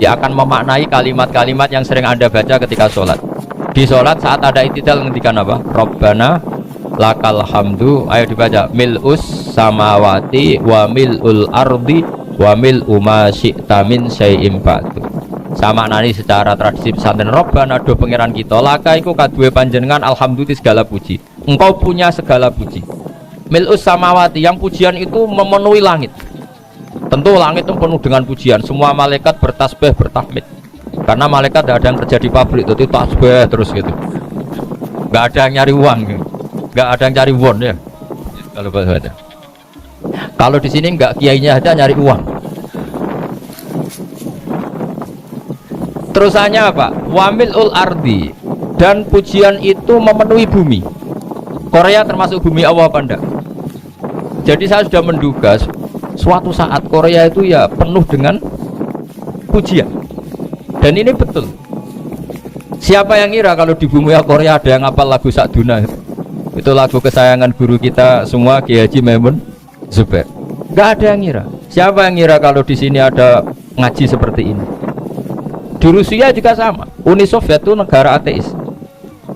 dia akan memaknai kalimat-kalimat yang sering Anda baca ketika sholat. Di sholat saat ada i'tidal ngendikan apa? Rabbana lakal hamdu, ayo dibaca, mil'us samawati wa mil'ul ardi wa mil'u ma syi'ta min syai'im ba'du. Sama nani secara tradisi pesantren, Rabbana do pangeran kita, laka iku kaduwe panjenengan alhamdulillah segala puji, engkau punya segala puji. Mil'us samawati, yang pujian itu memenuhi langit. Tentu langit itu penuh dengan pujian, semua malaikat bertasbih bertahmid. Karena malaikat tidak ada yang kerja di pabrik, itu tasbih terus gitu. Nggak ada yang nyari uang, nggak ada yang cari won ya. Kalau bahasa, kalau di sini nggak kiainya aja nyari uang. Terusannya apa? Wamilul ardi, dan pujian itu memenuhi bumi. Korea termasuk bumi Allah apa enggak? Jadi saya sudah menduga suatu saat Korea itu ya penuh dengan pujian. Dan ini betul. Siapa yang ngira kalau di bumi Korea ada yang hafal lagu Sakduna? Itu lagu kesayangan guru kita semua, Kiai Haji Maimun Zubair. Gak ada yang ngira. Siapa yang ngira kalau di sini ada ngaji seperti ini? Di Rusia juga sama. Uni Soviet itu negara ateis,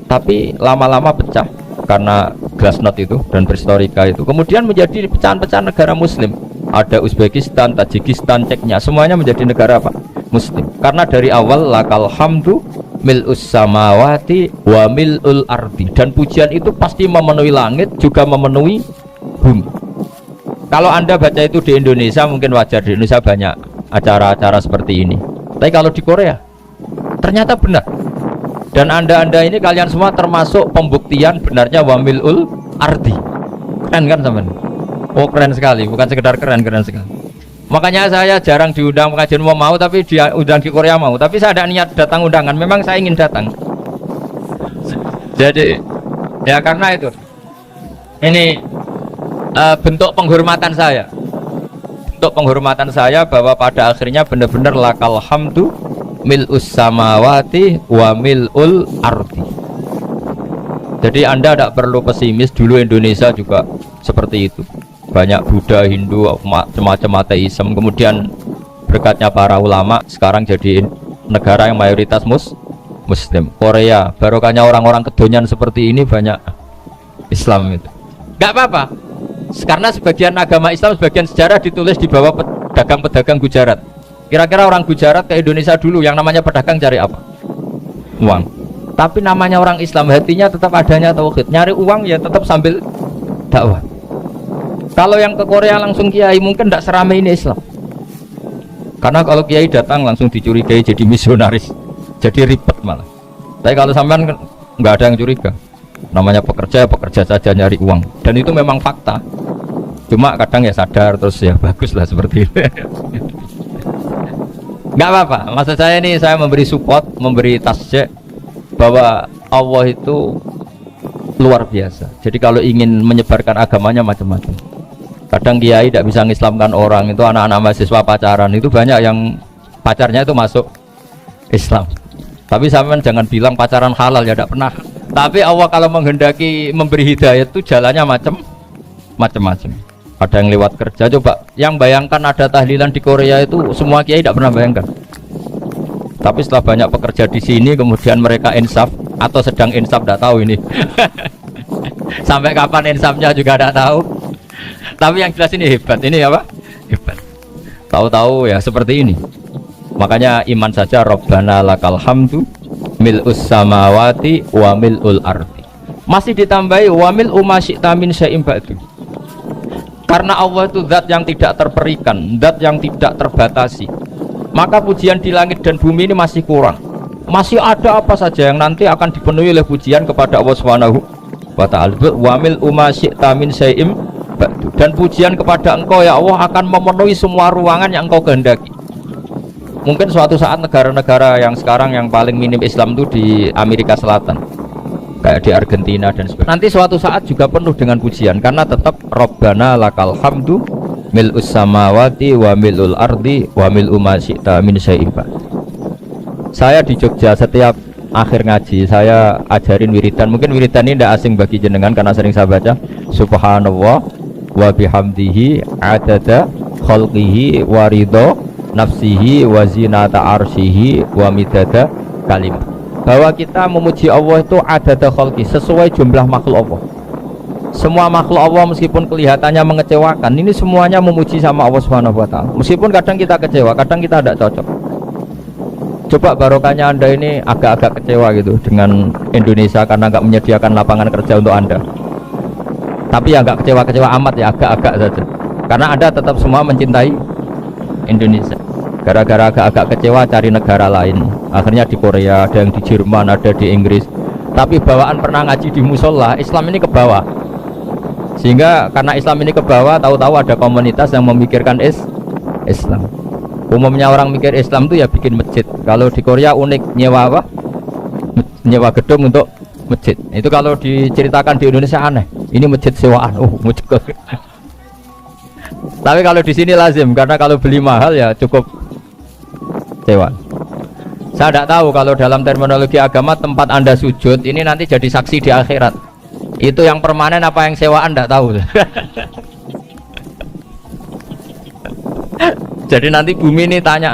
tapi lama-lama pecah karena glasnost itu dan perestroika itu. Kemudian menjadi pecahan-pecahan negara Muslim. Ada Uzbekistan, Tajikistan, Ceknya, semuanya menjadi negara apa? Muslim. Karena dari awal lakal hamdu mil'us samawati wa mil'ul ardi, dan pujian itu pasti memenuhi langit juga memenuhi bumi. Kalau Anda baca itu di Indonesia mungkin wajar, di Indonesia banyak acara-acara seperti ini. Tapi kalau di Korea ternyata benar. Dan anda ini kalian semua termasuk pembuktian benarnya wa mil'ul ardi. Keren kan teman? Oh keren sekali, bukan sekedar keren sekali. Makanya saya jarang diundang pengajian mau, tapi diundang di Korea mau. Tapi saya ada niat datang undangan, memang saya ingin datang. Jadi ya karena itu ini bentuk penghormatan saya. Bentuk penghormatan saya bahwa pada akhirnya benar-benar lakal hamdu mil'us samawati wa mil'ul ardi. Jadi Anda tidak perlu pesimis, dulu Indonesia juga seperti itu. Banyak Buddha, Hindu, macam-macam ateisme. Kemudian berkatnya para ulama sekarang jadi negara yang mayoritas Muslim. Korea barokahnya orang-orang kedonyan seperti ini banyak Islam itu. Gak apa-apa, karena sebagian agama Islam, sebagian sejarah ditulis di bawah pedagang-pedagang Gujarat. Kira-kira orang Gujarat ke Indonesia dulu yang namanya pedagang cari apa? Uang. Tapi namanya orang Islam, hatinya tetap adanya tauhid. Nyari uang ya tetap sambil dakwah. Kalau yang ke Korea langsung kiai mungkin tidak seramai ini Islam. Karena kalau kiai datang langsung dicurigai jadi misionaris, jadi ribet malah. Tapi kalau sampean nggak ada yang curiga. Namanya pekerja saja nyari uang, dan itu memang fakta. Cuma kadang ya sadar terus ya bagus lah seperti itu. Nggak apa-apa. Maksud saya ini saya memberi support, memberi tasjek bahwa Allah itu luar biasa. Jadi kalau ingin menyebarkan agamanya macam-macam. Kadang kiai tidak bisa mengislamkan orang, itu anak-anak mahasiswa pacaran itu banyak yang pacarnya itu masuk Islam. Tapi sampean jangan bilang pacaran halal ya, tidak pernah. Tapi Allah kalau menghendaki memberi hidayah itu jalannya macam-macam. Ada yang lewat kerja. Coba yang bayangkan ada tahlilan di Korea itu semua kiai tidak pernah bayangkan. Tapi setelah banyak pekerja di sini kemudian mereka insaf atau sedang insaf tidak tahu ini. Sampai kapan insafnya juga tidak tahu. Tapi yang jelas ini hebat. Ini apa? Hebat. Tahu-tahu ya seperti ini. Makanya iman saja Rabbana lakal hamdu mil'us samawati wa mil'ul ardi. Masih ditambahi wa mil'u ma syi'ta min syai'im ba'du. Karena Allah itu zat yang tidak terperikan, zat yang tidak terbatasi. Maka pujian di langit dan bumi ini masih kurang. Masih ada apa saja yang nanti akan dipenuhi oleh pujian kepada Allah Subhanahu wa ta'ala. Wa mil'u ma syi'ta min syai'im ba'du. Dan pujian kepada Engkau ya Allah akan memenuhi semua ruangan yang Engkau kehendaki. Mungkin suatu saat negara-negara yang sekarang yang paling minim Islam itu di Amerika Selatan, kayak di Argentina dan sebagainya. Nanti suatu saat juga penuh dengan pujian karena tetap Rabbana lakal hamdu mil'us samawati wa mil'ul ardi wa mil'u ma syi'ta min syai'in ba'd. Saya di Jogja setiap akhir ngaji saya ajarin wiridan. Mungkin wiridan ini tidak asing bagi jenengan karena sering saya baca. Subhanallah wa bihamdihi adada khalqihi wa ridho nafsihi wa zinata arsyihi wa midada kalimah. Bahwa kita memuji Allah itu adada khalqi, sesuai jumlah makhluk Allah. Semua makhluk Allah meskipun kelihatannya mengecewakan, ini semuanya memuji sama Allah Subhanahu wa taala. Meskipun kadang kita kecewa, kadang kita tidak cocok. Coba barokahnya Anda ini agak-agak kecewa gitu dengan Indonesia karena nggak menyediakan lapangan kerja untuk Anda. Tapi ya nggak kecewa-kecewa amat ya, agak-agak saja. Karena Anda tetap semua mencintai Indonesia. Gara-gara agak-agak kecewa cari negara lain. Akhirnya di Korea, ada yang di Jerman, ada di Inggris. Tapi bawaan pernah ngaji di musola, Islam ini ke bawah. Sehingga karena Islam ini ke bawah, tahu-tahu ada komunitas yang memikirkan Islam. Umumnya orang mikir Islam itu ya bikin masjid. Kalau di Korea unik, nyewa apa? Nyewa gedung untuk masjid. Itu kalau diceritakan di Indonesia aneh. Ini masjid sewaan. Masjid. Tapi kalau di sini lazim, karena kalau beli mahal ya cukup sewa. Saya tidak tahu kalau dalam terminologi agama tempat Anda sujud ini nanti jadi saksi di akhirat. Itu yang permanen apa yang sewaan tidak tahu. Jadi nanti bumi ini tanya,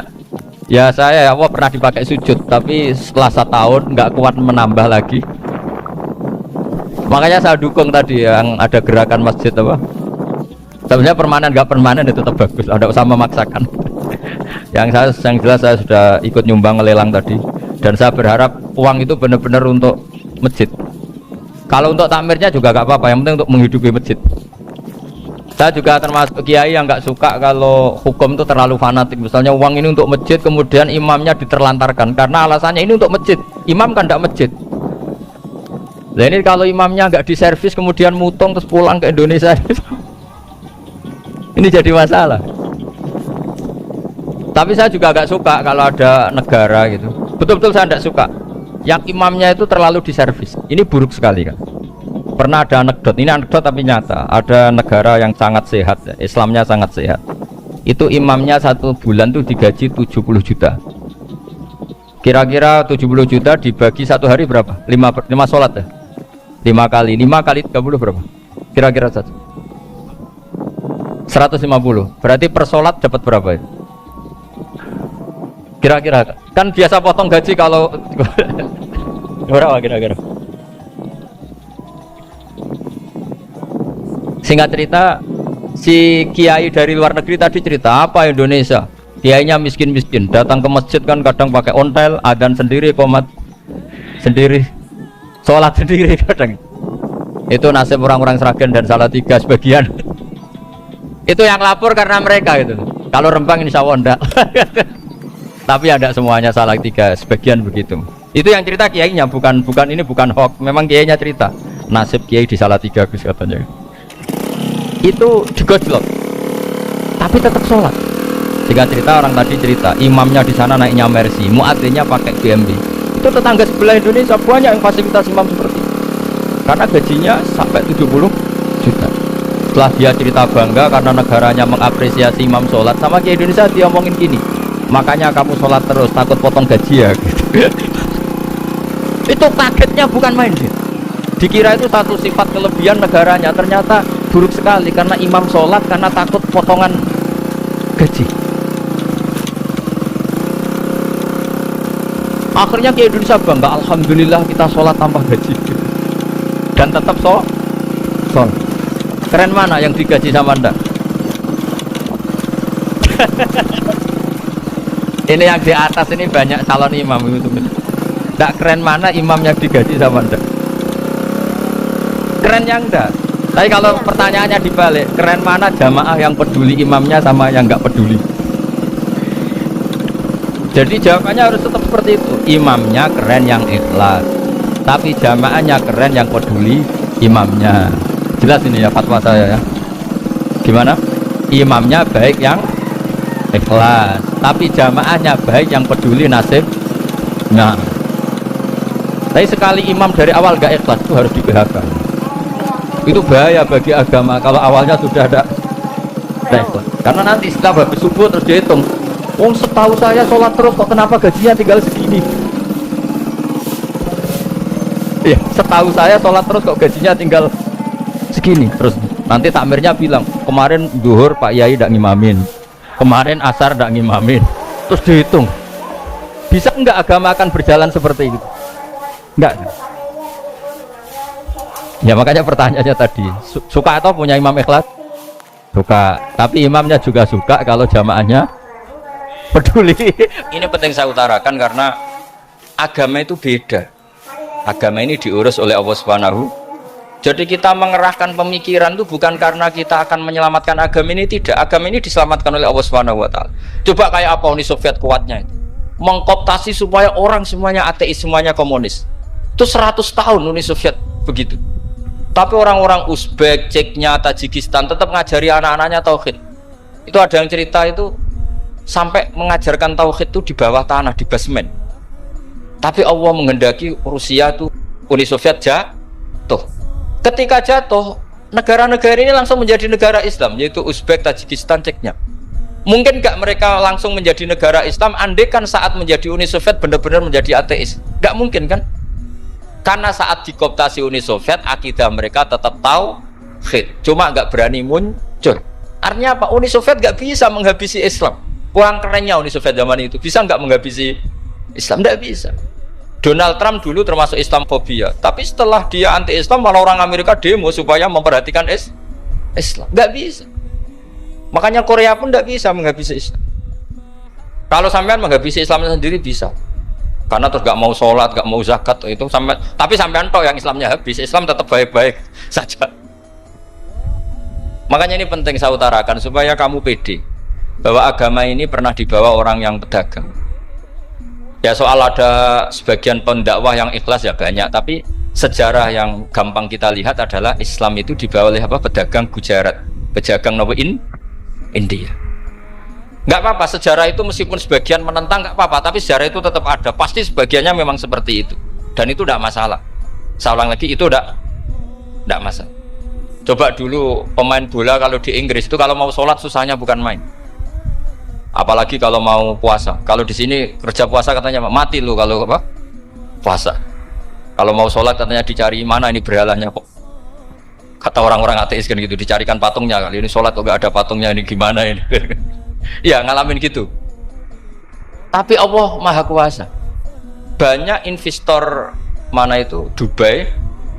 ya saya ya Allah pernah dipakai sujud, tapi setelah 1 tahun nggak kuat menambah lagi. Makanya saya dukung tadi yang ada gerakan masjid apa. Sebenarnya permanen nggak permanen itu tetap bagus, tidak usah memaksakan. yang jelas saya sudah ikut nyumbang lelang tadi, dan saya berharap uang itu benar-benar untuk masjid. Kalau untuk takmirnya juga nggak apa-apa, yang penting untuk menghidupi masjid. Saya juga termasuk kiai yang nggak suka kalau hukum itu terlalu fanatik. Misalnya uang ini untuk masjid, kemudian imamnya diterlantarkan karena alasannya ini untuk masjid. Imam kan tidak masjid. Nah ini kalau imamnya nggak diservis kemudian mutung terus pulang ke Indonesia, ini jadi masalah. Tapi saya juga nggak suka kalau ada negara gitu. Betul-betul saya tidak suka yang imamnya itu terlalu diservis. Ini buruk sekali kan. Pernah ada anekdot, ini anekdot tapi nyata. Ada negara yang sangat sehat, Islamnya sangat sehat. Itu imamnya 1 bulan tuh digaji 70 juta. Kira-kira 70 juta dibagi 1 hari berapa? 5 sholat ya? 5 kali 30 berapa? Kira-kira saja 150. Berarti per sholat dapat berapa ya? Kira-kira kan biasa potong gaji kalau berapa kira-kira? Singkat cerita, si kiai dari luar negeri tadi cerita apa Indonesia? Kiainya miskin-miskin, datang ke masjid kan kadang pakai ontel, adzan sendiri, qomat sendiri, sholat sendiri kadang. Itu nasib orang-orang Sragen dan Salatiga sebagian. Itu yang lapor karena mereka itu. Kalau Rembang insya Allah enggak. Tapi ada semuanya Salatiga, sebagian begitu. Itu yang cerita kiainya, bukan ini bukan hoax. Memang kiainya cerita. Nasib kiai di Salatiga Gus katanya. Itu digojlok. Tapi tetap sholat. Jika cerita orang tadi cerita, imamnya di sana naiknya Mercy, muadzinnya pakai BMW. Itu tetangga sebelah Indonesia banyak yang fasilitas imam seperti itu. Karena gajinya sampai 70 juta. Setelah dia cerita bangga karena negaranya mengapresiasi imam sholat, sama Kiai Indonesia dia omongin gini, makanya kamu sholat terus, takut potong gaji ya gitu. Itu kagetnya bukan main dia. Dikira itu satu sifat kelebihan negaranya, ternyata buruk sekali karena imam sholat karena takut potongan gaji. Akhirnya Kiai Indonesia bangga, alhamdulillah kita sholat tanpa gaji dan tetap sholat. Keren mana yang digaji sama Anda? Ini yang di atas ini banyak calon imam itu. Tidak keren mana imam yang digaji sama Anda? Keren yang enggak. Tapi kalau pertanyaannya dibalik, keren mana jamaah yang peduli imamnya sama yang enggak peduli? Jadi jawabannya harus tetap seperti itu. Imamnya keren yang ikhlas, tapi jamaahnya keren yang peduli imamnya. Jelas ini ya fatwa saya ya. Gimana? Imamnya baik yang ikhlas, tapi jamaahnya baik yang peduli nasib. Nah, tapi sekali imam dari awal gak ikhlas itu harus di PHK. Itu bahaya bagi agama kalau awalnya sudah ada ikhlas. Karena nanti setelah habis subuh terus dihitung, setahu saya sholat terus kok kenapa gajinya tinggal segini? Ya, setahu saya sholat terus kok gajinya tinggal segini. Terus nanti takmirnya bilang, kemarin zuhur Pak Yai tidak ngimamin, Kemarin asar ndak ngimamin. Terus dihitung. Bisa enggak agama akan berjalan seperti itu? Enggak. Ya makanya pertanyaannya tadi, suka atau punya imam ikhlas? Suka, tapi imamnya juga suka kalau jamaahnya peduli. Ini penting saya utarakan karena agama itu beda. Agama ini diurus oleh Allah Subhanahu. Jadi kita mengerahkan pemikiran itu bukan karena kita akan menyelamatkan agama ini, tidak. Agama ini diselamatkan oleh Allah Subhanahu wa taala. Coba kayak apa Uni Soviet kuatnya itu. Mengkooptasi supaya orang semuanya ateis, semuanya komunis. Itu 100 tahun Uni Soviet begitu. Tapi orang-orang Uzbek, Ceknya, Tajikistan tetap ngajari anak-anaknya tauhid. Itu ada yang cerita itu sampai mengajarkan tauhid itu di bawah tanah, di basement. Tapi Allah menghendaki Rusia itu, Uni Soviet jatuh. Ketika jatuh, negara-negara ini langsung menjadi negara Islam, yaitu Uzbek, Tajikistan, Ceknya. Mungkin nggak mereka langsung menjadi negara Islam, andai kan saat menjadi Uni Soviet benar-benar menjadi ateis. Nggak mungkin kan? Karena saat dikooptasi Uni Soviet, akidah mereka tetap tauhid, cuma nggak berani muncul. Artinya apa? Uni Soviet nggak bisa menghabisi Islam. Kurang kerennya Uni Soviet zaman itu, bisa nggak menghabisi Islam? Nggak bisa. Donald Trump dulu termasuk Islamfobia, tapi setelah dia anti-Islam, malah orang Amerika demo supaya memperhatikan Islam. Nggak bisa. Makanya Korea pun nggak bisa menghabisi Islam. Kalau sampean menghabisi Islam sendiri bisa. Karena terus gak mau sholat, gak mau zakat itu sampai, tapi sampean toh yang Islamnya habis, Islam tetap baik-baik saja. Makanya ini penting saya utarakan supaya kamu pede bahwa agama ini pernah dibawa orang yang pedagang. Ya soal ada sebagian pendakwah yang ikhlas ya banyak, tapi sejarah yang gampang kita lihat adalah Islam itu dibawa oleh apa? Pedagang Gujarat, pedagang India. Nggak apa-apa, sejarah itu meskipun sebagian menentang nggak apa-apa, tapi sejarah itu tetap ada, pasti sebagiannya memang seperti itu, dan itu tidak masalah. Saya ulang lagi, itu tidak masalah. Coba dulu pemain bola kalau di Inggris itu kalau mau sholat susahnya bukan main, apalagi kalau mau puasa. Kalau di sini kerja puasa katanya mati lu kalau apa puasa. Kalau mau sholat katanya dicari mana ini berhalanya kok, kata orang-orang ateis kan gitu, dicarikan patungnya. Kali ini sholat kok nggak ada patungnya, ini gimana ini. Ya ngalamin gitu. Tapi Allah Maha Kuasa. Banyak investor mana itu Dubai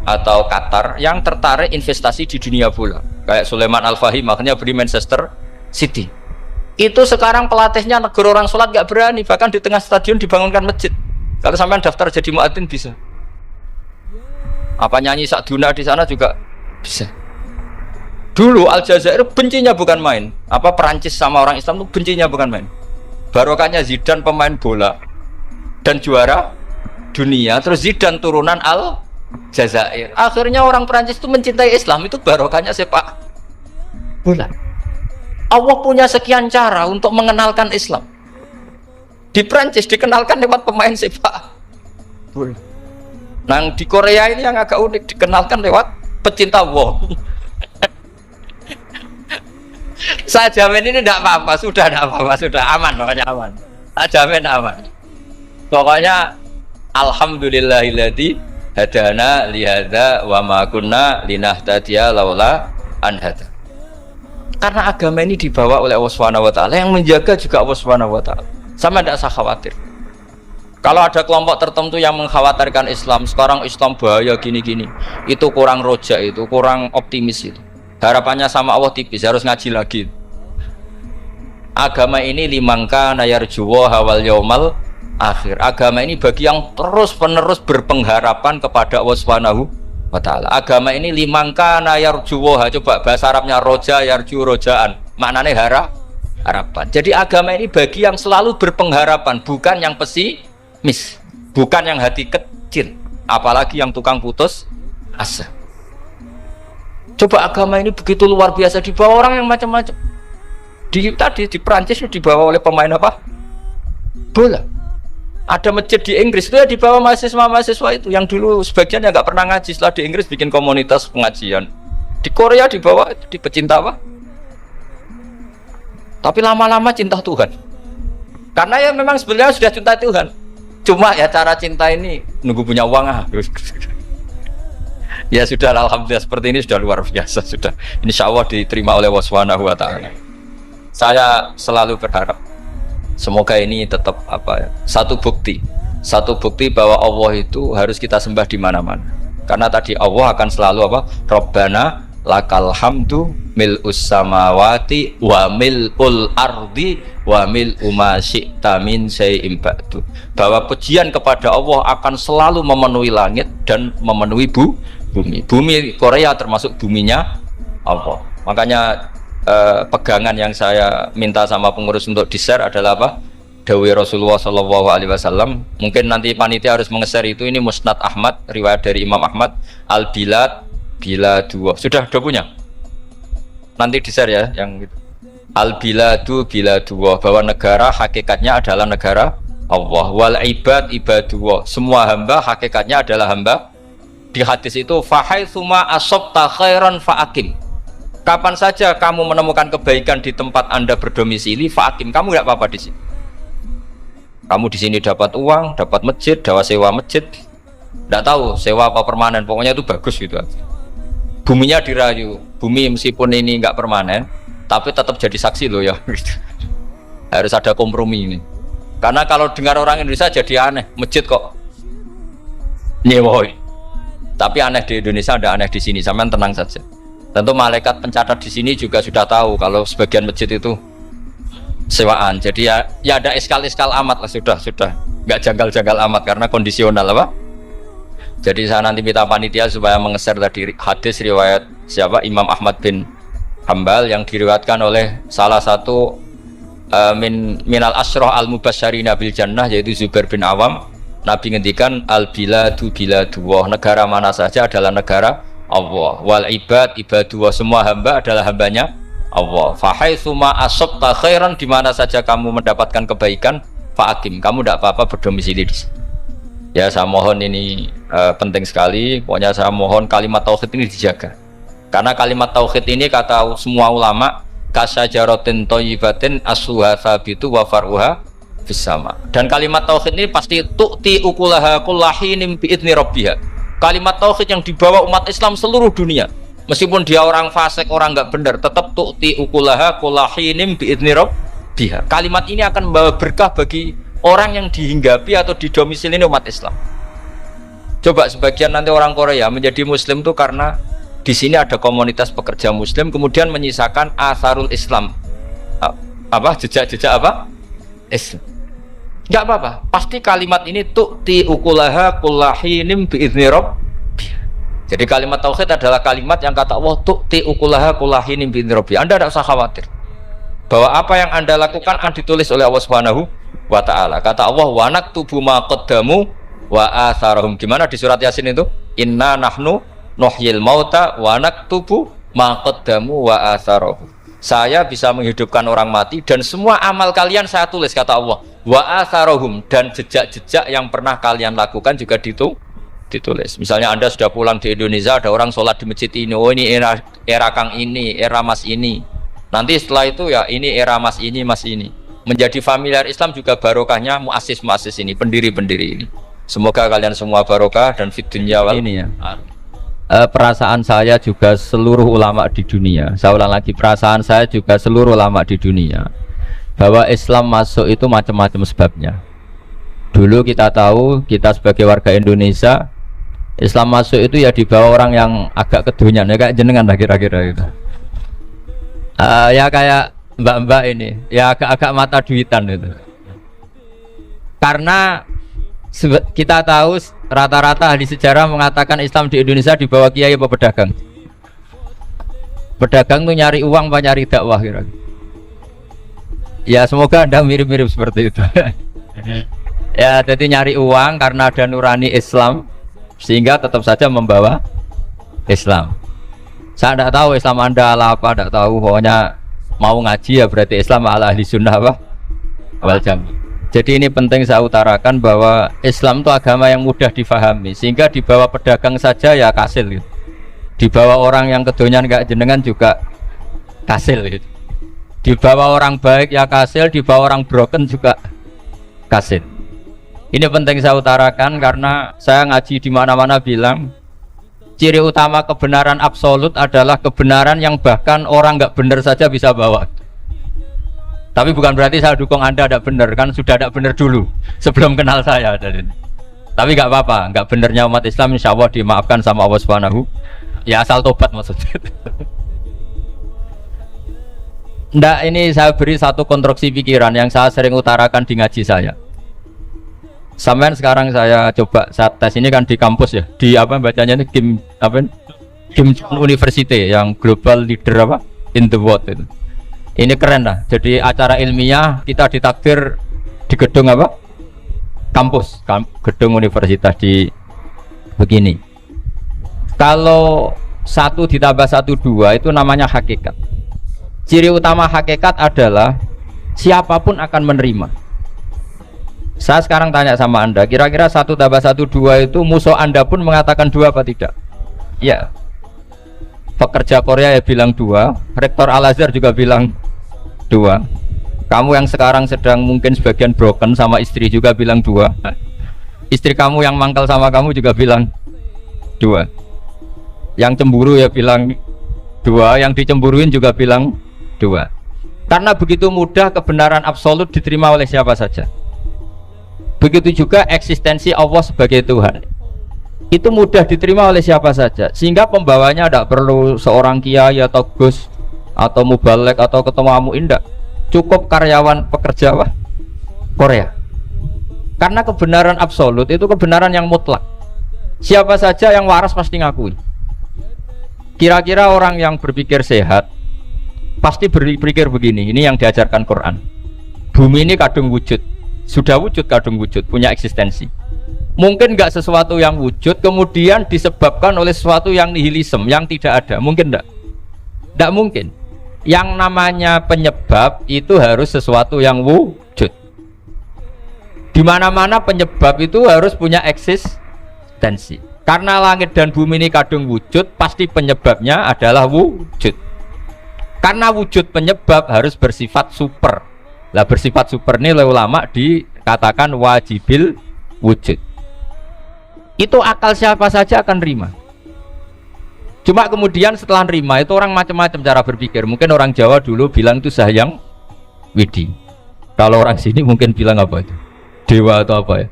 atau Qatar yang tertarik investasi di dunia bola. Kayak Sulaiman Al-Fahim makanya beli Manchester City. Itu sekarang pelatihnya negara orang sholat gak berani, bahkan di tengah stadion dibangunkan masjid. Kalau sampai daftar jadi muadzin bisa. Apa nyanyi Sakduna di sana juga bisa. Dulu Aljazair bencinya bukan main. Apa Perancis sama orang Islam itu bencinya bukan main. Barokahnya Zidane pemain bola dan juara dunia, terus Zidane turunan Aljazair. Akhirnya orang Perancis itu mencintai Islam, itu barokahnya sepak bola. Allah punya sekian cara untuk mengenalkan Islam. Di Perancis dikenalkan lewat pemain sepak bola. Nah di Korea ini yang agak unik, dikenalkan lewat pecinta wong. Saya jamin ini tidak apa-apa, sudah tidak apa-apa, sudah aman, pokoknya aman. Saya jamin aman. Pokoknya alhamdulillahilladzi hadana lihadza wa ma kunna linahtadiya laula an hada. Karena agama ini dibawa oleh Allah Subhanahu wa taala, yang menjaga juga Allah Subhanahu wa taala. Sama tidak usah khawatir. Kalau ada kelompok tertentu yang mengkhawatirkan Islam, sekarang Islam bahaya gini-gini, itu kurang roja, itu kurang optimis itu. Harapannya sama Allah tipis, harus ngaji lagi. Agama ini limangka nayarjuwa hawal yaumal akhir. Agama ini bagi yang terus-menerus berpengharapan kepada Allah Subhanahu wa taala. Agama ini limangka nayarjuwa, coba bahasa Arabnya roja, yarju, rojaan. Maknanya harapan. Jadi agama ini bagi yang selalu berpengharapan, bukan yang pesimis, bukan yang hati kecil, apalagi yang tukang putus asa. Coba agama ini begitu luar biasa, dibawa orang yang macam-macam. Di Perancis dibawa oleh pemain apa? Bola. Ada masjid di Inggris itu ya dibawa mahasiswa-mahasiswa itu yang dulu sebagian yang nggak pernah ngaji, setelah di Inggris bikin komunitas pengajian. Di Korea dibawa di pecinta apa? Tapi lama-lama cinta Tuhan. Karena ya memang sebenarnya sudah cinta Tuhan. Cuma ya cara cinta ini nunggu punya uang Ya sudah, alhamdulillah seperti ini sudah luar biasa sudah. Insya Allah diterima oleh Allah Subhanahu wa taala. Saya selalu berharap semoga ini tetap satu bukti bahwa Allah itu harus kita sembah di mana-mana. Karena tadi Allah akan selalu Rabbana lakal hamdu mil'us samawati wa mil'ul ardi wa mil'u ma syi'ta min syai'in ba'du. Bahwa pujian kepada Allah akan selalu memenuhi langit dan memenuhi bumi. Bumi Korea termasuk buminya Allah. Makanya pegangan yang saya minta sama pengurus untuk di-share adalah Dawai Rasulullah Shallallahu Alaihi Wasallam. Mungkin nanti panitia harus mengeser itu. Ini Musnad Ahmad, riwayat dari Imam Ahmad. Al-Bilad bila dua sudah punya. Nanti di-share ya yang gitu. Al-Biladu bila dua, bahwa negara hakikatnya adalah negara Allah. Wal ibad ibadullah, semua hamba hakikatnya adalah hamba. Di hadis itu fahaitsuma asabta khairan fa'akim. Kapan saja kamu menemukan kebaikan di tempat Anda berdomisili, fa'akim, kamu enggak apa-apa di sini. Kamu di sini dapat uang, dapat masjid, dapat sewa masjid. Enggak tahu sewa apa permanen, pokoknya itu bagus gitu. Buminya dirayu. Bumi meskipun ini enggak permanen, tapi tetap jadi saksi loh ya. Harus ada kompromi ini. Karena kalau dengar orang Indonesia jadi aneh, masjid kok nyewoi. Tapi aneh di Indonesia, ada aneh di sini. Sampean tenang saja. Tentu malaikat pencatat di sini juga sudah tahu kalau sebagian masjid itu sewaan. Jadi ya ada eskal-eskal amat lah, sudah nggak janggal-janggal amat karena kondisional Jadi saya nanti minta panitia supaya mengeser tadi hadis riwayat siapa Imam Ahmad bin Hambal yang diriwayatkan oleh salah satu minal asyrah al mubasysyirina bil jannah, yaitu Zubair bin Awam. Nabi ngendikan al-biladu biladullah, negara mana saja adalah negara Allah. Wal ibad ibadullah, semua hamba adalah hambanya Allah. Fahaitsuma asabta khairan, di mana saja kamu mendapatkan kebaikan, fa'akim, kamu tidak apa-apa berdomisili di sini. Ya saya mohon ini penting sekali. Pokoknya saya mohon kalimat tauhid ini dijaga. Karena kalimat tauhid ini kata semua ulama kasyajaratin thayyibatin asluha tsabitu wa far'uha fis sama. Dan kalimat tauhid ini pasti tu'ti ukulaha kullahinim bi'idzni rabbiha. Kalimat tauhid yang dibawa umat Islam seluruh dunia. Meskipun dia orang fasik, orang nggak benar, tetap tu'ti ukulaha kullahinim bi'idzni rabbiha. Kalimat ini akan membawa berkah bagi orang yang dihinggapi atau didomisili umat Islam. Coba sebagian nanti orang Korea menjadi muslim tuh karena di sini ada komunitas pekerja muslim, kemudian menyisakan asarul Islam. Jejak-jejak Islam. Enggak apa-apa, pasti kalimat ini tu'ti ukulaha kullahinim bi'idzni rabbiha. Jadi kalimat tauhid adalah kalimat yang kata Allah tu'ti ukulaha kullahinim bi'idzni rabbiha. Anda tidak usah khawatir bahwa apa yang Anda lakukan akan ditulis oleh Allah Subhanahu wa ta'ala. Kata Allah wa naktubu ma qaddamu wa atharahum. Gimana di surat Yasin itu? Inna nahnu nuhyil mauta wa naktubu ma qaddamu wa atharahum. Saya bisa menghidupkan orang mati dan semua amal kalian saya tulis, kata Allah. Wa atharahum, dan jejak-jejak yang pernah kalian lakukan juga ditulis. Misalnya Anda sudah pulang di Indonesia, ada orang sholat di masjid ini, oh ini era Kang ini, era Mas ini. Nanti setelah itu ya ini era Mas ini, Mas ini. Menjadi familiar Islam juga barokahnya muassis-muassis ini, pendiri-pendiri ini. Semoga kalian semua barokah dan fid dunya wal ini ya. Perasaan saya juga seluruh ulama di dunia. Saya ulang lagi, perasaan saya juga seluruh ulama di dunia, bahwa Islam masuk itu macam-macam sebabnya. Dulu kita tahu, kita sebagai warga Indonesia, Islam masuk itu ya di bawah orang yang agak kedonyan, ya kayak jenengan lah kira-kira gitu. Ya kayak mbak-mbak ini, ya agak-agak mata duitan itu. Karena kita tahu rata-rata ahli sejarah mengatakan Islam di Indonesia di bawah kiai apa pedagang. Pedagang tuh nyari uang apa nyari dakwah kira-kira. Ya semoga Anda mirip-mirip seperti itu. Ya jadi nyari uang karena ada nurani Islam, sehingga tetap saja membawa Islam. Saya tidak tahu Islam Anda ala apa, tidak tahu, pokoknya mau ngaji ya berarti Islam ala ahli sunnah wal jamaah. Jadi ini penting saya utarakan bahwa Islam itu agama yang mudah difahami, sehingga di bawah pedagang saja ya kasil gitu. Di bawah orang yang kedonyan kayak jenengan juga kasil gitu. Di bawah orang baik ya kasil, di bawah orang broken juga kasil. Ini penting saya utarakan karena saya ngaji di mana-mana bilang ciri utama kebenaran absolut adalah kebenaran yang bahkan orang nggak benar saja bisa bawa. Tapi bukan berarti saya dukung Anda tidak benar, kan sudah tidak benar dulu sebelum kenal saya. Tapi nggak apa-apa, nggak benernya umat Islam insya Allah dimaafkan sama Allah Subhanahu. Ya asal tobat maksudnya. Nggak, ini saya beri satu konstruksi pikiran yang saya sering utarakan di ngaji saya. Sampai sekarang saya coba saat tes ini kan di kampus ya, di apa bacanya ini Kim University yang global leader apa in the world itu. Ini keren lah. Jadi acara ilmiah kita ditakdir di gedung apa? Kampus, gedung universitas di begini. Kalau 1 ditambah 1 2 itu namanya hakikat. Ciri utama hakikat adalah siapapun akan menerima. Saya sekarang tanya sama Anda, kira-kira 1 tambah 1 2 itu musuh Anda pun mengatakan 2 apa tidak? Ya. Pekerja Korea ya bilang 2, rektor Al-Azhar juga bilang 2. Kamu yang sekarang sedang mungkin sebagian broken sama istri juga bilang 2. Istri kamu yang mangkal sama kamu juga bilang 2. Yang cemburu ya bilang 2, yang dicemburuin juga bilang 2. Karena begitu mudah kebenaran absolut diterima oleh siapa saja. Begitu juga eksistensi Allah sebagai Tuhan. Itu mudah diterima oleh siapa saja, sehingga pembawanya tidak perlu seorang kiai atau gus atau mubalek atau ketua muin, tidak cukup karyawan pekerja Korea. Karena kebenaran absolut itu kebenaran yang mutlak, siapa saja yang waras pasti ngakui. Kira-kira orang yang berpikir sehat pasti berpikir begini, ini yang diajarkan Quran. Bumi ini kadung wujud, sudah wujud kadung wujud, punya eksistensi. Mungkin nggak sesuatu yang wujud kemudian disebabkan oleh sesuatu yang nihilisme, yang tidak ada. Mungkin enggak? Enggak mungkin. Yang namanya penyebab itu harus sesuatu yang wujud. Di mana-mana penyebab itu harus punya eksistensi. Karena langit dan bumi ini kadung wujud, pasti penyebabnya adalah wujud. Karena wujud penyebab harus bersifat super. Lah bersifat super ini oleh ulama dikatakan wajibil wujud. Itu akal siapa saja akan terima. Cuma kemudian setelah terima itu orang macam-macam cara berpikir. Mungkin orang Jawa dulu bilang itu Sahyang Widi. Kalau orang sini mungkin bilang apa itu? Dewa atau apa ya?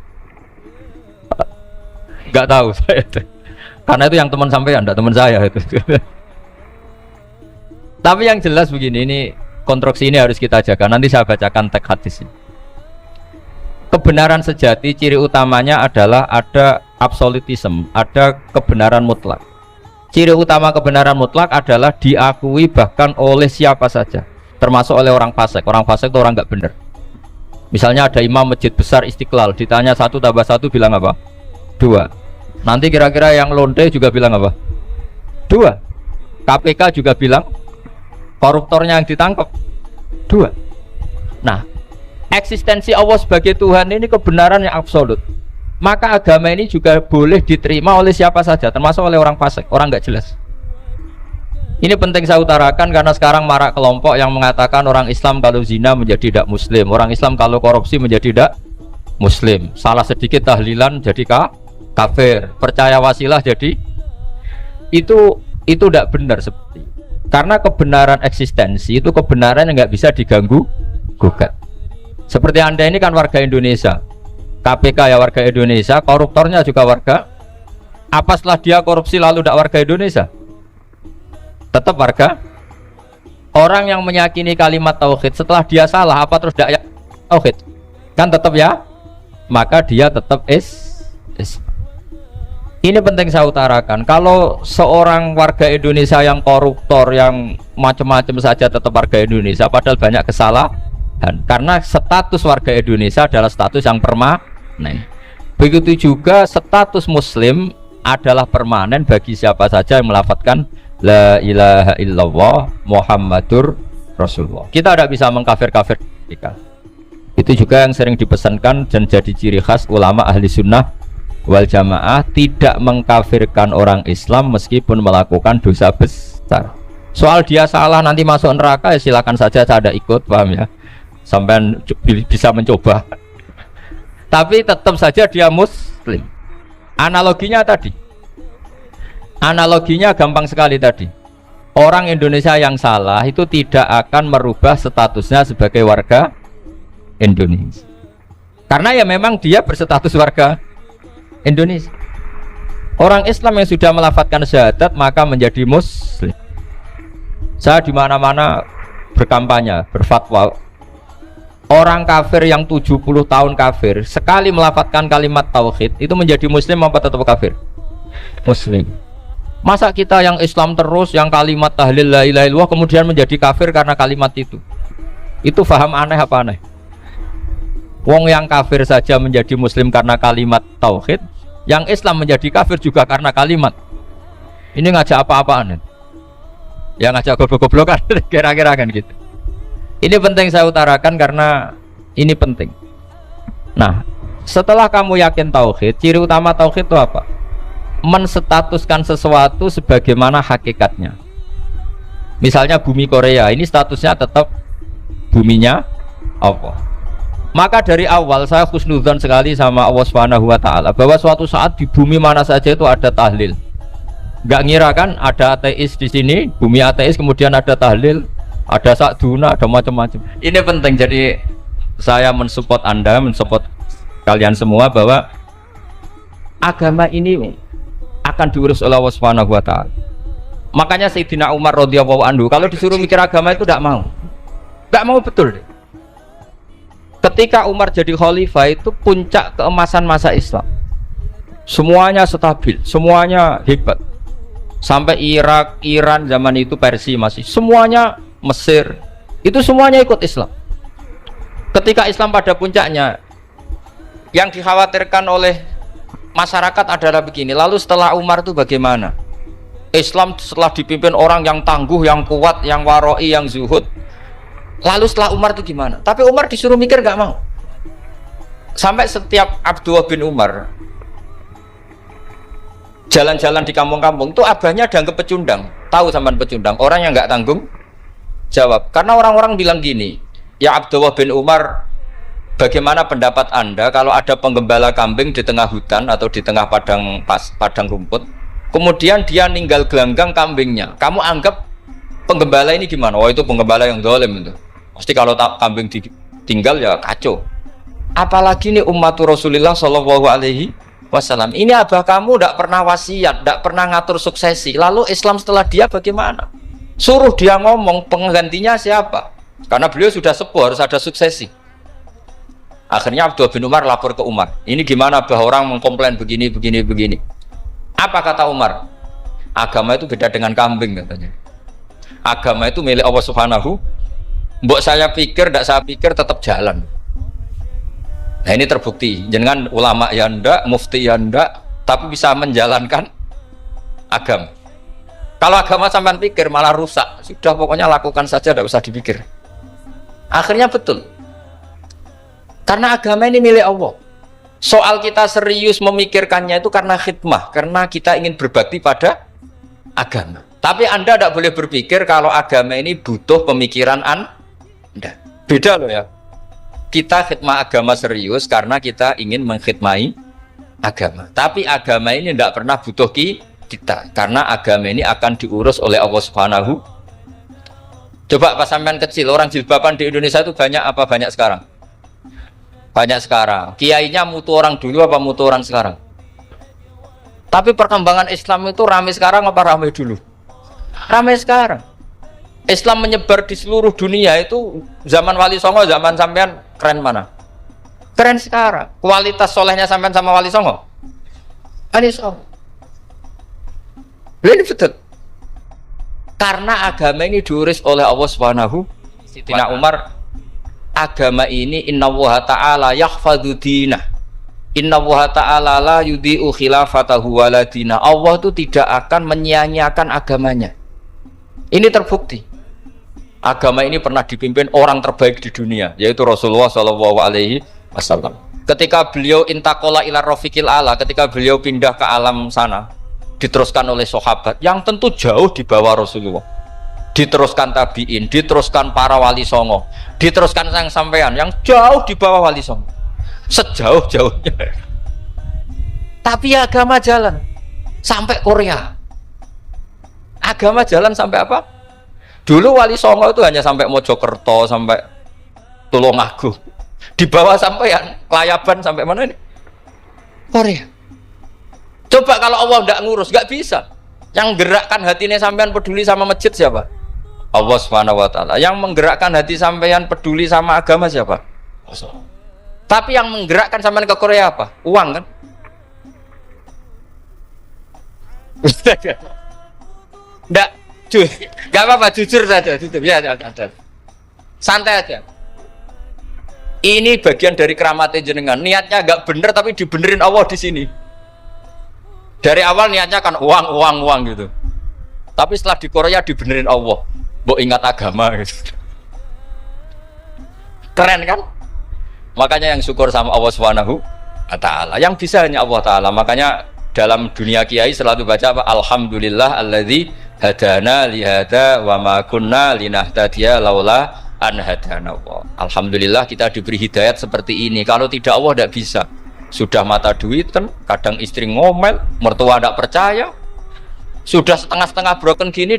Nggak tahu saya. Karena itu yang teman sampean, enggak teman saya itu. Tapi yang jelas begini, ini konstruksi ini harus kita jaga. Nanti saya bacakan teks hadis ini. Kebenaran sejati ciri utamanya adalah ada absolutisme, ada kebenaran mutlak. Ciri utama kebenaran mutlak adalah diakui bahkan oleh siapa saja, termasuk oleh orang fasik. Orang fasik itu orang nggak benar. Misalnya ada imam masjid besar Istiqlal, ditanya 1 tambah 1 bilang apa? 2. Nanti kira-kira yang lonte juga bilang apa? 2. KPK juga bilang koruptornya yang ditangkap 2. Nah, eksistensi Allah sebagai Tuhan ini kebenaran yang absolut. Maka agama ini juga boleh diterima oleh siapa saja, termasuk oleh orang fasik, orang nggak jelas. Ini penting saya utarakan karena sekarang marak kelompok yang mengatakan orang Islam kalau zina menjadi tidak muslim, orang Islam kalau korupsi menjadi tidak muslim, salah sedikit tahlilan jadi kafir, percaya wasilah jadi itu tidak benar seperti. Karena kebenaran eksistensi itu kebenaran yang nggak bisa diganggu gugat. Seperti Anda ini kan warga Indonesia, KPK ya warga Indonesia, koruptornya juga warga. Apa setelah dia korupsi lalu tidak warga Indonesia? Tetap warga. Orang yang meyakini kalimat tauhid setelah dia salah apa terus tidak tauhid? Kan tetap ya. Maka dia tetap is. Ini penting saya utarakan. Kalau seorang warga Indonesia yang koruptor, yang macam-macam saja tetap warga Indonesia, padahal banyak kesalahan. Karena status warga Indonesia adalah status yang permanen. Begitu juga status Muslim adalah permanen bagi siapa saja yang melafadzkan La ilaha illallah Muhammadur Rasulullah. Kita tidak bisa mengkafir-kafir mereka. Itu juga yang sering dipesankan dan jadi ciri khas ulama ahli sunnah wal jamaah, tidak mengkafirkan orang Islam meskipun melakukan dosa besar. Soal dia salah nanti masuk neraka ya silakan saja, saya ada ikut, paham ya, sampai bisa mencoba. Tapi tetap saja dia muslim. Analoginya tadi, analoginya gampang sekali tadi. Orang Indonesia yang salah itu tidak akan merubah statusnya sebagai warga Indonesia. Karena ya memang dia berstatus warga Indonesia. Orang Islam yang sudah melafadzkan syahadat maka menjadi muslim. Saya di mana-mana berkampanye, berfatwa. Orang kafir yang 70 tahun kafir, sekali melafadzkan kalimat tauhid itu menjadi muslim apa tetap kafir? Muslim. Masa kita yang Islam terus, yang kalimat tahlil la ilaha illallah kemudian menjadi kafir karena kalimat itu? Itu faham aneh apa aneh? Wong yang kafir saja menjadi muslim karena kalimat tauhid, yang Islam menjadi kafir juga karena kalimat. Ini ngajak apa-apaan? Ya ngajak goblok-goblokan kira-kira kan gitu. Ini penting saya utarakan karena ini penting. Nah, setelah kamu yakin tauhid, ciri utama tauhid itu apa? Menstatuskan sesuatu sebagaimana hakikatnya. Misalnya bumi Korea, ini statusnya tetap buminya Allah. Maka dari awal saya husnudzon sekali sama Allah Subhanahu wa taala bahwa suatu saat di bumi mana saja itu ada tahlil. Enggak ngira kan ada ateis di sini, bumi ateis kemudian ada tahlil, ada sakduna, ada macam-macam. Ini penting, jadi saya mensupport Anda, mensupport kalian semua bahwa agama ini akan diurus oleh Allah Subhanahu wa taala. Makanya Sayyidina Umar radhiyallahu anhu kalau disuruh mikir agama itu tidak mau. Tidak mau betul deh. Ketika Umar jadi khalifah itu puncak keemasan masa Islam. Semuanya stabil, semuanya hebat. Sampai Irak, Iran zaman itu Persia masih, semuanya Mesir, itu semuanya ikut Islam. Ketika Islam pada puncaknya, yang dikhawatirkan oleh masyarakat adalah begini, lalu setelah Umar itu bagaimana? Islam setelah dipimpin orang yang tangguh, yang kuat, yang waroi, yang zuhud, lalu setelah Umar itu gimana? Tapi Umar disuruh mikir gak mau. Sampai setiap Abdullah bin Umar jalan-jalan di kampung-kampung itu abahnya dianggap pecundang. Tahu sampean pecundang? Orang yang gak tanggung jawab. Karena orang-orang bilang gini, ya Abdullah bin Umar, bagaimana pendapat Anda kalau ada penggembala kambing di tengah hutan atau di tengah padang rumput, kemudian dia ninggal gelanggang kambingnya, kamu anggap penggembala ini gimana? Oh itu penggembala yang zalim itu. Pasti kalau kambing ditinggal ya kacau. Apalagi nih ummatur Rasulullah Shallallahu Alaihi Wasallam. Ini abah kamu tidak pernah wasiat, tidak pernah ngatur suksesi. Lalu Islam setelah dia bagaimana? Suruh dia ngomong penggantinya siapa? Karena beliau sudah sepuh, harus ada suksesi. Akhirnya Abdullah bin Umar lapor ke Umar. Ini gimana bah orang mengkomplain begini. Apa kata Umar? Agama itu beda dengan kambing katanya. Agama itu milik Allah Subhanahu. Mbok saya pikir, tidak saya pikir tetap jalan. Nah ini terbukti. Jangan ulama ya ndak, mufti ya ndak, tapi bisa menjalankan agama. Kalau agama sampai pikir malah rusak. Sudah pokoknya lakukan saja, tidak usah dipikir. Akhirnya betul. Karena agama ini milik Allah. Soal kita serius memikirkannya itu karena khidmah, karena kita ingin berbakti pada agama. Tapi Anda tidak boleh berpikir kalau agama ini butuh pemikiran Anda. Beda loh ya. Kita khidmah agama serius karena kita ingin mengkhidmai agama. Tapi agama ini tidak pernah butuh kita, karena agama ini akan diurus oleh Allah Subhanahu. Coba pas sampean kecil, orang jilbaban di Indonesia itu banyak apa banyak sekarang? Banyak sekarang. Kiainya mutu orang dulu apa mutu orang sekarang? Tapi perkembangan Islam itu ramai sekarang apa ramai dulu? Ramai sekarang. Islam menyebar di seluruh dunia itu zaman Wali Songo, zaman sampean keren mana? Keren sekarang. Kualitas solehnya sampean sama Wali Songo? Wali Songo. Ini betul. Karena agama ini diurus oleh Allah Subhanahu. Sayyidina Umar, agama ini innallaha ta'ala yahfadzu dinah. Innallaha ta'ala la yudhi'u khilafatahu wala dinah. Allah itu tidak akan menyia-nyiakan agamanya. Ini terbukti. Agama ini pernah dipimpin orang terbaik di dunia, yaitu Rasulullah Shallallahu Alaihi Wasallam. Ketika beliau intakola ila rofiqil ala, ketika beliau pindah ke alam sana, diteruskan oleh sahabat yang tentu jauh di bawah Rasulullah, diteruskan tabiin, diteruskan para wali songo, diteruskan sang sampean yang jauh di bawah wali songo, sejauh-jauhnya. Tapi agama jalan sampai Korea. Agama jalan sampai apa? Dulu Wali Songo itu hanya sampai Mojokerto, sampai Tulungagung. Di bawah sampai Klayaban sampai mana ini? Korea. Coba kalau Allah tidak ngurus, nggak bisa. Yang gerakkan hatinya sampean peduli sama masjid siapa? Allah Subhanahu wa taala. Yang menggerakkan hati sampean peduli sama agama siapa? Tapi yang menggerakkan sampean ke Korea apa? Uang kan? Nggak, cuy, nggak apa-apa, jujur saja, jujur ya, santai aja. Ini bagian dari keramatnya jenengan. Niatnya nggak bener tapi dibenerin Allah di sini. Dari awal niatnya kan uang gitu. Tapi setelah di Korea dibenerin Allah. Mbok ingat agama gitu. Keren kan? Makanya yang syukur sama Allah Subhanahu wa taala. Yang bisa hanya Allah taala. Makanya dalam dunia kiai selalu baca apa? Alhamdulillah alladzi hadana li hada wa ma kunna linahtadiya laula an hadana Allah. Alhamdulillah kita diberi hidayat seperti ini. Kalau tidak Allah tidak bisa. Sudah mata duitan, kadang istri ngomel, mertua tidak percaya. Sudah setengah-setengah broken gini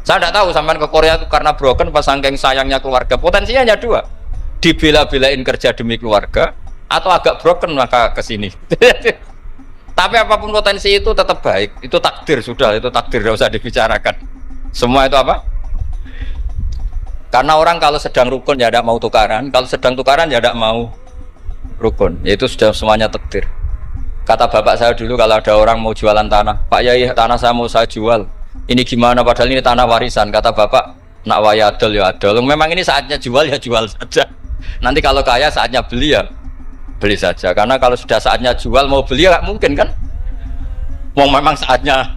saya tidak tahu sampai ke Korea itu karena broken pas saking sayangnya keluarga. Potensinya hanya dua. Dibela-belain kerja demi keluarga atau agak broken maka ke sini. Tapi apapun potensi itu tetap baik. Itu takdir sudah, itu takdir tidak usah dibicarakan. Semua itu apa? Karena orang kalau sedang rukun ya tidak mau tukaran, kalau sedang tukaran ya tidak mau rukun. Itu sudah semuanya takdir. Kata bapak saya dulu kalau ada orang mau jualan tanah, Pak Yai tanah saya mau saya jual. Ini gimana padahal ini tanah warisan. Kata bapak, nak waya adol ya adol. Memang ini saatnya jual ya jual saja. Nanti kalau kaya saatnya beli ya beli saja. Karena kalau sudah saatnya jual mau beli ya nggak mungkin kan? Mau memang saatnya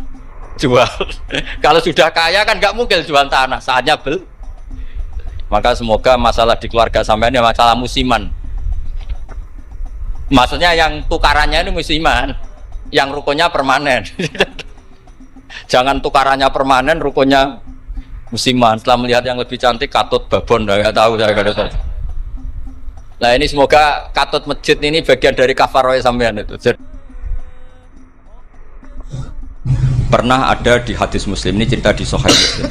jual. Kalau sudah kaya kan nggak mungkin jual tanah. Saatnya beli. Maka semoga masalah di keluarga sampean ya masalah musiman. Maksudnya yang tukarannya ini musiman, yang rukunnya permanen. Jangan tukarannya permanen, rukunnya musiman. Setelah melihat yang lebih cantik, katut babon, nggak tahu saya nggak tahu. Nah ini semoga katut masjid ini bagian dari kafaroh sampean itu. Pernah ada di hadis Muslim, ini cerita di Sahih Muslim.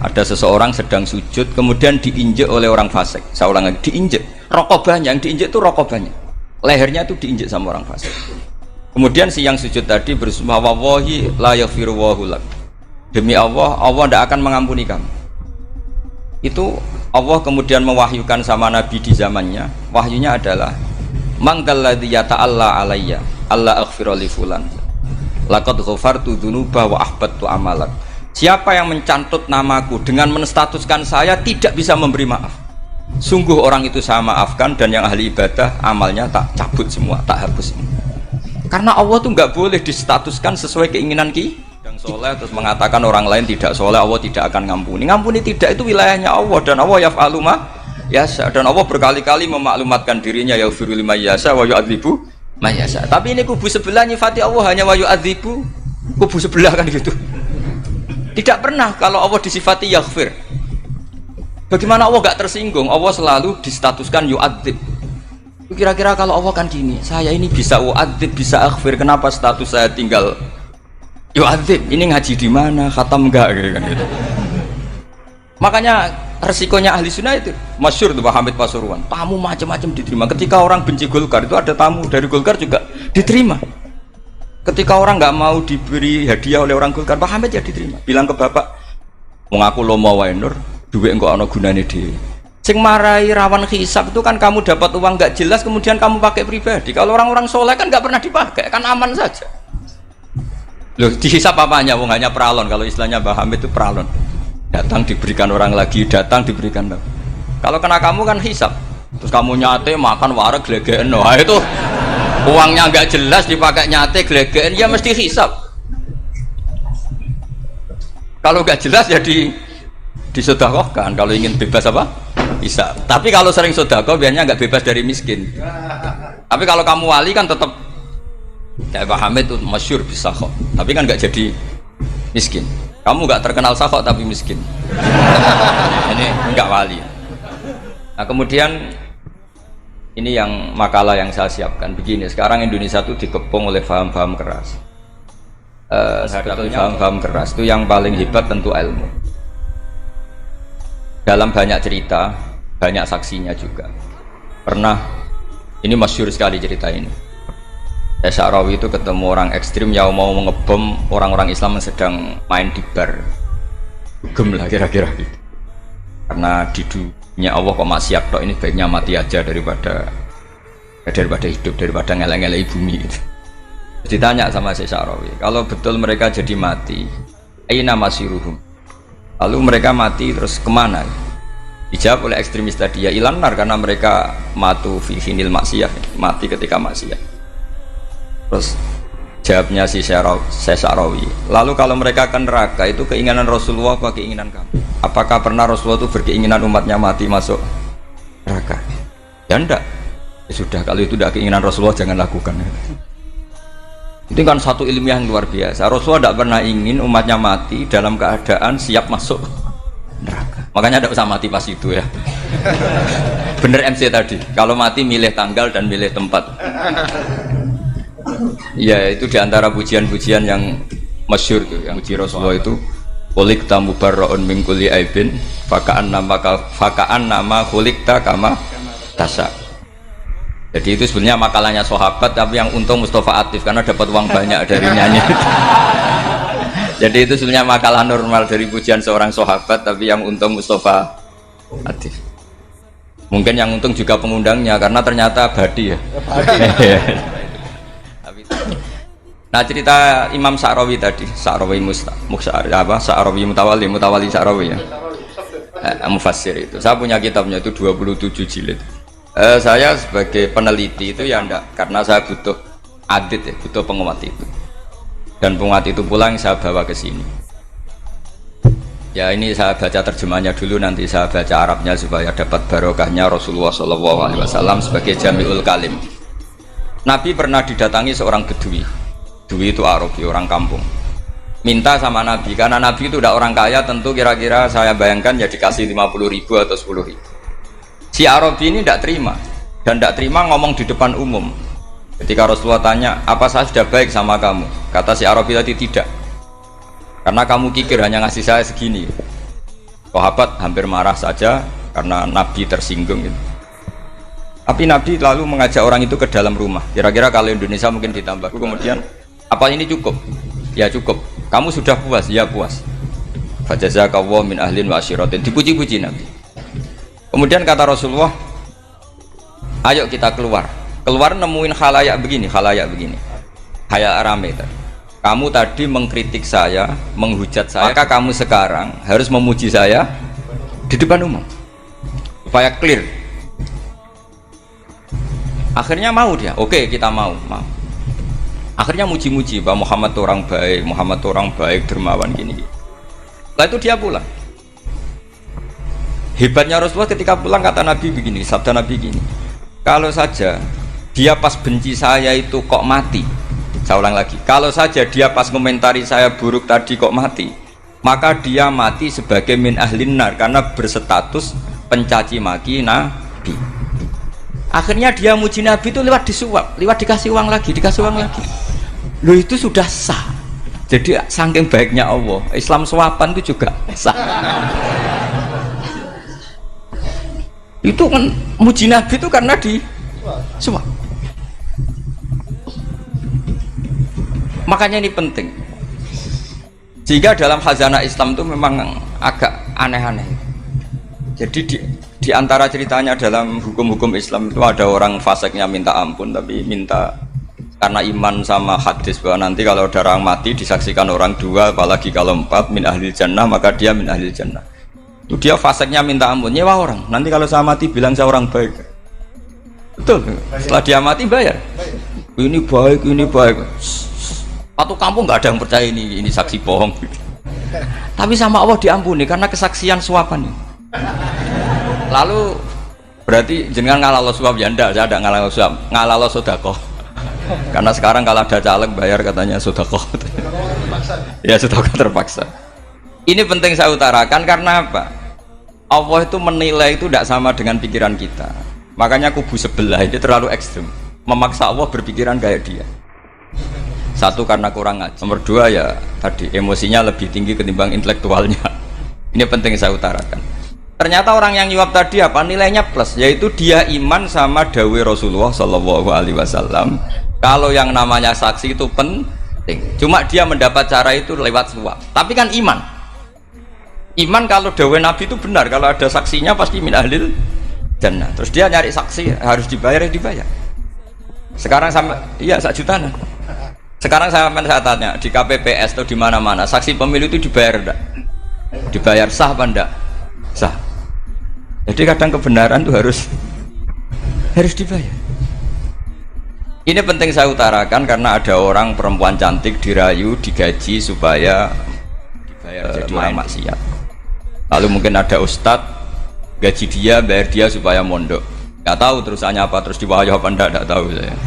Ada seseorang sedang sujud, kemudian diinjek oleh orang fasik. Saya ulang lagi, diinjek. Rokobahnya, yang diinjek itu rokobahnya. Lehernya itu diinjek sama orang fasik. Kemudian si yang sujud tadi bersumpah wallahi la yaghfiru lak. Demi Allah, Allah tidak akan mengampuni kamu. Itu Allah kemudian mewahyukan sama Nabi di zamannya. Wahyunya adalah mangkalladzi yata'alla alayya alla aghfira li fulan. Laqad ghafartu dzunuba wa ahbattu amalak. Siapa yang mencantut namaku dengan menstatuskan saya tidak bisa memberi maaf. Sungguh orang itu saya maafkan dan yang ahli ibadah amalnya tak cabut semua, tak hapus semua. Karena Allah tuh nggak boleh distatuskan sesuai keinginan yang soleh terus mengatakan orang lain tidak soleh, Allah tidak akan ngampuni. Ngampuni tidak itu wilayahnya Allah dan Allah yaf'alu ma yasha, dan Allah berkali-kali memaklumatkan dirinya yaghfiru liman yasha wa yu'adzibu man yasha. Tapi ini kubu sebelah nyifati Allah hanya wa yu'adzibu, kubu sebelah kan gitu. Tidak pernah kalau Allah disifati yaghfir. Bagaimana Allah gak tersinggung? Allah selalu distatuskan yu'adzib. Kira-kira kalau Allah kan gini, saya ini bisa u'adzib, bisa aghfir, kenapa status saya tinggal yu'adzib? Ini ngaji di mana? Khatam enggak kan gitu. Makanya resikonya ahli sunnah itu masyhur tuh Pak Hamid Pasuruan. Tamu macam-macam diterima. Ketika orang benci Golkar itu ada tamu dari Golkar juga diterima. Ketika orang nggak mau diberi hadiah oleh orang Golkar, Pak Hamid ya diterima. Bilang ke bapak, mengaku lo mau wainur, duit enggak ono gunane dhewe. Sing marai rawan hisab itu kan kamu dapat uang nggak jelas kemudian kamu pakai pribadi. Kalau orang-orang soleh kan nggak pernah dipakai, kan aman saja. Loh, dihisab apanya? Wong hanya pralon. Kalau istilahnya Pak Hamid itu pralon. Datang diberikan orang lagi, datang diberikan lagi. Kalau kena kamu kan hisab. Terus kamu nyate makan wareg glegeken. Nah, itu uangnya nggak jelas dipakai nyate glegeken ya mesti hisab. Kalau nggak jelas ya disedekahkan. Kalau ingin bebas apa? Bisa. Tapi kalau sering sedekah biasanya nggak bebas dari miskin. Tapi kalau kamu wali kan tetap kayak Pak Hamid itu masyhur bisa kok. Tapi kan nggak jadi miskin. Kamu nggak terkenal sakok tapi miskin. Ini nggak wali. Nah kemudian ini yang makalah yang saya siapkan begini. Sekarang Indonesia itu dikepung oleh paham-paham keras. menghadapi paham-paham keras itu yang paling hebat tentu ilmu. Dalam banyak cerita, banyak saksinya juga. Pernah, ini masyhur sekali cerita ini. Sya'rawi itu ketemu orang ekstrim yang mau mengebom orang-orang Islam yang sedang main di bar. Gem lah kira-kira gitu. Karena di dunia Allah kok maksiat tok, ini baiknya mati aja daripada hidup, daripada ngeleng-ngeleng bumi gitu. Ditanya sama Sya'rawi, kalau betul mereka jadi mati, aina masiruhum, lalu mereka mati terus kemana? Dijawab oleh ekstremis tadi, ya ilan nar, karena mereka matu fi hinil maksiyah, mati ketika maksiat. Terus jawabnya si Sya'rawi, lalu kalau mereka ke neraka itu keinginan Rasulullah apa keinginan kamu? Apakah pernah Rasulullah itu berkeinginan umatnya mati masuk neraka? Ya enggak. Ya sudah, kalau itu tidak keinginan Rasulullah jangan lakukan. Itu kan satu ilmiah yang luar biasa. Rasulullah tidak pernah ingin umatnya mati dalam keadaan siap masuk neraka. Makanya tidak usah mati pas itu ya. Bener MC tadi, kalau mati milih tanggal dan milih tempat. Ya itu diantara pujian-pujian yang masyhur tuh, yang puji Rasulullah itu khuliqta mubarra'un min kulli aibin faka'an nama khuliqta kama tasya. Jadi itu sebenarnya makalahnya sahabat, tapi yang untung Mustafa Atif karena dapat uang banyak dari nyanyi. Jadi itu sebenarnya makalah normal dari pujian seorang sahabat, tapi yang untung Mustafa Atif. Mungkin yang untung juga pengundangnya karena ternyata badi ya. Nah cerita Imam Sya'rawi tadi, Sya'rawi Sya'rawi Mutawali Sya'rawi ya. Mufassir itu. Saya punya kitabnya itu 27 jilid. Saya sebagai peneliti itu ya enggak, karena saya butuh adit ya, butuh penguat itu, dan penguat itu pula yang saya bawa ke sini. Ya ini saya baca terjemahnya dulu, nanti saya baca Arabnya supaya dapat barokahnya Rasulullah SAW sebagai Jami'ul Kalim. Nabi pernah didatangi seorang Bedui. Bedui itu Arabi, orang kampung. Minta sama Nabi, karena Nabi itu udah orang kaya, tentu kira-kira saya bayangkan ya dikasih 50.000 atau 10.000. Si Arabi ini tidak terima, dan tidak terima ngomong di depan umum. Ketika Rasulullah tanya, apa saya sudah baik sama kamu? Kata si Arabi tadi, tidak, karena kamu kikir hanya ngasih saya segini. Sahabat hampir marah saja karena Nabi tersinggung gitu. Tapi Nabi lalu mengajak orang itu ke dalam rumah. Kira-kira kalau Indonesia mungkin ditambah. Kemudian, apa ini cukup? Ya cukup. Kamu sudah puas? Ya puas. Fajazakallahu min ahlin wa asyiratin. Dipuji-puji Nabi. Kemudian kata Rasulullah, ayo kita keluar. Keluar nemuin khalayak begini. Khalayak rame tadi. Kamu tadi mengkritik saya, menghujat saya, maka kamu sekarang harus memuji saya di depan umum supaya clear. Akhirnya mau dia, oke kita mau. Akhirnya muji-muji bahwa Muhammad orang baik, dermawan gini. Setelah itu dia pulang. Hebatnya Rasulullah ketika pulang kata Nabi begini, sabda Nabi gini, kalau saja dia pas benci saya itu kok mati, saya ulang lagi, kalau saja dia pas komentari saya buruk tadi kok mati, maka dia mati sebagai min ahlin nar, karena berstatus pencaci maki Nabi. Akhirnya dia muji Nabi itu lewat disuap, lewat dikasih uang lagi. Loh itu sudah sah. Jadi saking baiknya Allah, Islam suapan itu juga sah. Itu kan muji Nabi itu karena di suap. Makanya ini penting. Jika dalam khazanah Islam itu memang agak aneh-aneh. Jadi di antara ceritanya dalam hukum-hukum Islam itu ada orang fasiknya minta ampun, tapi minta karena iman sama hadis bahwa nanti kalau ada orang mati disaksikan orang dua, apalagi kalau 4 min ahlil jannah, maka dia min ahlil jannah. Itu dia fasiknya minta ampun, nyewa orang. Nanti kalau saya mati bilang saya orang baik. Betul. Setelah dia mati bayar. Ini baik. Satu kampung nggak ada yang percaya ini saksi bohong. Tapi sama Allah diampuni karena kesaksian suapan. Lalu berarti jenengan ngalalo suap ya? Enggak, saya tidak ngalalo suap, ngalalo sedekah. Karena sekarang kalau ada caleg bayar katanya sedekah. Ya sedekah terpaksa. Ini penting saya utarakan karena apa? Allah itu menilai itu tidak sama dengan pikiran kita. Makanya kubu sebelah ini terlalu ekstrim, memaksa Allah berpikiran kayak dia. Satu karena kurang ngaji. Nomor dua ya tadi emosinya lebih tinggi ketimbang intelektualnya. Ini penting saya utarakan. Ternyata orang yang nyuap tadi apa nilainya plus, yaitu dia iman sama dawuh Rasulullah Shallallahu Alaihi Wasallam. Kalau yang namanya saksi itu penting. Cuma dia mendapat cara itu lewat suap. Tapi kan iman. Iman kalau dawuh Nabi itu benar. Kalau ada saksinya pasti min ahlil jannah. Terus dia nyari saksi harus dibayar ya dibayar. Sekarang sama iya 1 juta. Sekarang saya tanya di KPPS atau di mana-mana saksi pemilu itu dibayar enggak? Dibayar sah apa enggak? Sah. Jadi kadang kebenaran itu harus dibayar. Ini penting saya utarakan karena ada orang perempuan cantik dirayu, digaji supaya dibayar jadi orang maksiat. Lalu mungkin ada ustadz gaji dia, bayar dia supaya mondok. Nggak tahu terusannya apa, terus diwayah apa enggak tahu saya.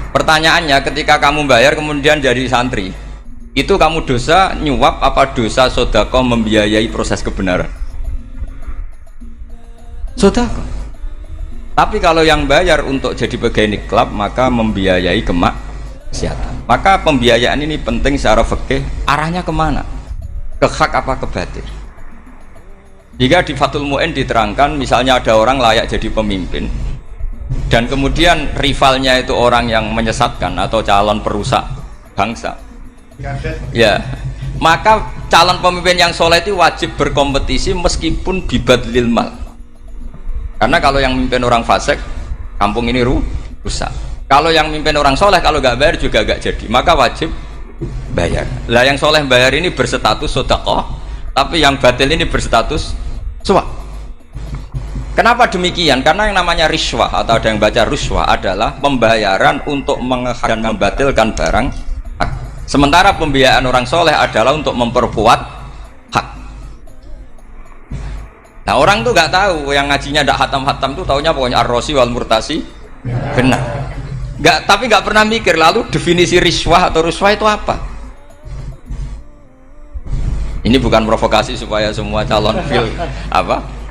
Pertanyaannya ketika kamu bayar kemudian jadi santri, itu kamu dosa nyuap apa dosa sodako membiayai proses kebenaran? Sodako. Tapi kalau yang bayar untuk jadi pegawai klub maka membiayai kemaksiatan. Maka pembiayaan ini penting secara fikih, arahnya kemana? Ke hak apa ke batil? Jika di Fathul Mu'in diterangkan misalnya ada orang layak jadi pemimpin dan kemudian rivalnya itu orang yang menyesatkan atau calon perusak bangsa, ya maka calon pemimpin yang soleh itu wajib berkompetisi meskipun bibadlil mal, karena kalau yang memimpin orang fasik kampung ini rusak. Kalau yang memimpin orang soleh kalau nggak bayar juga nggak jadi, maka wajib bayar. Lah yang soleh bayar ini berstatus sedekah, tapi yang batil ini berstatus suap. Kenapa demikian? Karena yang namanya riswah atau ada yang baca ruswah adalah pembayaran untuk menghak dan membatalkan barang hak. Sementara pembiayaan orang soleh adalah untuk memperkuat hak. Nah orang tuh nggak tahu, yang ngajinya tidak hatam-hatam tuh taunya pokoknya ar-rosi wal murtasi benar. Tapi nggak pernah mikir lalu definisi riswah atau ruswah itu apa. Ini bukan provokasi supaya semua calon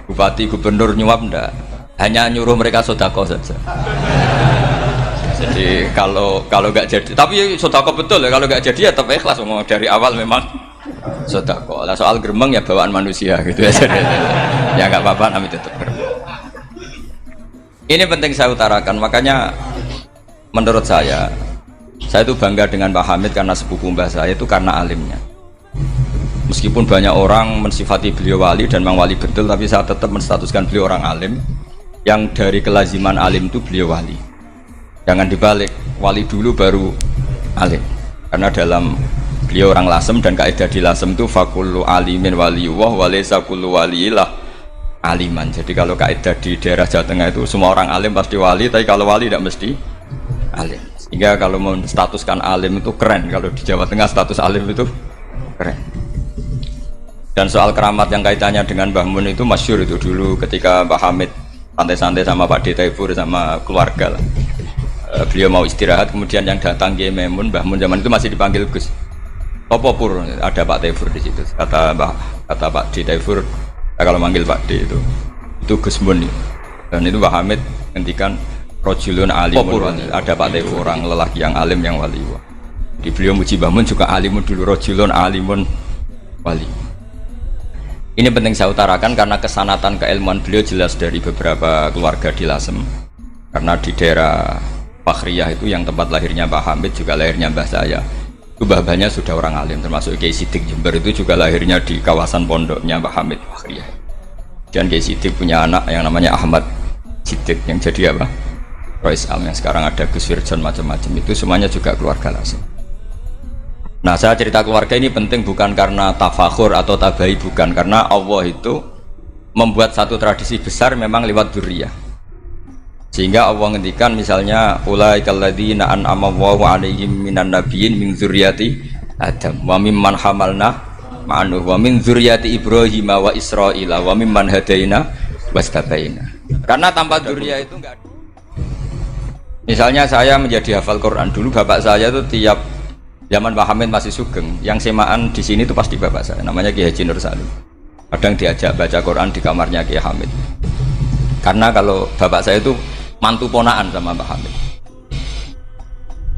bupati, gubernur nyuap enggak, hanya nyuruh mereka sodako saja. Jadi kalau nggak jadi, tapi sodako betul ya, kalau nggak jadi ya tetap ikhlas, ngomong dari awal memang sodako. Lah soal gremeng ya bawaan manusia gitu ya. Ya nggak apa-apa, kami tetap gremeng. Ini penting saya utarakan, makanya menurut saya itu bangga dengan Pak Hamid karena sepupu mbah saya itu karena alimnya. Meskipun banyak orang mensifati beliau wali dan memang wali betul, tapi saya tetap menstatuskan beliau orang alim yang dari kelaziman alim itu beliau wali. Jangan dibalik, wali dulu baru alim. Karena dalam beliau orang lasem dan kaidah di lasem itu fakullu alimin waliyullah walaysa kullu waliillah aliman. Jadi kalau kaidah di daerah Jawa Tengah itu semua orang alim pasti wali, tapi kalau wali tidak mesti alim. Sehingga kalau menstatuskan alim itu keren, kalau di Jawa Tengah status alim itu keren. Dan soal keramat yang kaitannya dengan Mbah Mun itu masyhur itu dulu ketika Mbah Hamid santai-santai sama Pak Taifur sama keluarga lah. Beliau mau istirahat, kemudian yang datang Kiai Maimun, Mbah Mun zaman itu masih dipanggil Gus. Topo pur, ada Pak Taifur di situ. Kata Pak Taifur, kalau manggil Pak D itu Gus Mun. Dan itu Mbah Hamid ngendikan rojulun alimun, ada Pak Taifur orang lelaki yang alim yang wali. Di beliau muji Mbah Mun juga alimun dulu, rojulun alimun wali. Ini penting saya utarakan karena kesanatan keilmuan beliau jelas dari beberapa keluarga di Lasem. Karena di daerah Fakhriyah itu yang tempat lahirnya Pak Hamid juga lahirnya mbah saya. Itu mbah-mbahnya sudah orang alim, termasuk Kiai Sidik Jember itu juga lahirnya di kawasan pondoknya Pak Hamid Fakhriyah. Dan Kiai Sidik punya anak yang namanya Ahmad Sidik yang jadi apa? Rois Am yang sekarang ada Gus Firjon macam-macam, itu semuanya juga keluarga Lasem. Nah saya cerita keluarga ini penting bukan karena tafakhur atau tabai, bukan, karena Allah itu membuat satu tradisi besar memang lewat dzurriyyah. Sehingga Allah ngendikan misalnya ulaikal ladzina an'ama Allahu 'alaihim minan nabiyyin min dzurriyyati Adam wa mimman hamalna ma'anuh wa min dzurriyyati Ibrahim wa Israila wa mimman hadaina wastabaina. Karena tanpa dzurriyyah itu enggak ada. Misalnya saya menjadi hafal Quran, dulu bapak saya itu tiap zaman Pak Hamid masih sugeng, yang semaan di sini itu pasti bapak saya, namanya Kiai Haji Nur Salim. Kadang diajak baca Quran di kamarnya Kiai Hamid. Karena kalau bapak saya itu mantu ponaan sama Pak Hamid.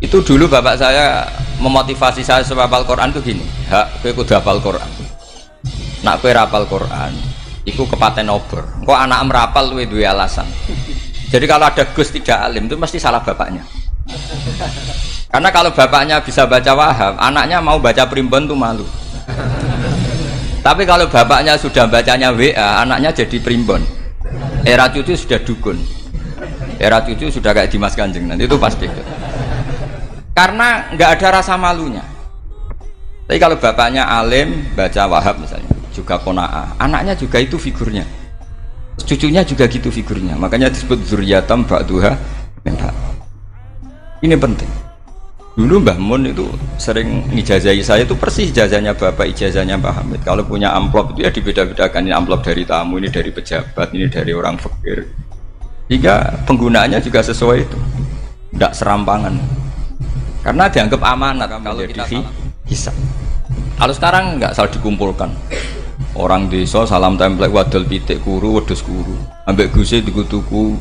Itu dulu bapak saya memotivasi saya supaya hafal Quran tuh gini, hak kowe kudu hafal Quran. Nak kowe hafal Quran, iku kepaten obor. Kok anak merapal luwe duwe alasan. Jadi kalau ada Gus tidak alim itu mesti salah bapaknya. Karena kalau bapaknya bisa baca wahab, anaknya mau baca primbon tuh malu. Tapi kalau bapaknya sudah bacanya WA, anaknya jadi primbon. Era cucu sudah dukun. Era cucu sudah kayak Dimas Kanjeng, nanti itu pasti. Karena nggak ada rasa malunya. Tapi kalau bapaknya alim, baca wahab misalnya, juga qanaah, anaknya juga itu figurnya. Cucunya juga gitu figurnya. Makanya disebut dzurriyatam ba'duha min ba'd. Ini penting. Dulu Mbah Mun itu sering ngijazahi saya, itu persis ijazahnya bapak, ijazahnya Mbah Hamid. Kalau punya amplop itu ya dibeda-bedakan, ini amplop dari tamu, ini dari pejabat, ini dari orang fakir. Jika penggunaannya juga sesuai itu, tidak serampangan. Karena dianggap amanat kalau kita hisab. Kalau sekarang nggak salah dikumpulkan. Orang desa salam template wadol pitik kuru, wedhus kuru. Ambek guse tuku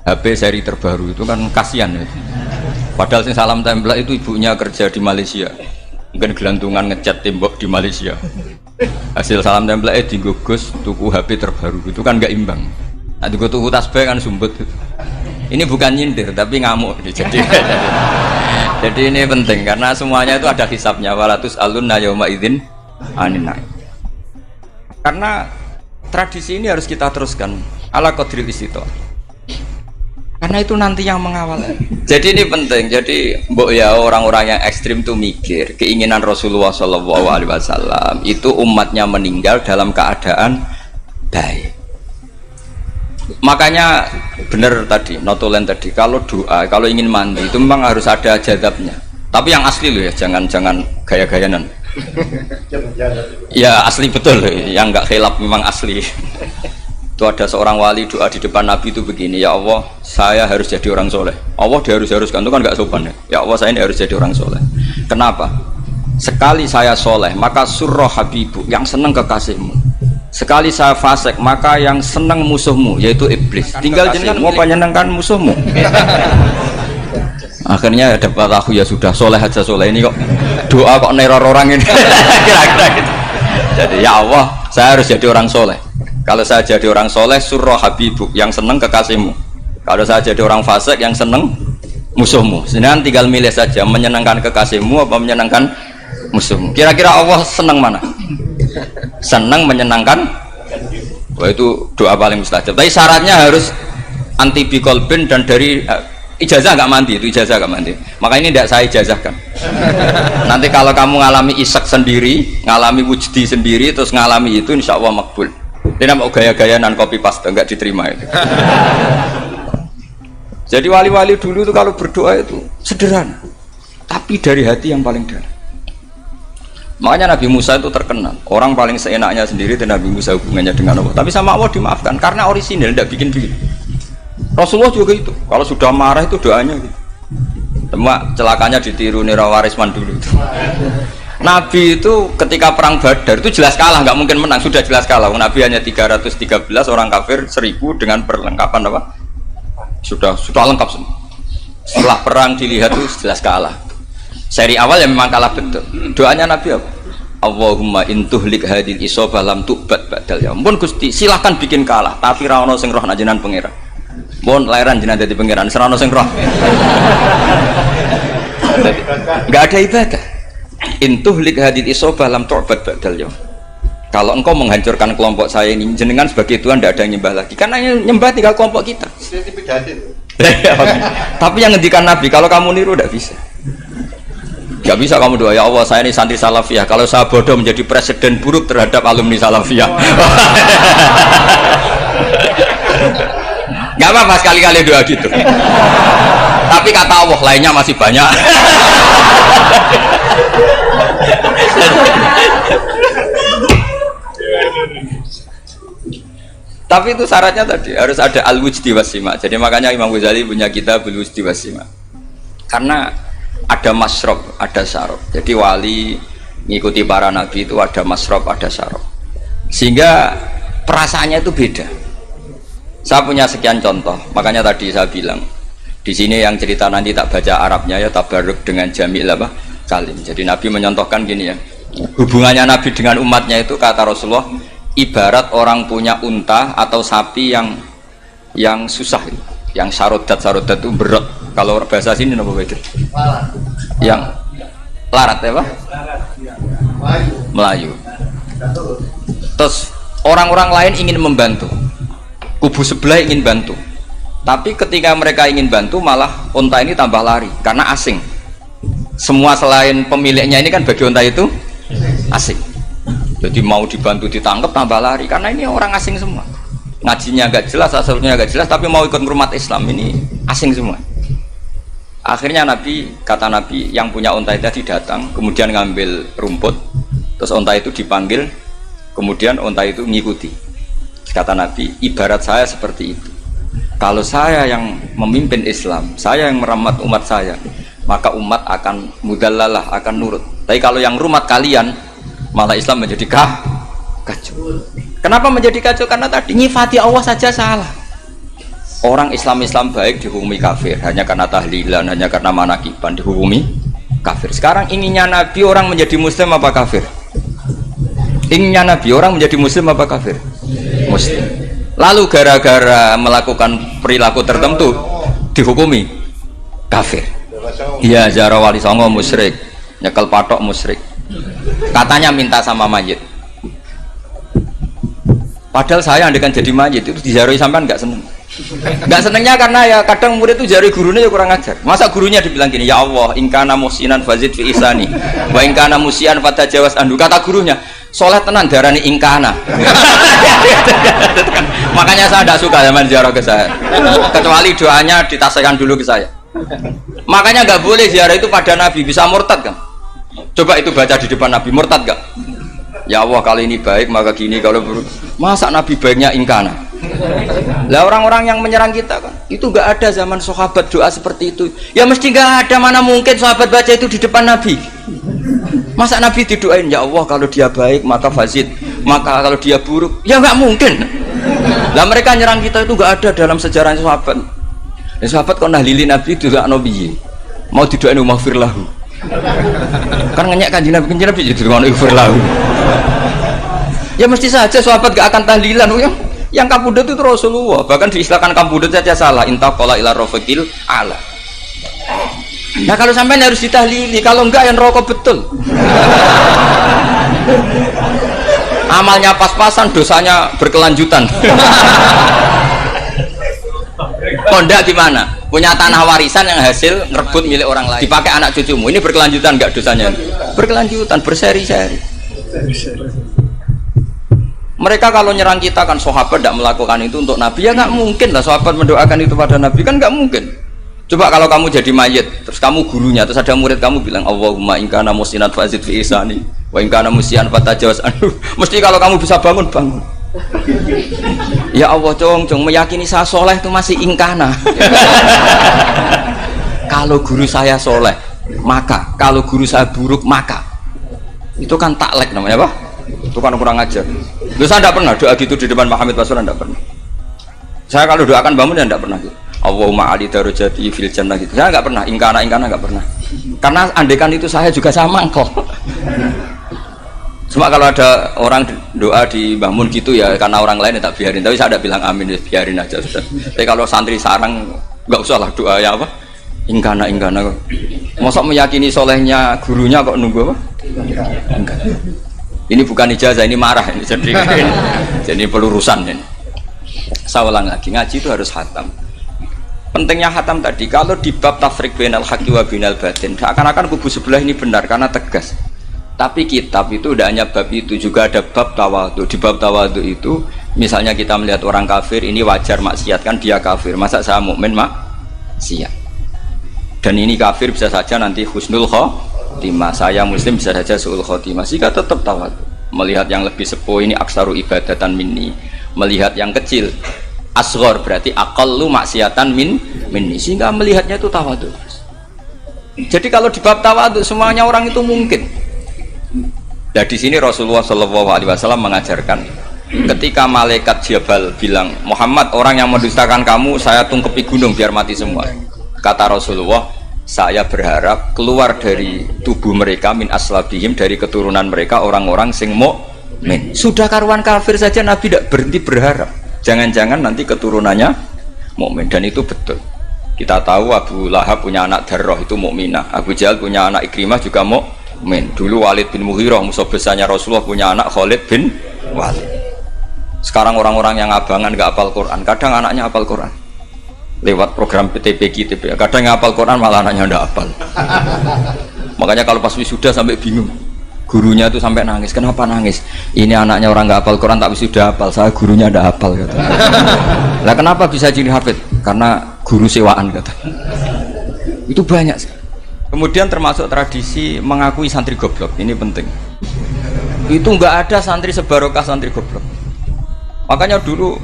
HP seri terbaru itu kan kasihan ya. Padahal sing salam template itu ibunya kerja di Malaysia. Mungkin gelantungan ngecat tembok di Malaysia. Hasil salam template digugus tuku HP terbaru itu kan nggak imbang. Nah, tuku tasbih kan sumbut. Ini bukan nyindir tapi ngamuk. Jadi ini penting karena semuanya itu ada hisabnya. Walatus alunna yauma idzin anin naim. Karena tradisi ini harus kita teruskan ala qadril istitha'ah. Karena itu nanti yang mengawal. Jadi ini penting. Jadi mbok ya orang-orang yang ekstrim tuh mikir keinginan Rasulullah SAW itu umatnya meninggal dalam keadaan baik. Makanya benar tadi, notulen tadi, kalau doa, kalau ingin mandi itu memang harus ada jadabnya. Tapi yang asli loh ya, jangan gaya-gayanan. Ya asli betul loh, yang nggak khilaf memang asli. Itu ada seorang wali doa di depan Nabi itu begini, ya Allah, saya harus jadi orang soleh. Allah diharuskan itu kan nggak sopan ya. Ya Allah, saya ini harus jadi orang soleh. Kenapa? Sekali saya soleh, maka surroh habibu, yang senang kekasihmu. Sekali saya fasik, maka yang senang musuhmu, yaitu iblis. Tinggal jenengan mau menyenangkan musuhmu. Akhirnya dapat aku, ya sudah soleh aja soleh, ini kok doa kok neror orang ini. Kira-kira gitu. Jadi ya Allah, saya harus jadi orang soleh. Kalau saya jadi orang soleh, surroh habibu, yang senang kekasihmu. Kalau saya jadi orang fasik, yang senang musuhmu. Sedangkan tinggal milih saja, menyenangkan kekasihmu apa menyenangkan musuhmu. Kira-kira Allah senang mana? Senang menyenangkan. Wah, itu doa paling mustajab. Tapi syaratnya harus anti bikolbin dan dari ijazah nggak mandi, itu ijazah nggak mandi. Maka ini tidak saya ijazahkan. Nanti kalau kamu ngalami isak sendiri, ngalami wujdi sendiri, terus ngalami itu, insya Allah makbul. Dia mau gaya-gaya nan copy paste, nggak diterima itu. Jadi wali-wali dulu itu kalau berdoa itu sederhana, tapi dari hati yang paling dalam. Makanya Nabi Musa itu terkenal, orang paling seenaknya sendiri dan Nabi Musa hubungannya dengan Allah. Tapi sama Allah dimaafkan karena orisinil, tidak bikin-bikin. Rasulullah juga itu, kalau sudah marah itu doanya gitu. Cuma celakanya ditiru Nira Warisman dulu itu. Nabi itu ketika perang Badar itu jelas kalah, nggak mungkin menang, sudah jelas kalah. Nabi hanya 313 orang kafir, 1000 dengan perlengkapan apa? Sudah lengkap semua. Setelah perang dilihat itu jelas kalah. Seri awal yang memang kalah betul. Doanya Nabi apa? Allahumma intuhlik hadil isobah lam tu'bad ba'dal ya. Ampun Gusti, silahkan bikin kalah, tapi ra ono sing roh nak jenengan pangeran. Mohon lahiran jenengan dadi pangeran, ora ono sing roh. Enggak ada ibadah. Intuhlik hadil isobah lam tu'bad ba'dal ya. Kalau engkau menghancurkan kelompok saya ini, jenengan sebagai Tuhan tidak ada yang nyembah lagi. Karena yang nyembah tinggal kelompok kita. Tapi yang ngendikan Nabi, kalau kamu niru tidak bisa. Gak bisa kamu doa, ya Allah saya ini santri salafiyah, kalau saya bodoh menjadi presiden buruk terhadap alumni salafiyah. Gak apa-apa sekali-kali doa gitu. Tapi kata Allah lainnya masih banyak. Tapi itu syaratnya tadi harus ada al-wujdi wasima. Jadi makanya Imam Ghazali punya kitab al-wujdi wasima. Karena ada masrob, ada syarab. Jadi wali ngikuti para nabi itu ada masrob, ada syarab. Sehingga perasaannya itu beda. Saya punya sekian contoh. Makanya tadi saya bilang di sini yang cerita nanti tak baca Arabnya ya tabarruk dengan jamil apa kalim. Jadi Nabi menyontohkan gini ya, hubungannya Nabi dengan umatnya itu kata Rasulullah ibarat orang punya unta atau sapi yang susah, yang sarodat itu berat. Kalau bahasa sini apa itu? Yang larat ya Pak? Melayu. Terus orang-orang lain ingin membantu, kubu sebelah ingin bantu, tapi ketika mereka ingin bantu malah unta ini tambah lari karena asing. Semua selain pemiliknya ini kan bagi unta itu asing, jadi mau dibantu ditangkap tambah lari karena ini orang asing semua, ngajinya agak jelas, asalnya agak jelas, tapi mau ikut umat Islam ini asing semua. Akhirnya kata Nabi yang punya unta itu tadi datang, kemudian ngambil rumput, terus unta itu dipanggil, kemudian unta itu ngikuti. Kata Nabi, ibarat saya seperti itu. Kalau saya yang memimpin Islam, saya yang merawat umat saya, maka umat akan mudallalah, akan nurut. Tapi kalau yang rumat kalian, malah Islam menjadi kacau. Kenapa menjadi kacau? Karena tadi nyifati Allah saja salah. Orang Islam baik dihukumi kafir hanya karena tahlilan, hanya karena manakiban dihukumi kafir. Sekarang inginnya Nabi orang menjadi muslim apa kafir? Inginnya Nabi orang menjadi muslim apa kafir? Muslim. Lalu gara-gara melakukan perilaku tertentu dihukumi kafir. Iya, ziarah wali songo musyrik, nyekel patok musyrik. Katanya minta sama mayit. Padahal saya andekan jadi mayit itu diziarahi sampean nggak seneng. Nggak senengnya karena ya kadang murid itu jari gurunya ya kurang ajar. Masa gurunya dibilang gini, ya Allah, ingkana musinan fazid fi isani, wa ingkana musian fatajawas andu. Kata gurunya, soleh tenan darani ingkana. Makanya saya tidak suka zaman ziarah ke saya, kecuali doanya ditasihkan dulu ke saya. Makanya nggak boleh ziarah itu pada Nabi, bisa murtad kan? Coba itu baca di depan Nabi, murtad gak? Ya Allah, kali ini baik maka gini, kalau buruk. Masa Nabi baiknya ingkana? Lah orang-orang yang menyerang kita kan, itu nggak ada zaman sahabat doa seperti itu. Ya mesti nggak ada, mana mungkin sahabat baca itu di depan Nabi. Masa Nabi didoain, ya Allah kalau dia baik maka fazid, maka kalau dia buruk, ya nggak mungkin. Lah mereka nyerang kita itu nggak ada dalam sejarah sahabat. Dan sahabat kok nahlili Nabi doa Nabi, mau didoain maghfir lahu. Kan ngenyek kanjeng Nabi jadi doa maghfir lahu. Ya mesti saja sahabat gak akan tahlilan. Yang kabudut itu Rasulullah, bahkan diistilahkan kabudut saja salah. Intaqala ila rafiqil ala. Nah kalau sampai harus ditahlili, kalau enggak yang rokok betul. Amalnya pas-pasan, dosanya berkelanjutan. Kondak gimana? Punya tanah warisan yang hasil ngerebut milik orang lain, dipakai anak cucumu, ini berkelanjutan enggak dosanya? Berkelanjutan, berseri-seri. Mereka kalau nyerang kita kan sahabat tidak melakukan itu untuk Nabi, ya nggak mungkin lah sahabat mendoakan itu pada Nabi, kan nggak mungkin. Coba kalau kamu jadi mayit, terus kamu gurunya, terus ada murid kamu bilang Allahumma ingkana musinat fazid fi isani wa ingkana musian fatajawaz anhu, mesti kalau kamu bisa bangun. Ya Allah, cong meyakini saya soleh itu masih ingkana. Kalau guru saya soleh maka, kalau guru saya buruk maka, itu kan taklek namanya, apa? Itu kan kurang ajar. Loh, saya tidak pernah doa gitu di depan Muhammad Basuran, tidak pernah. Saya kalau doakan bangun ya tidak pernah gitu. Allahumma ali darajati fil jannah gitu. Saya nggak pernah, ingkana nggak pernah. Karena andekan itu saya juga sama kok. Cuma kalau ada orang doa di bangun gitu ya karena orang lain ya tak biarin. Tapi saya tidak bilang amin, ya biarin aja sudah. Tapi kalau santri sarang nggak usah lah doa ya apa? Ingkana. Masa meyakini solehnya gurunya kok nunggu apa? Ingkana. Ini bukan ijazah, ini marah ini. Jadi pelurusan ini. Saya ulang lagi, ngaji itu harus khatam. Pentingnya khatam tadi, kalau di bab tafriq bainal haqqi wa bainal batin, seakan-akan kubu sebelah ini benar karena tegas. Tapi kitab itu tidak hanya bab itu, juga ada bab tawadhu. Di bab tawadhu itu, misalnya kita melihat orang kafir, ini wajar maksiat kan, dia kafir. Masa saya mukmin maksiat? Dan ini kafir bisa saja nanti husnul khotimah, saya muslim bisa saja su'ul khotimah. Jika tetap tawadhu, melihat yang lebih sepuh ini aksaru ibadatan minni, melihat yang kecil asghar berarti aqallu maksiatan minni, sehingga melihatnya itu tawadhu. Jadi kalau di bab tawadhu semuanya orang itu mungkin. Nah di sini Rasulullah SAW mengajarkan, ketika malaikat Jabal bilang, Muhammad, orang yang mendustakan kamu saya tungkepi gunung biar mati semua. Kata Rasulullah, saya berharap keluar dari tubuh mereka min aslabihim, dari keturunan mereka orang-orang sing mukmin. Sudah karuan kafir saja Nabi tidak berhenti berharap. Jangan-jangan nanti keturunannya mukmin, dan itu betul. Kita tahu Abu Lahab punya anak Darroh itu mukminah. Abu Jahal punya anak Ikrimah juga mukmin. Dulu Walid bin Mughirah musuh besarnya Rasulullah punya anak Khalid bin Walid. Sekarang orang-orang yang abangan gak hafal Quran, kadang anaknya hafal Quran lewat program PTPQ, kadang yang hafal Quran malah anaknya ndak hafal. Makanya kalau pas wisuda sampai bingung, gurunya itu sampai nangis. Kenapa nangis? Ini anaknya orang nggak hafal Quran tak wisuda hafal, saya gurunya ndak hafal kata. Lah kenapa bisa jadi hafid? Karena guru sewaan kata. Itu banyak sekali. Kemudian termasuk tradisi mengakui santri goblok, ini penting. Itu nggak ada santri sebarokah santri goblok. Makanya dulu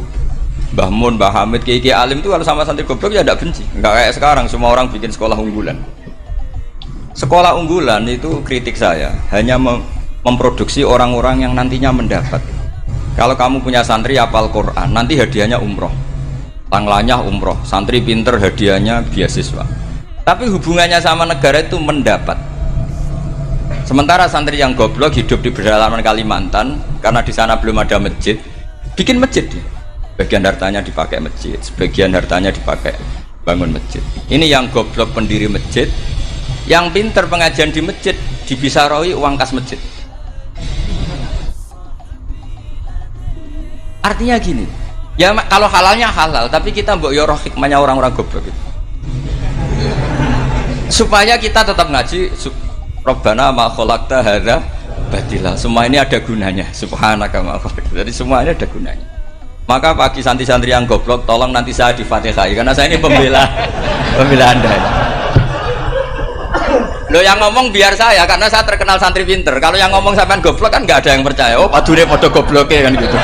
Mbah Mun, Mbah Hamid, Kiai Alim itu kalau sama santri goblok ya tidak benci. Enggak kayak sekarang semua orang bikin sekolah unggulan. Sekolah unggulan itu kritik saya hanya memproduksi orang-orang yang nantinya mendapat. Kalau kamu punya santri hafal Quran, nanti hadiahnya umroh, tanglanya umroh, santri pinter hadiahnya beasiswa. Tapi hubungannya sama negara itu mendapat. Sementara santri yang goblok hidup di pedalaman Kalimantan karena di sana belum ada masjid, bikin masjid dia. Sebagian hartanya dipakai masjid, sebagian hartanya dipakai bangun masjid. Ini yang goblok pendiri masjid, yang pinter pengajian di masjid dibisaroi uang kas masjid. Artinya gini, ya kalau halalnya halal, tapi kita mbok yoroh hikmahnya orang-orang goblok itu. Supaya kita tetap ngaji, Rabbana ma khalaqta hadza batila. Semua ini ada gunanya. Subhanaka ma khalaqta. Jadi semua ini ada gunanya. Maka bagi santri-santri yang goblok, tolong nanti saya di-Fatihai karena saya ini pembela Anda. Loh yang ngomong biar saya, karena saya terkenal santri pinter. Kalau yang ngomong sampean goblok kan nggak ada yang percaya. Oh, padune podo gobloknya kan gitu.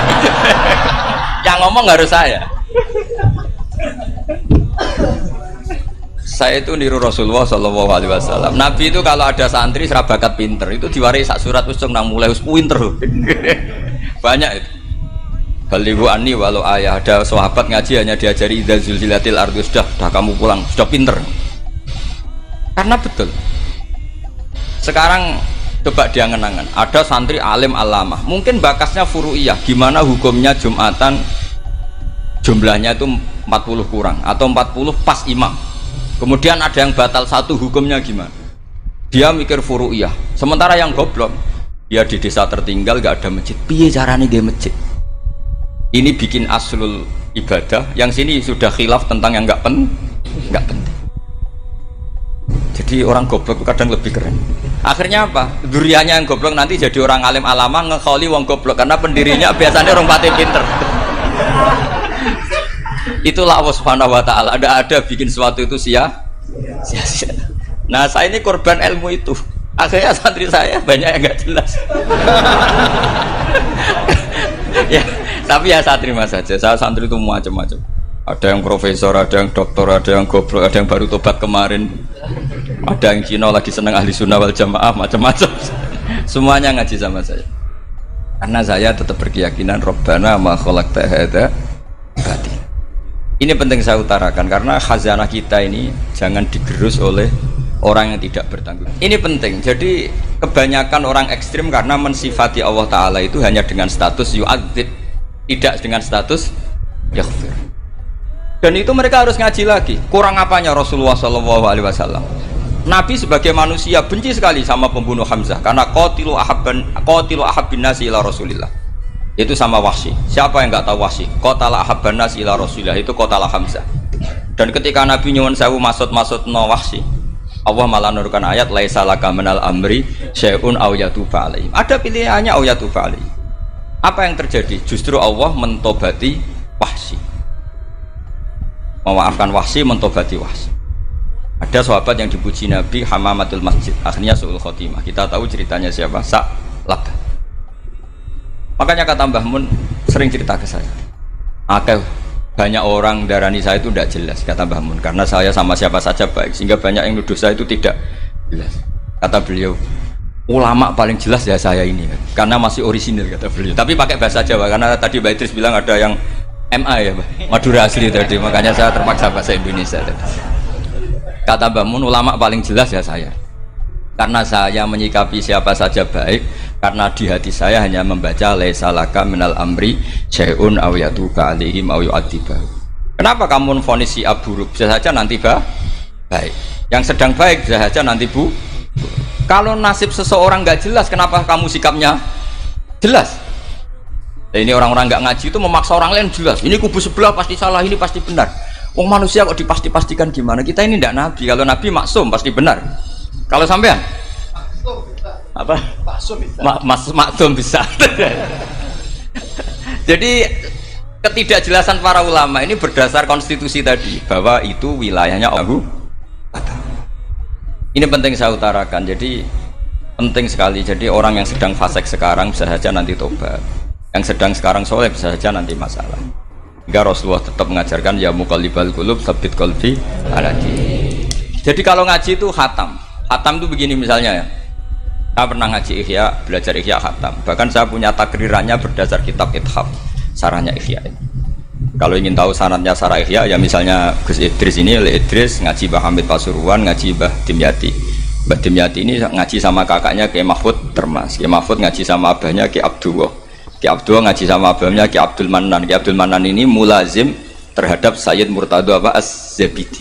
Yang ngomong harus saya. Saya itu niru Rasulullah Shallallahu Alaihi Wasallam. Nabi itu kalau ada santri serabakat pinter itu diwaris sak surat usung nang mulai pinter. Banyak itu. Balighu anni walau ayah, ada sahabat ngaji hanya diajari idza zulzilatil ardu, sudah kamu pulang, sudah pinter. Karena betul. Sekarang coba diangen-angen, ada santri alim alamah, mungkin bakasnya furu'iyah, gimana hukumnya Jumatan jumlahnya itu 40 kurang atau 40 pas imam. Kemudian ada yang batal satu, hukumnya gimana? Dia mikir furu'iyah. Sementara yang goblok, dia di desa tertinggal gak ada masjid. Piye caranya dia masjid? Ini bikin aslul ibadah, yang sini sudah khilaf tentang yang nggak penting. Jadi orang goblok kadang lebih keren. Akhirnya apa? Duriannya yang goblok nanti jadi orang alim alama ngekholi wong goblok karena pendirinya biasanya orang pati pinter. Itulah Allah Subhanahu Wa Taala. Ada bikin sesuatu itu sia-sia. Nah saya ini korban ilmu itu. Akhirnya santri saya banyak yang nggak jelas. Ya. Tapi ya saya terima saja, saya santri itu macam-macam. Ada yang profesor, ada yang doktor, ada yang goblok, ada yang baru tobat kemarin, ada yang Cina lagi seneng ahli sunnah wal jamaah, macam-macam. Semuanya ngaji sama saya. Karena saya tetap berkeyakinan Rabbana ma khalaqta hadza batil. Ini penting saya utarakan karena khazanah kita ini jangan digerus oleh orang yang tidak bertanggung. Ini penting. Jadi kebanyakan orang ekstrim karena mensifati Allah Ta'ala itu hanya dengan status yu'adzib, tidak dengan status yaghfir. Dan itu mereka harus ngaji lagi. Kurang apanya Rasulullah SAW? Nabi sebagai manusia benci sekali sama pembunuh Hamzah karena qatilu ahabbin nasi ila Rasulillah. Itu sama Wahsy. Siapa yang nggak tahu Wahsy? Qatala ahabban nasi ila Rasulillah, itu qatala Hamzah. Dan ketika Nabi nyuwun sewu maksud no Wahsy, Allah malah nurkan ayat laisa laka minal amri syai'un aw yatuba alaihim. Ada pilihannya aw yatuba alaihim. Apa yang terjadi? Justru Allah mentobati Wahsy, memaafkan Wahsy, mentobati Wahsy. Ada sahabat yang dipuji Nabi hamamatul masjid, akhirnya su'ul khotimah. Kita tahu ceritanya siapa? Sa'labah. Makanya kata Mbah Mun sering cerita ke saya, banyak orang darani saya itu tidak jelas, kata Mbah Mun, karena saya sama siapa saja baik, sehingga banyak yang nuduh saya itu tidak jelas. Kata beliau, ulama paling jelas ya saya ini, karena masih orisinil, kata beliau. Tapi pakai bahasa Jawa, karena tadi Mbak Idris bilang ada yang MA ya, Mbak, Madura asli tadi, makanya saya terpaksa bahasa Indonesia tadi. Kata Mbah Mun, ulama paling jelas ya saya. Karena saya menyikapi siapa saja baik, karena di hati saya hanya membaca laisa laka minal amri syai'un aw yatuba alaihim aw yu'adziba. Kenapa kamu vonis si buruk? Bisa saja nanti baik. Yang sedang baik bisa saja nanti Kalau nasib seseorang nggak jelas, kenapa kamu sikapnya jelas? Nah, ini orang-orang nggak ngaji itu memaksa orang lain jelas. Ini kubu sebelah pasti salah, ini pasti benar. Manusia kok dipasti-pastikan gimana? Kita ini tidak nabi. Kalau nabi maksum pasti benar. Kalau sampean apa? Maksum bisa. Jadi ketidakjelasan para ulama ini berdasar konstitusi tadi bahwa itu wilayahnya Allah. Ini penting saya utarakan. Jadi penting sekali. Jadi orang yang sedang fasik sekarang bisa saja nanti tobat. Yang sedang sekarang soleh bisa saja nanti masalah. Hingga Rasulullah tetap mengajarkan ya muqallibal qulub tsabbit qalbi ala dinik. Jadi kalau ngaji itu khatam. Khatam itu begini misalnya ya. Saya pernah ngaji Ihya, belajar Ihya khatam. Bahkan saya punya takrirannya berdasar kitab Ithaf, sarahnya Ihya. Kalau ingin tahu sanadnya sarah Ihya ya misalnya Gus Idris ini oleh Idris ngaji Mbah Hamid Pasuruan, ngaji Mbah Dimyati. Mbah Dimyati ini ngaji sama kakaknya Kiai Mahfud Termas. Kiai Mahfud ngaji sama abahnya Kiai Abdullah. Ki Abdul ngaji sama abangnya Ki Abdul Manan. Ki Abdul Manan ini mulazim terhadap Sayyid Murtado Az-Zabidi.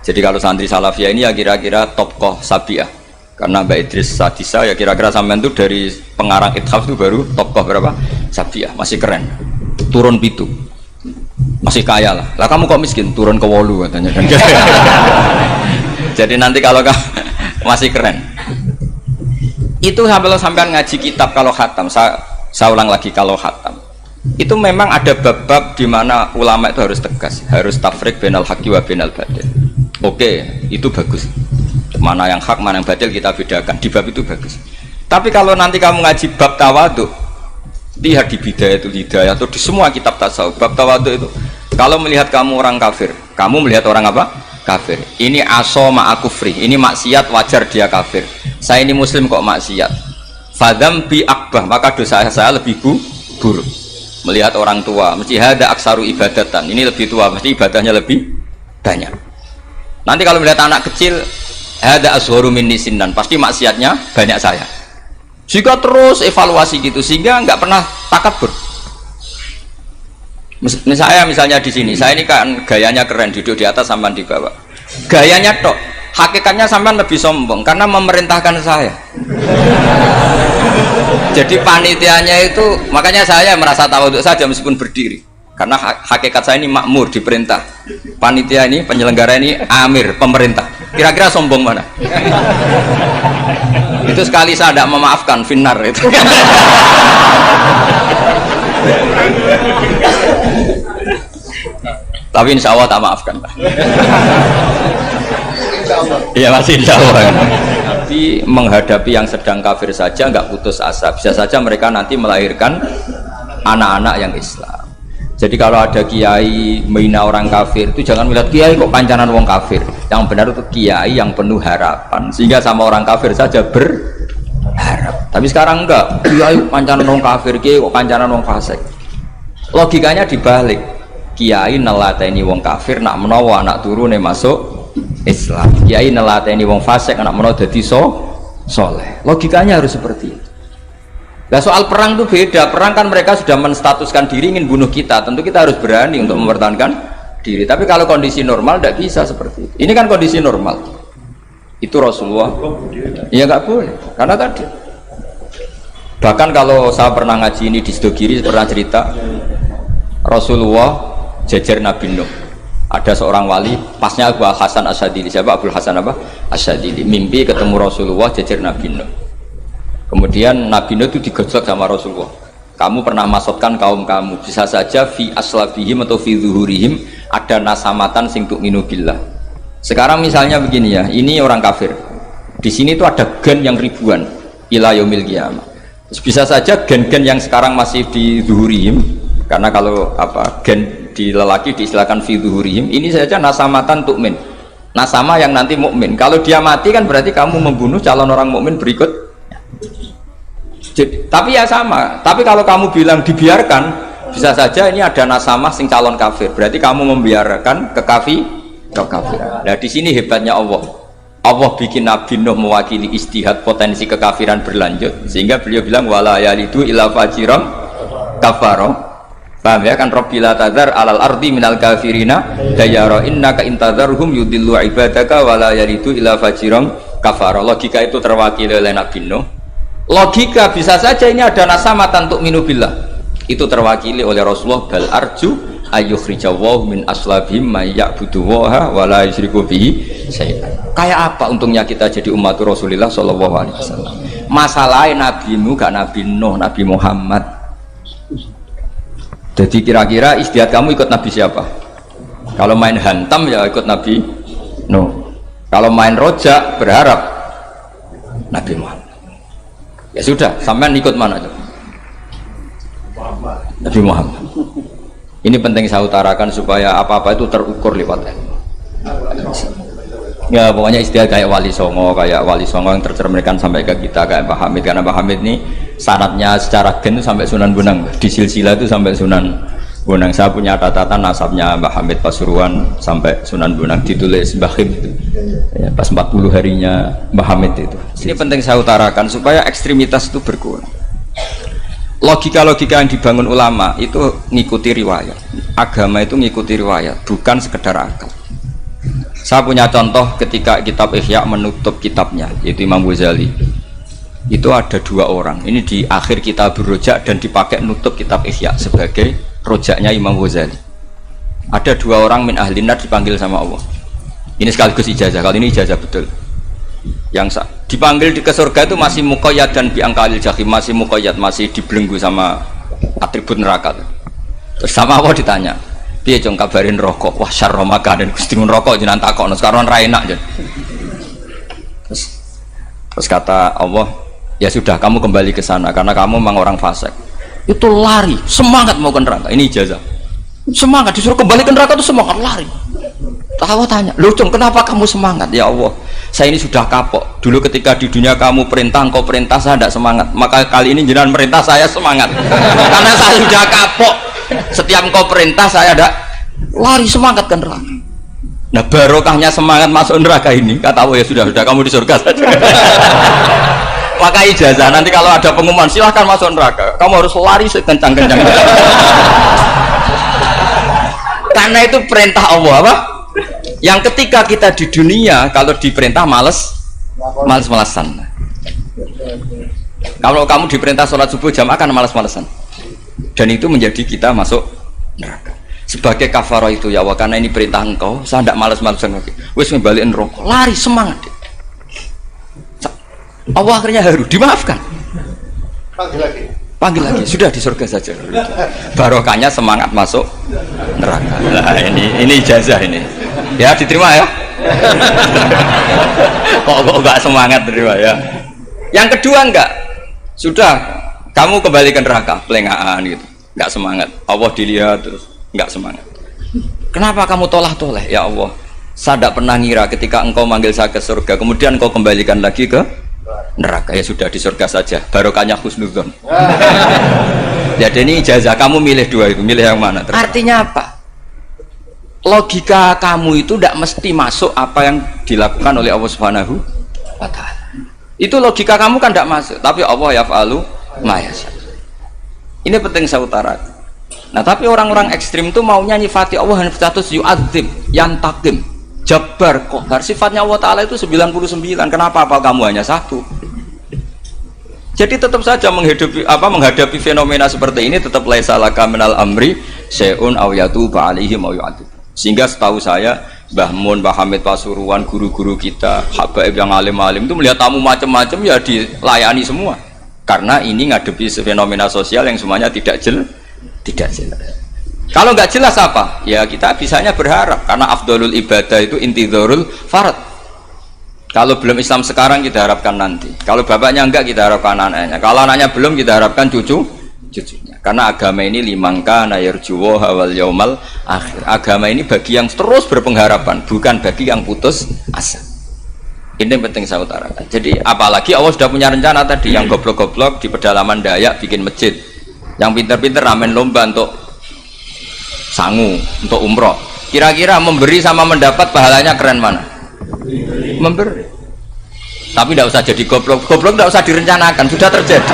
Jadi kalau santri Salafiyah ini ya kira-kira tokoh Sabiah. Karena Mbak Idris Sadisa ya kira-kira sampean itu dari pengarang Ithaf itu baru tokoh berapa? Sabiah, masih keren. Turun pitu. Masih kaya lah. Lah kamu kok miskin? Turun ke wolu katanya kan. Jadi nanti kalau masih keren. Itu sampean ngaji kitab kalau khatam. Saya ulang lagi kalau khatam itu memang ada bab-bab di mana ulama itu harus tegas, harus tafrik bainal haqqi wa bainal batil. Oke, itu bagus. Mana yang hak, mana yang batil kita bedakan. Di bab itu bagus. Tapi kalau nanti kamu ngaji bab tawadhu, lihat di Bidayatul Hidayah atau di semua kitab tasawuf, bab tawadhu itu kalau melihat kamu orang kafir, kamu melihat orang apa? Kafir. Ini aso ma'akufri, ini maksiat wajar dia kafir. Saya ini muslim kok maksiat. Fadam bi akbah, maka dosa saya lebih buruk. Melihat orang tua, mesti ada aksaru ibadatan. Ini lebih tua, mesti ibadahnya lebih banyak. Nanti kalau melihat anak kecil, ada asgharu minni sinnan, pasti maksiatnya banyak saya. Jika terus evaluasi gitu, sehingga nggak pernah takabur. Misalnya di sini, saya ini kan gayanya keren, duduk di atas sampai di bawah. Gayanya tok. Hakikatnya sampean lebih sombong karena memerintahkan saya. Jadi panitianya itu, makanya saya merasa tawadhu saja meskipun berdiri. Karena hakikat saya ini makmur, diperintah. Panitia ini, penyelenggara ini amir, pemerintah. Kira-kira sombong mana? Itu sekali saya tidak memaafkan, finnar itu. Tapi insya Allah tak maafkan lah. Iya masih insya Allah. Tapi menghadapi yang sedang kafir saja nggak putus asa. Bisa saja mereka nanti melahirkan anak-anak yang Islam. Jadi kalau ada kiai menghina orang kafir itu jangan melihat kiai kok pancanan wong kafir. Yang benar itu kiai yang penuh harapan. Sehingga sama orang kafir saja berharap. Tapi sekarang enggak. Kiai pancanan wong kafir, kiai kok pancanan wong fasik. Logikanya dibalik. Kiai nelateni wong kafir nak menawa anak turune masuk Islam. Kiai nelateni wong fasik anak menawa dadi soleh. Logikanya harus seperti itu. Nah soal perang itu beda. Perang kan mereka sudah menstatuskan diri ingin bunuh kita. Tentu kita harus berani untuk mempertahankan diri. Tapi kalau kondisi normal tidak bisa seperti itu. Ini kan kondisi normal. Itu Rasulullah. Ya nggak boleh. Karena tadi. Bahkan kalau saya pernah ngaji ini di Sidogiri pernah cerita Rasulullah jajar Nabi Nuh. Ada seorang wali, pasnya Abu Hasan Asyadili. Siapa Abu Hasan apa? Asyadili. Mimpi ketemu Rasulullah jajar Nabi Nuh. Kemudian Nabi Nuh itu digojlok sama Rasulullah. Kamu pernah masukkan kaum kamu, bisa saja fi aslabihim atau fi zuhurihim ada nasamatan sing tu'minu billah. Sekarang misalnya begini ya, ini orang kafir. Di sini itu ada gen yang ribuan ila yaumil qiyamah. Bisa saja gen-gen yang sekarang masih di zuhurihim, karena kalau apa gen di lelaki diistilahkan fi zuhurihim, ini saja nasamatan tu'min. Nasama yang nanti mukmin. Kalau dia mati kan berarti kamu membunuh calon orang mukmin berikut. Jadi, tapi ya sama. Tapi kalau kamu bilang dibiarkan, bisa saja ini ada nasama sing calon kafir. Berarti kamu membiarkan kekafiran. Nah di sini hebatnya Allah. Allah bikin Nabi Nuh mewakili istihad potensi kekafiran berlanjut sehingga beliau bilang wala yalidu illa fajiran kafaro. Paham ya kan Rabbi la tadzar alal ardi minal kafirina dayara innaka intadzarhum yudillu ibadaka wala yalidu illa fajiran kafaro. Logika itu terwakili oleh Nabi Nuh. Logika bisa saja ini ada nasamatan untuk minubillah. Itu terwakili oleh Rasulullah bal arju ayyukhrijawahu min aslabihim may ya'buduwaha wa la yusyriku bihi syai'an. Kayak apa untungnya kita jadi umat Rasulullah sallallahu alaihi wasallam? Masalahnya Nabi Nuh gak Nabi Nuh, Nabi Muhammad. Jadi kira-kira istiadat kamu ikut Nabi siapa? Kalau main hantam ya ikut Nabi Nuh. Kalau main rojak berharap Nabi Muhammad. Ya sudah, sampean ikut mana tuh? Nabi Muhammad. Ini penting saya utarakan supaya apa-apa itu terukur lewat ilmu. Ya pokoknya istilah kayak Wali Songo yang tercerminkan sampai ke kita kayak Pak Hamid, karena Pak Hamid ini syaratnya secara gen sampai Sunan Bonang, di silsilah itu sampai Sunan Bonang. Saya punya catatan nasabnya Mbah Hamid Pasuruan sampai Sunan Bonang, ditulis Mbah Khim itu ya, pas 40 harinya Mbah Hamid itu. Ini penting saya utarakan supaya ekstremitas itu berkurang. Logika-logika yang dibangun ulama itu ngikuti riwayat. Agama itu ngikuti riwayat, bukan sekedar akal. Saya punya contoh ketika kitab Ihya menutup kitabnya, yaitu Imam Ghazali. Itu ada dua orang. Ini di akhir kitab Rojak dan dipakai nutup kitab Ihya sebagai rojaknya Imam Ghazali. Ada dua orang min ahli nar dipanggil sama Allah. Ini sekaligus ijazah. Kali ini ijazah betul. Yang dipanggil ke surga itu masih muqayyad dan biangkalil jahim, masih muqayyad, masih dibelenggu sama atribut neraka. Terus sama Allah ditanya, piye jong kabarin rokok? Wah syarra makanan Gusti rokok jenengan takokno sekarang ra enak jen. Terus kata Allah, ya sudah kamu kembali ke sana karena kamu memang orang fasik. Itu lari, semangat mau ke neraka. Ini ijazah. Semangat disuruh kembali ke neraka itu semangat lari. Allah tanya, loh Jong kenapa kamu semangat? Ya Allah, saya ini sudah kapok. Dulu ketika di dunia kamu perintah, engkau perintah, saya tidak semangat. Maka kali ini jenengan perintah, saya semangat. Karena saya sudah kapok. Setiap engkau perintah, saya ada lari semangat ke neraka. Nah barokahnya semangat masuk neraka ini, kata Allah, ya sudah kamu di surga saja. Maka ijazah, nanti kalau ada pengumuman silahkan masuk neraka, kamu harus lari sekencang-kencang. Karena itu perintah Allah apa? Yang ketika kita di dunia kalau diperintah males-malesan. Kalau kamu diperintah sholat subuh jamaah kan males-malesan. Dan itu menjadi kita masuk neraka. Sebagai kafarah itu ya Allah, karena ini perintah engkau, saya tidak males-malesan lagi. Wis ngembaliin rokok, lari semangat. Allah akhirnya haru, dimaafkan. Panggil lagi, sudah di surga saja. Barokahnya semangat masuk neraka. Nah, ini ijazah ini. Ya diterima ya. kok enggak semangat terima ya. Yang kedua enggak. Sudah kamu kembali ke neraka, pelengahan gitu. Enggak semangat. Allah dilihat terus enggak semangat. Kenapa kamu tolah-toleh? Ya Allah, saya tidak pernah ngira ketika engkau manggil saya ke surga, kemudian engkau kembalikan lagi ke neraka. Ya sudah di surga saja, barokahnya husnudzon. Jadi ini ijazah, kamu milih dua itu, milih yang mana? Artinya apa? Logika kamu itu tidak mesti masuk apa yang dilakukan oleh Allah Subhanahu wa Ta'ala. Itu logika kamu kan tidak masuk, tapi Allah yaf'alu ma yasha. Ini penting saya utarakan. Nah tapi orang-orang ekstrim itu maunya nyifati Allah dengan status yu'adzim, yantakim, Jabbar, Qahar. Sifatnya Allah Ta'ala itu 99. Kenapa apa kamu hanya satu? Jadi tetap saja menghadapi fenomena seperti ini tetap laisa laka minal amri syai'un aw yatuba alaihim aw yu'adzib. Sehingga setahu saya Mbah Mun, Mbah Hamid Pasuruan, guru-guru kita, habaib yang alim-alim itu melihat tamu macam-macam ya dilayani semua. Karena ini ngadepi fenomena sosial yang semuanya tidak jelas. Kalau nggak jelas apa? Ya kita bisanya berharap karena afdolul ibadah itu intidharul farad. Kalau belum Islam sekarang kita harapkan nanti. Kalau bapaknya enggak kita harapkan anaknya. Kalau anaknya belum kita harapkan cucunya. Karena agama ini limangka nayarjuwo hawal yaumal akhir. Agama ini bagi yang terus berpengharapan, bukan bagi yang putus asa. Ini yang penting saya utarakan. Jadi apalagi Allah sudah punya rencana tadi, yang goblok-goblok di pedalaman Dayak bikin masjid, yang pinter-pinter ramen lomba untuk sangu, untuk umroh. Kira-kira memberi sama mendapat pahalanya keren mana? Memberi. Tapi tidak usah jadi goblok. Goblok tidak usah direncanakan, sudah terjadi.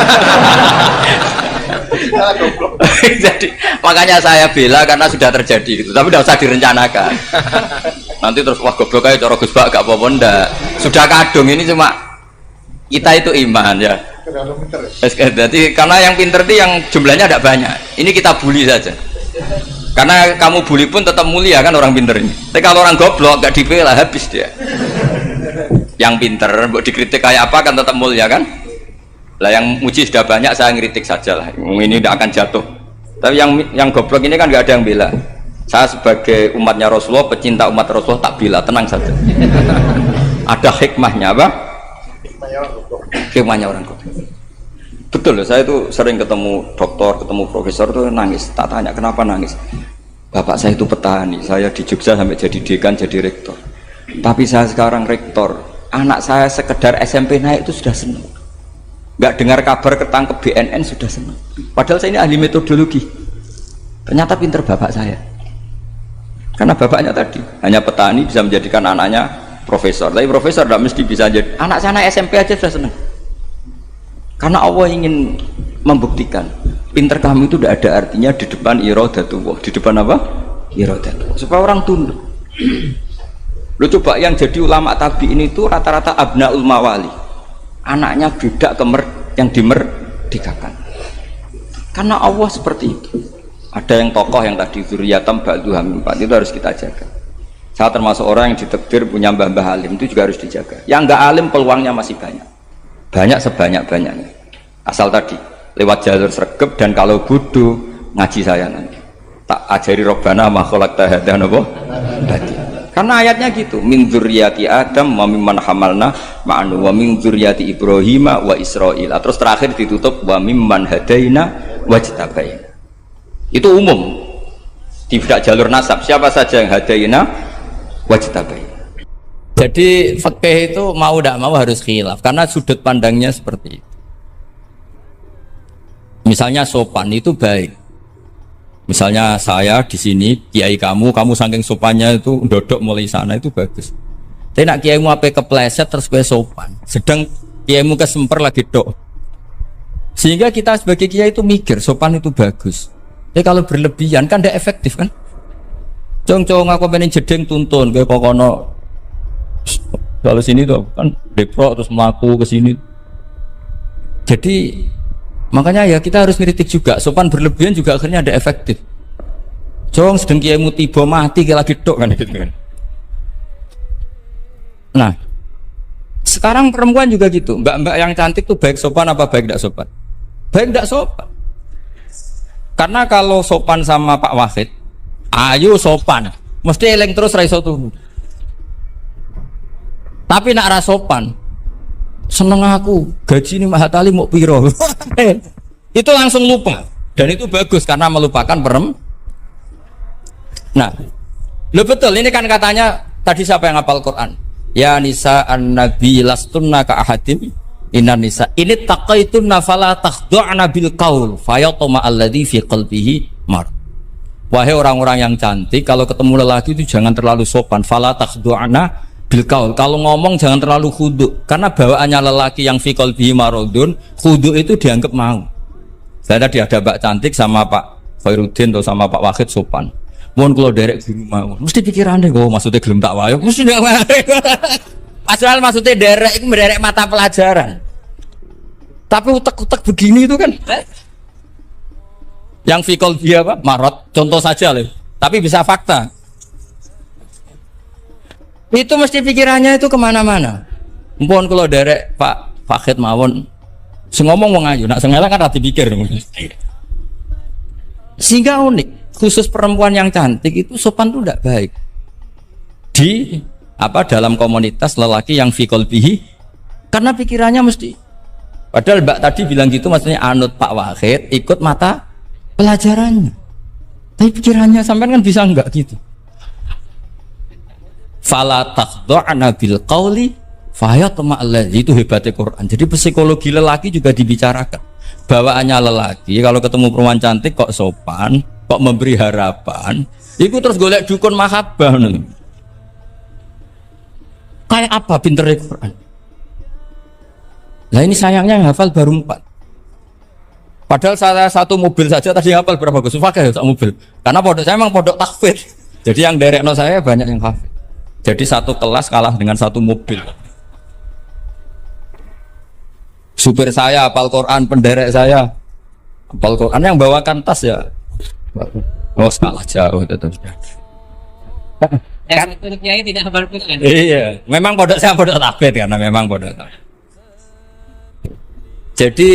Jadi makanya saya bela karena sudah terjadi gitu. Tapi tidak usah direncanakan. Nanti terus wah goblok aja cara Gus Bak gak apa-apa ndak. Sudah kadung ini cuma kita itu iman ya. Jadi karena yang pinter itu yang jumlahnya tidak banyak. Ini kita bully saja. Karena kamu bully pun tetap mulia kan orang pinter ini. Tapi kalau orang goblok gak dibela habis dia. Yang pinter buat dikritik kayak apa kan tetap mulia kan? Lah yang muji sudah banyak saya ngeritik saja lah. Ini tidak akan jatuh. Tapi yang goblok ini kan gak ada yang bela. Saya sebagai umatnya Rasulullah, pecinta umat Rasulullah tak bela, tenang saja. Ada hikmahnya apa? Hikmahnya orang goblok. Betul loh, saya itu sering ketemu dokter, ketemu profesor tuh nangis. Tak tanya kenapa nangis. Bapak saya itu petani, saya di Jogja sampai jadi dekan, jadi rektor. Tapi saya sekarang rektor. Anak saya sekedar SMP naik itu sudah senang. Nggak dengar kabar ketangkep BNN sudah senang. Padahal saya ini ahli metodologi. Ternyata pinter bapak saya. Karena bapaknya tadi hanya petani bisa menjadikan anaknya profesor. Tapi profesor tidak mesti bisa jadi. Anak saya naik SMP aja sudah senang. Karena Allah ingin membuktikan pinter kamu itu tidak ada artinya di depan iradatullah. Di depan apa? Iradatullah. Supaya orang tunduk. Lu coba yang jadi ulama tabi'in itu rata-rata abnaul mawali. Anaknya budak yang dimerdekakan. Karena Allah seperti itu. Ada yang tokoh yang tadi zuriyatam ba'du hamim itu harus kita jaga. Saya termasuk orang yang ditakdir punya mbah-mbah alim, itu juga harus dijaga. Yang enggak alim peluangnya masih banyak. Banyak sebanyak-banyaknya. Asal tadi lewat jalur sregep dan kalau bodoh ngaji saya nanti. Tak ajari robbana ma khalaqta hadza napa? Tadi. Karena ayatnya gitu, min dzurriyyati Adam wa mimman hamalna ma'anu wa min dzurriyyati Ibrahim wa Israil. Terus terakhir ditutup wa mimman hadaina wajtabaina. Itu umum. Tidak jalur nasab. Siapa saja yang hadaina wajtabaina. Jadi fikih itu mau tidak mau harus khilaf karena sudut pandangnya seperti itu. Misalnya sopan itu baik. Misalnya saya di sini, kiai kamu saking sopannya itu dodok mulai sana itu bagus. Tapi nak kiaimu apa kepleset terus gue sopan. Sedang kiaimu kesemper lagi dok. Sehingga kita sebagai kiai itu mikir sopan itu bagus. Tapi kalau berlebihan kan tidak efektif kan? Cong aku pengen jedeng tuntun gue kokono. Kalau sini tuh kan deprok terus melaku ke sini. Jadi makanya ya kita harus ngeritik juga. Sopan berlebihan juga akhirnya ada efektif. Jong sedang kiaimu tiba mati kayak lagi dok kan gitu kan. Nah, sekarang perempuan juga gitu. Mbak-mbak yang cantik tuh baik sopan apa baik tidak sopan? Baik tidak sopan. Karena kalau sopan sama Pak Wahid, ayo sopan, mesti eleng terus raiso tuh. Tapi nak rasopan, seneng aku gaji ini Mahatali mau piro. Itu langsung lupa dan itu bagus karena melupakan Nah, lo betul ini kan katanya tadi siapa yang hafal Quran? Ya nisa an-nabi lastunna ka ahadim inna nisa ini taqaitunna fala takhdu'na bil qaul fayatma alladhi fi qalbihi mar. Wahai orang-orang yang cantik, kalau ketemu lelaki itu jangan terlalu sopan. Fala takhdu'na bil qaul. Kalau ngomong jangan terlalu khudu karena bawaannya lelaki yang fi qalbihi maradun, khudu itu dianggap mau. Saya tadi ada Mbak cantik sama Pak Khairuddin atau sama Pak Wahid sopan. Mohon kalau derek guru mau, mesti pikirannya gue maksudnya gelem tak wayo, mesti tidak wayo. Padahal maksudnya derek itu menderek mata pelajaran. Tapi utek-utek begini itu kan, yang fikol dia apa? Marot, contoh saja loh. Tapi bisa fakta. Itu mesti pikirannya itu kemana-mana. Mohon kalau derek Pak Fakhet mawon, ngomong mau ngayu, nak sengaja kan rati pikir. Sehingga unik. Khusus perempuan yang cantik itu sopan itu tidak baik di dalam komunitas lelaki yang fi qalbihi karena pikirannya mesti padahal Mbak tadi bilang gitu maksudnya anut Pak Wahid ikut mata pelajarannya tapi pikirannya sampai kan bisa enggak gitu. Fala takhdu'na bil qauli fayatma alladzi, itu hebatnya Quran. Jadi psikologi lelaki juga dibicarakan. Bawaannya lelaki kalau ketemu perempuan cantik kok sopan, kok memberi harapan, iku terus golek dukun mahabbah nih. Kayak apa pinternya Quran? Nah ini sayangnya yang hafal baru 4. Padahal saya satu mobil saja tadi hafal berapa Gus? Pakai satu mobil. Karena pondok saya memang pondok takfir. Jadi yang derekno saya banyak yang hafal. Jadi satu kelas kalah dengan satu mobil. Supir saya hafal Quran, penderek saya hafal Quran, yang bawakan tas ya. Oh kalah jauh tetap. Kan kiai tidak hafal Quran. Iya, memang pondok saya pondok takfir karena memang pondok takfir. Jadi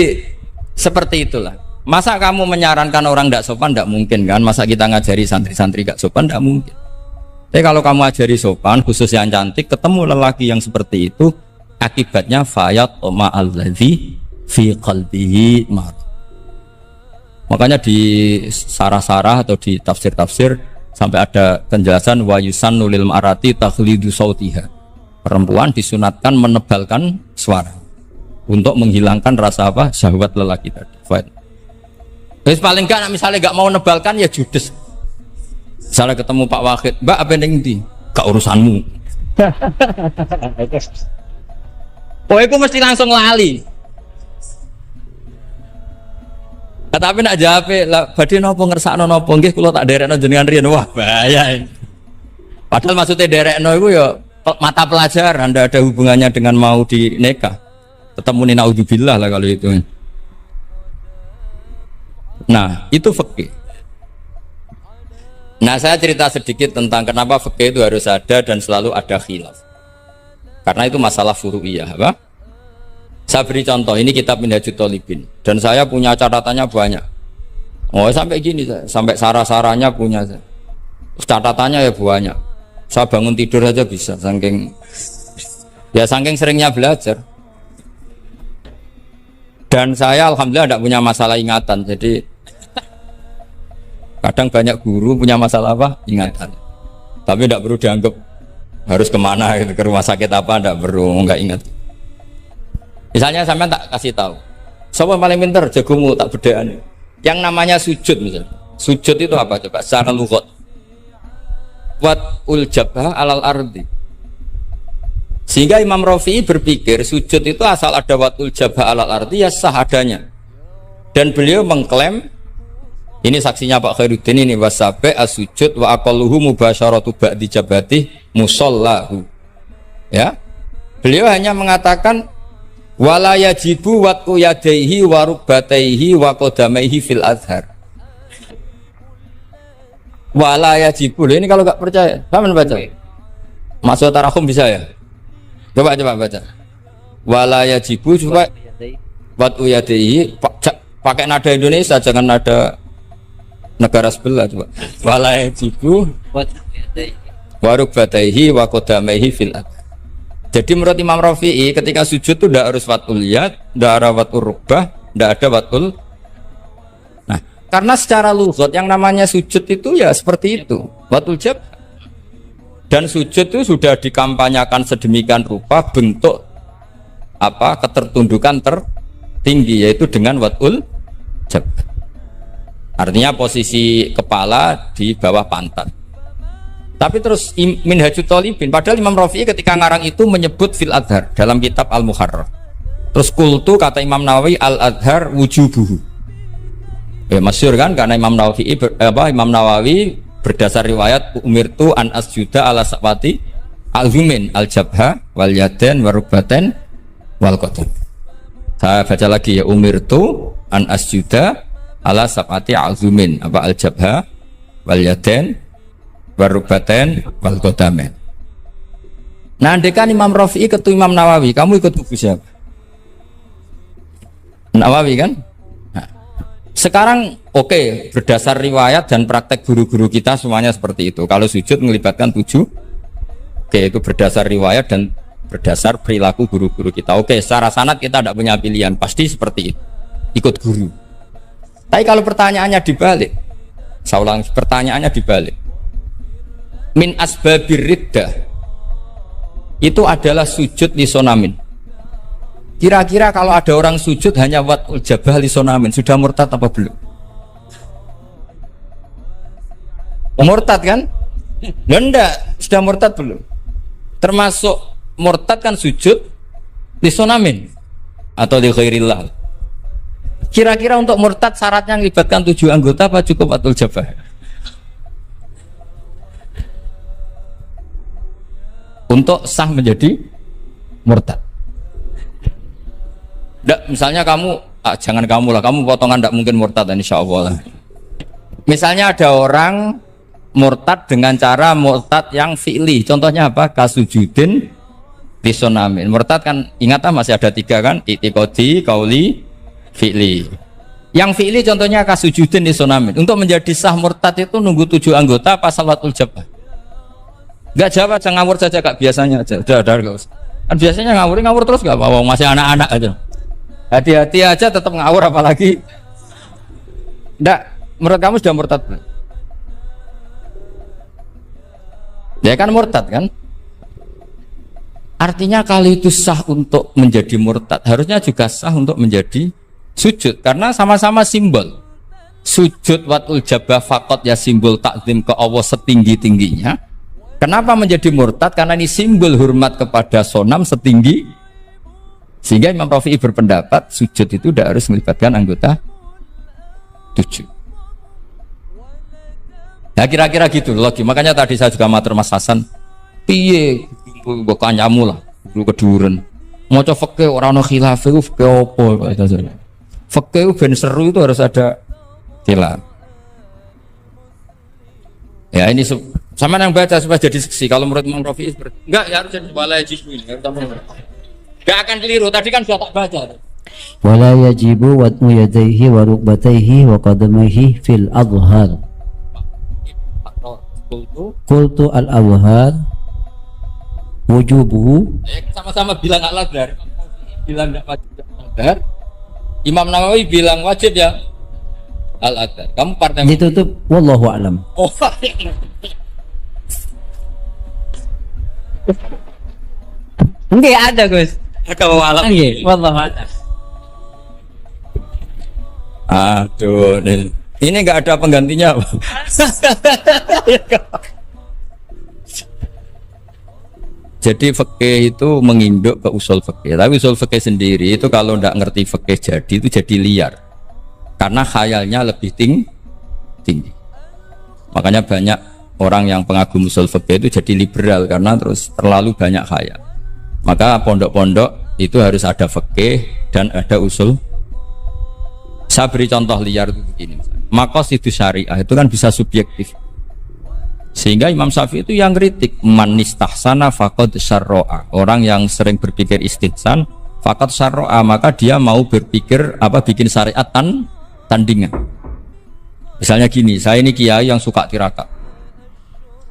seperti itulah. Masa kamu menyarankan orang tidak sopan? Tidak mungkin kan. Masa kita ngajari santri-santri gak sopan? Tidak mungkin. Tapi kalau kamu ajari sopan, khusus yang cantik, ketemu lelaki yang seperti itu, akibatnya fayat oma alladzi fi qalbihi mar. Makanya di sarah-sarah atau di tafsir-tafsir sampai ada penjelasan wa yusannu lil mar'ati takhlidu sautiha. Perempuan disunatkan menebalkan suara untuk menghilangkan rasa apa? Syahwat lelaki tadi. Fine. Terus paling enggak misalnya enggak mau nebalkan ya judes. Misalnya ketemu Pak Wahid, Mbak apa yang di? Gak urusanmu. Oh itu mesti langsung lali. Tapi nak jawab lah, badhe napa ngersakno napa nggih kula tak derekno jenengan riyen. Wah bahaya. Padahal maksudnya derekno iku ya mata pelajaran, ndak ada hubungannya dengan mau dinikah. Tetap muni naudzubillah lah kalau itu. Nah itu fikih. Nah saya cerita sedikit tentang kenapa fikih itu harus ada dan selalu ada khilaf. Karena itu masalah furu'iyah apa? Saya beri contoh, ini kitab Minhajut Thalibin dan saya punya catatannya banyak. Oh sampai gini, sampai sarah-sarahnya punya. Catatannya ya banyak. Saya bangun tidur aja bisa, saking seringnya belajar. Dan saya alhamdulillah tidak punya masalah ingatan, jadi kadang banyak guru punya masalah apa? Ingatan. Tapi tidak perlu dianggap harus kemana gitu, ke rumah sakit apa, tidak perlu, nggak ingat. Misalnya sampai tak kasih tahu, siapa yang paling pintar jagomu tak bedaan. Yang namanya sujud misalnya, sujud itu apa coba? Secara lughat, wat ul jabha alal ardi. Sehingga Imam Rafi'i berpikir sujud itu asal ada watul jabha alal ardi ya sah adanya. Dan beliau mengklaim, ini saksinya Pak Khairuddin ini, wasabe as-sujud wa aqalluhu mubasyaratu ba'di jabati musallahu. Ya. Beliau hanya mengatakan wala yajibu watu yadaihi wa rukbataihi wa qadamaihi fil azhar. Wala yajibu. Ini kalau enggak percaya, kapan baca? Masuk tarahum bisa ya? Coba baca. Wala yajibu coba watu yadaihi pakai nada Indonesia, jangan nada negara sebelah coba. Wala yajibu wa rukbataihi wa qadamaihi fil azhar. Jadi menurut Imam Rafi'i ketika sujud itu tidak harus watul yad, tidak ada watul rukbah, tidak ada watul. Nah, karena secara lughat yang namanya sujud itu ya seperti itu, watul jab. Dan sujud itu sudah dikampanyakan sedemikian rupa bentuk apa ketertundukan tertinggi yaitu dengan watul jab. Artinya posisi kepala di bawah pantat. Tapi terus Minhajut Thalibin, padahal Imam Rafi'i ketika ngarang itu menyebut fil adhar dalam kitab Al-Muharrar. Terus kultu kata Imam Nawawi al adhar wujubuhu. Ya masyhur kan karena Imam Nawawi berdasar riwayat umirtu an asjuda ala sabati al-zumin al-jabha wal yaden warubaten wal qadam. Saya baca lagi ya, umirtu an asjuda ala sabati al-zumin apa al-jabha wal yaden warubaten wal qadam. Nah andekan Imam Rafi'i ketemu Imam Nawawi, kamu ikut buku siapa? Nawawi kan? Sekarang oke, berdasar riwayat dan praktek guru-guru kita semuanya seperti itu. Kalau sujud melibatkan 7, oke itu berdasar riwayat dan berdasar perilaku guru-guru kita. Oke, secara sanad kita tidak punya pilihan, pasti seperti itu, ikut guru. Tapi kalau pertanyaannya dibalik, saya ulang, pertanyaannya dibalik. Min asbabir riddah itu adalah sujud lisonamin. Kira-kira kalau ada orang sujud hanya watul jabah lisonamin, sudah murtad apa belum? Murtad kan? Loh enggak, sudah murtad belum? Termasuk murtad kan sujud di sonamin atau di khairillah. Kira-kira untuk murtad syaratnya melibatkan 7 anggota apa cukup watul jabah? Untuk sah menjadi murtad. Nggak, misalnya kamu, jangan kamu lah, kamu potongan tidak mungkin murtad insya Allah lah. Misalnya ada orang murtad dengan cara murtad yang fi'li, contohnya apa? Kasujudin disonamin. Murtad kan ingat masih ada 3 kan? I'tiqadi, qauli, fi'li. Yang fi'li contohnya kasujudin disonamin. Untuk menjadi sah murtad itu nunggu 7 anggota apa salatul jabah? Enggak jawab, jangan ngawur saja kak, biasanya aja. Udah enggak usah. Kan biasanya ngawur terus enggak apa-apa, masih anak-anak aja. Hati-hati aja tetap ngawur apalagi. Enggak, menurut kamu sudah murtad belum? Ya kan murtad kan? Artinya kalau itu sah untuk menjadi murtad, harusnya juga sah untuk menjadi sujud, karena sama-sama simbol. Sujud watul jabah fakot ya simbol takzim ke Allah setinggi-tingginya. Kenapa menjadi murtad? Karena ini simbol hormat kepada sonam setinggi, sehingga Imam Rafi'i berpendapat sujud itu tidak harus melibatkan anggota 7. Nah kira-kira gitu logi. Makanya tadi saya juga matur Mas Hasan, piye mbok kanyamu lah dulu keduren maca fikih ora ono khilaf iku fikih apa itu saja. Fikih ben seru itu harus ada khilaf. Ya ini sama yang baca supaya jadi seksi. Kalau menurut Imam Rafi'i enggak, ya harus jadi wala yajibu ini. Enggak akan keliru. Tadi kan sudah tak baca. Wala yajibu wad'u yadayhi wa rukbatayhi wa qadamayhi fil adhar. Qultu al-adhar wujubuhu. Sama-sama bilang al-adhar. Bilang enggak wajib al-adhar. Imam Nawawi bilang wajib ya al-adhar. Kamu partai ditutup wallahu a'lam. Oh. Enggak ada Gus. Ada walau. Enggak, wallah ada. Aduh, ini nggak ada penggantinya. Jadi fikih itu menginduk ke usul fikih. Tapi usul fikih sendiri itu kalau nggak ngerti fikih jadi itu jadi liar. Karena khayalnya lebih tinggi. Makanya banyak orang yang pengagum usul fikih itu jadi liberal karena terus terlalu banyak khayal. Maka pondok-pondok itu harus ada fikih dan ada usul. Saya beri contoh liar itu begini. Maqasidus syariah itu kan bisa subjektif. Sehingga Imam Syafi'i itu yang kritik man istahsana faqad syarra'a. Orang yang sering berpikir istihsan faqad syarra'a, maka dia mau berpikir bikin syariat tandingan. Misalnya gini, saya ini kiai yang suka tirakat.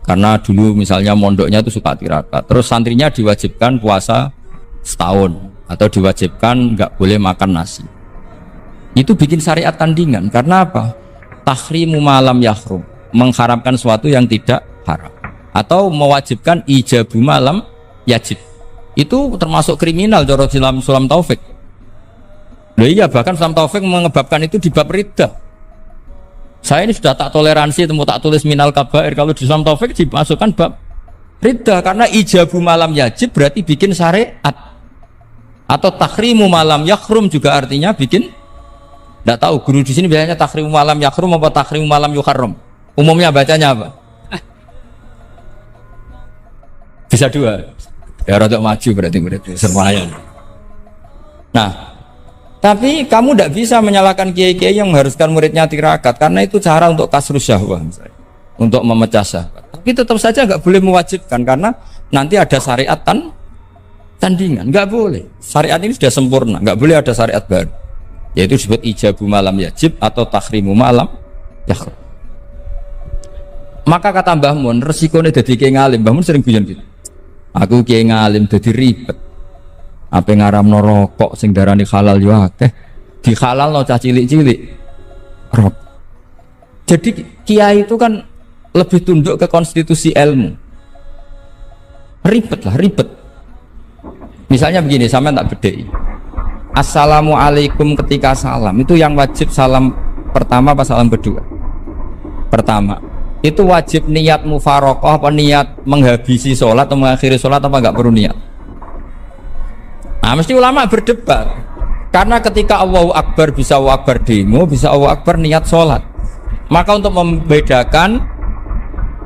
Karena dulu misalnya mondoknya itu suka tirakat. Terus santrinya diwajibkan puasa setahun atau diwajibkan nggak boleh makan nasi. Itu bikin syariat tandingan. Karena apa? Tahrimu malam yahrum, mengharamkan sesuatu yang tidak haram, atau mewajibkan ijabu malam yajib. Itu termasuk kriminal menurut Sulam Taufik. Loh iya, bahkan Sulam Taufik mengebabkan itu di bab riddah. Saya ini sudah tak toleransi, temu tak tulis minal kabair. Kalau di Sulam Taufik dimasukkan bab riddah, karena ijabu malam yajib berarti bikin syariat. Atau tahrimu malam yahrum juga artinya bikin. Tidak tahu guru di sini biasanya tahrimu malam yahrum apa tahrimu malam yuharram. Umumnya bacanya apa? Bisa dua. Ya rodok maju berarti semuanya. Nah, tapi kamu tidak bisa menyalahkan kiai-kiai yang mengharuskan muridnya tirakat, karena itu cara untuk kasrus syahwah, untuk memecah syahwat. Tapi tetap saja nggak boleh mewajibkan, karena nanti ada syariat tandingan. Nggak boleh. Syariat ini sudah sempurna, nggak boleh ada syariat baru. Yaitu disebut ijabu malam yajib atau tahrimu malam yahrum. Maka kata Mbah Mun, resikonya jadi kiai ngalim. Mbah Mun sering guyon gitu. Aku kiai ngalim jadi ribet. Apa ngaramno rokok sing darani halal yo akeh, dihalalno cah cilik-cilik. Rokok. Jadi kiai itu kan lebih tunduk ke konstitusi ilmu. Ribet. Misalnya begini, sampai tak bedai. Assalamualaikum ketika salam itu yang wajib salam pertama apa salam kedua? Pertama. itu wajib niat mufaroqah apa niat menghabisi sholat atau mengakhiri sholat apa nggak perlu niat? Nah mesti ulama berdebat karena ketika Allahu Akbar bisa Allahu Akbar demo, bisa Allahu Akbar niat sholat. Maka untuk membedakan,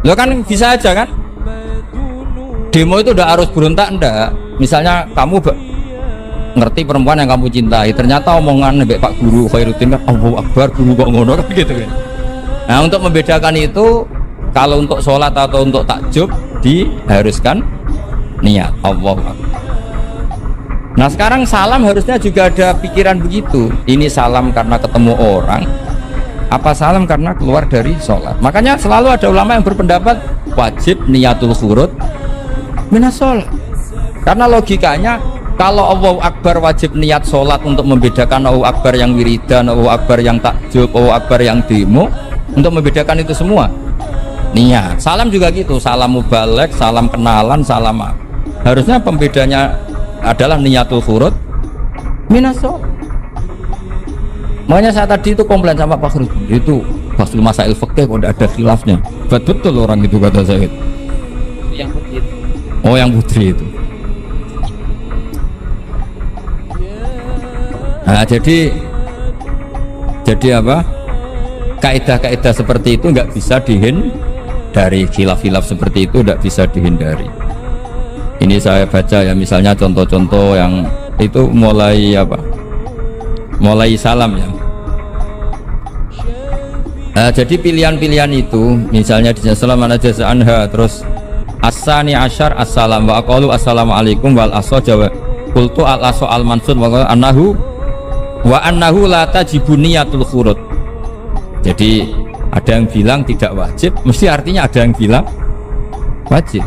lo kan bisa aja kan demo itu udah harus berontak enggak? Misalnya kamu ngerti perempuan yang kamu cintai, ternyata omongan nebek Pak Guru Khairuddin kan Allahu Akbar guru kok ngono kan gitu kan. Nah untuk membedakan itu, kalau untuk sholat atau untuk takjub diharuskan niat Allahu Akbar. Nah sekarang salam harusnya juga ada pikiran begitu. Ini salam karena ketemu orang, apa salam karena keluar dari sholat. Makanya selalu ada ulama yang berpendapat wajib niatul khurud minas sholat. Karena logikanya kalau Allahu Akbar wajib niat sholat untuk membedakan Allahu Akbar yang wiridan, Allahu Akbar yang takjub, Allahu Akbar yang demo, untuk membedakan itu semua niat. Salam juga gitu, salam mubalek, salam kenalan, salam apa. Harusnya pembedanya adalah niatul khurud minas sholat. Makanya saya tadi itu komplain sama Pak Khurud, itu Fasul Masail Fikih kok ada khilafnya. Betul orang itu kata saya. Yang putih itu. Oh yang putri itu. Nah jadi apa? Kaidah-kaidah seperti itu nggak bisa dihindari, khilaf-khilaf seperti itu nggak bisa dihindari. Ini saya baca ya, misalnya contoh-contoh yang itu mulai apa? Mulai salam ya. Nah, jadi pilihan-pilihan itu, misalnya di salam ana jaza anha, terus asani asyar assalam wa aqalu assalamualaikum wal aso jawa qultu al aso al mansur wa annahu la tajibu niyatul khurud. Jadi ada yang bilang tidak wajib, mesti artinya ada yang bilang wajib.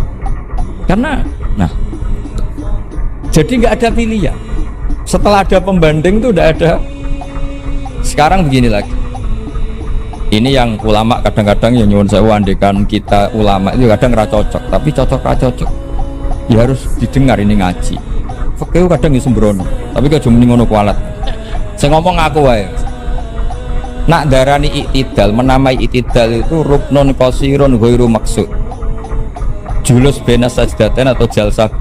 Karena nah jadi nggak ada pilihan. Setelah ada pembanding itu udah ada. Sekarang begini lagi, ini yang ulama kadang-kadang ya nyuwun sewu, andekan kita ulama itu kadang nggak cocok, tapi cocok ya harus didengar. Ini ngaji fikih kadang ya sembrono, tapi kalau cuma ngono kualat saya ngomong aku wae nak darani iktidal, menamai iktidal itu ruknun qasirun ghairu maksud, julus bena sajdatain atau jalsah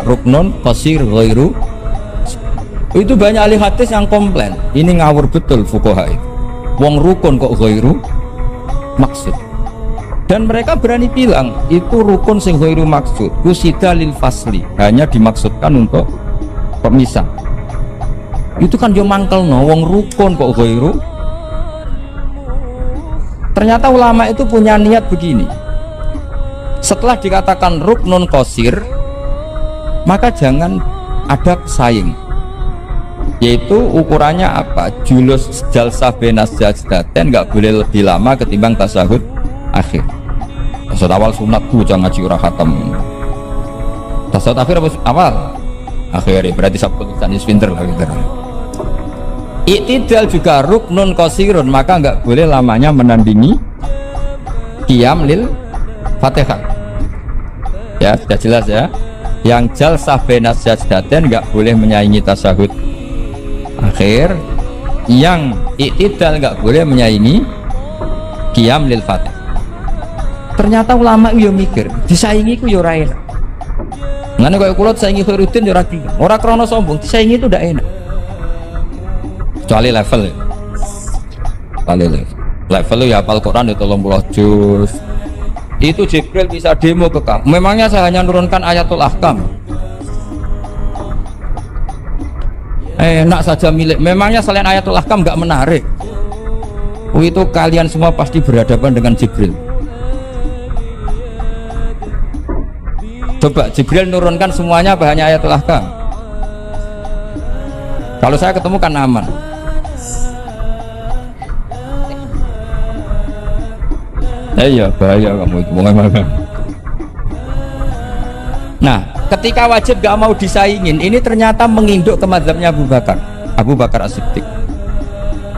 ruknun qasir ghairu. Itu banyak ahli hadis yang komplain, ini ngawur betul fuqaha itu, wong rukun kok ghairu maksud. Dan mereka berani bilang itu rukun sing ghairu maksud, kusida lil fasli, hanya dimaksudkan untuk pemisah. Itu kan dia mangkel no, wong rukun kok ghairu. Ternyata ulama itu punya niat begini, setelah dikatakan ruknun qasir, maka jangan ada pesaing, yaitu ukurannya apa? Julus jalsah benas sajdatain nggak boleh lebih lama ketimbang tasyahud akhir. Tasyahud awal sunat tuh jangan ngaji ora khatam. Tasyahud akhir apa awal? Akhir, berarti sabtu tani pinter lah gitu. Iktidal juga ruknun qasirun, maka nggak boleh lamanya menandingi qiyam lil Fatihah. Ya sudah jelas ya. Yang jalsah benas sajdatain nggak boleh menyaingi tasyahud akhir, yang iktidal nggak boleh menyaingi qiyam lil Fatihah. Ternyata ulama yo mikir, disaingi ku yo ora enak. Ngene koyo kula saingi Khairuddin yo ora gelem. Ora krana sombong, disaingi itu ndak enak. Kecuali level ya. Level ya hafal Quran itu 30 juz. Itu Jibril bisa demo ke kamu. Memangnya saya hanya nurunkan ayatul ahkam. Enak saja milik. Memangnya selain ayatul ahkam nggak menarik. Itu kalian semua pasti berhadapan dengan Jibril. Coba Jibril nurunkan semuanya apa hanya ayatul ahkam? Kalau saya ketemu kan aman. Iya bahaya kamu itu. Nah ketika wajib gak mau disaingin, ini ternyata menginduk ke mazhabnya Abu Bakar As-Siddiq.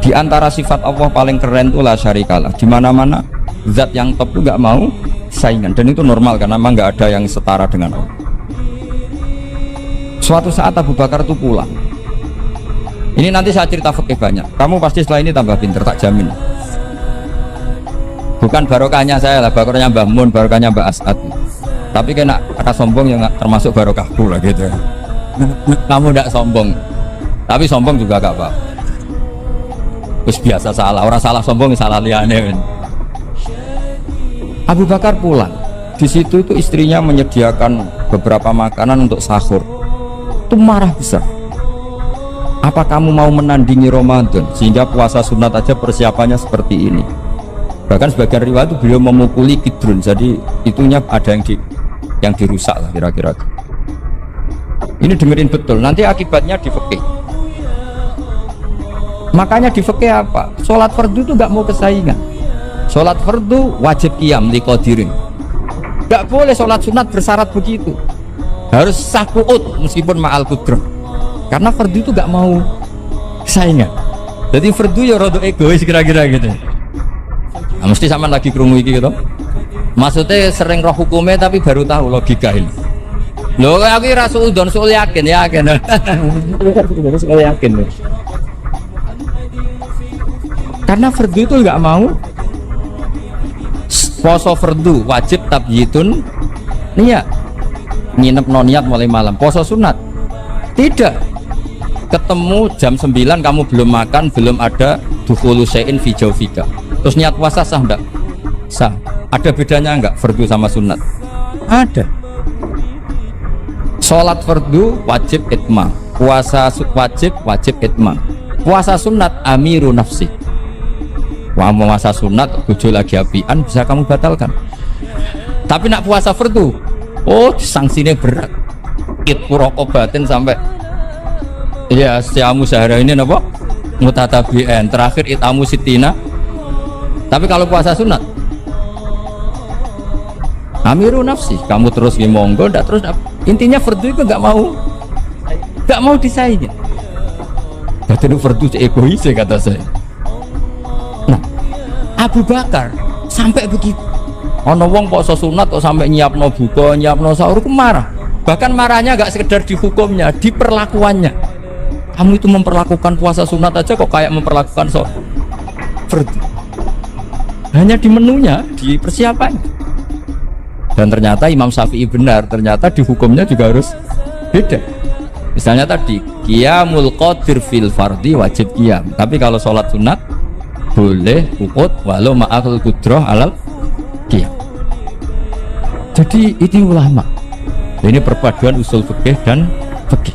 Di antara sifat Allah paling keren itu la syarikalah. Di mana-mana zat yang top itu gak mau saingan, dan itu normal karena memang gak ada yang setara dengan Allah. Suatu saat Abu Bakar itu pulang. Ini nanti saya cerita fikih banyak. Kamu pasti setelah ini tambah pinter, tak jamin. Bukan barokahnya saya lah, barokahnya Mbah Mun, barokahnya Mbah As'ad. Tapi kena kata sombong yang termasuk barokahku lah gitu. Kamu tidak sombong, tapi sombong juga gak apa. Terus biasa salah, orang salah sombong salah liane. Abu Bakar pulang. Di situ itu istrinya menyediakan beberapa makanan untuk sahur. Itu marah besar. Apa kamu mau menandingi Ramadan sehingga puasa sunat aja persiapannya seperti ini? Bahkan sebagian riwayat itu beliau memukuli Kidrun, jadi itunya ada yang dirusak lah kira-kira. Ini dengerin betul, nanti akibatnya di fikih. Makanya di fikih apa? Sholat fardu itu nggak mau kesaingan. Sholat fardu wajib qiyam liqadirin. Nggak boleh sholat sunat bersyarat begitu. Harus sah qu'ud meskipun ma'al qudrah. Karena fardu itu nggak mau kesaingan. Jadi fardu ya rada egois kira-kira gitu. Nah, mesti sama lagi krungu iki gitu. Maksudnya sering roh hukumnya tapi baru tahu logika ini. Loh aku rasul don soal yakin. Soal yakin. Karena fardu itu nggak mau. Poso fardu wajib tabyitun niat. Nginep no niat mulai malam. Poso sunat tidak. Ketemu jam 9 kamu belum makan, belum ada dukhulu syai'in fi jawfika. Terus niat puasa sah enggak? Sah. Ada bedanya enggak fardu sama sunat? Ada. Sholat fardu wajib itmam, puasa wajib itmam. Puasa sunat amiru nafsi. Wah, puasa sunat bojo lagi apian bisa kamu batalkan. Tapi nak puasa fardu, oh sanksinya berat. Raqabatin sampai ya siamu sehari ini napa? Mutatabi'an. Terakhir itamu sitina. Tapi kalau puasa sunat amiru nafsi, kamu terus monggo, ndak terus intinya fardu itu nggak mau disaingin. Jadi fardu egois kata saya. Nah, Abu Bakar sampai begitu. Ono wong poso sunat kok sampai nyiapno buka, nyiapno sahur ku marah. Bahkan marahnya nggak sekedar di hukumnya, di perlakuannya. Kamu itu memperlakukan puasa sunat aja kok kayak memperlakukan fardu. Hanya di menunya, di persiapan. Dan ternyata Imam Syafi'i benar, ternyata di hukumnya juga harus beda. Misalnya tadi qiyamul qadir fil fardi wajib qiyam, tapi kalau sholat sunat boleh uqud walau ma'al qudrah alal qiyam. Jadi itu ulama. Ini perpaduan usul fikih dan fikih.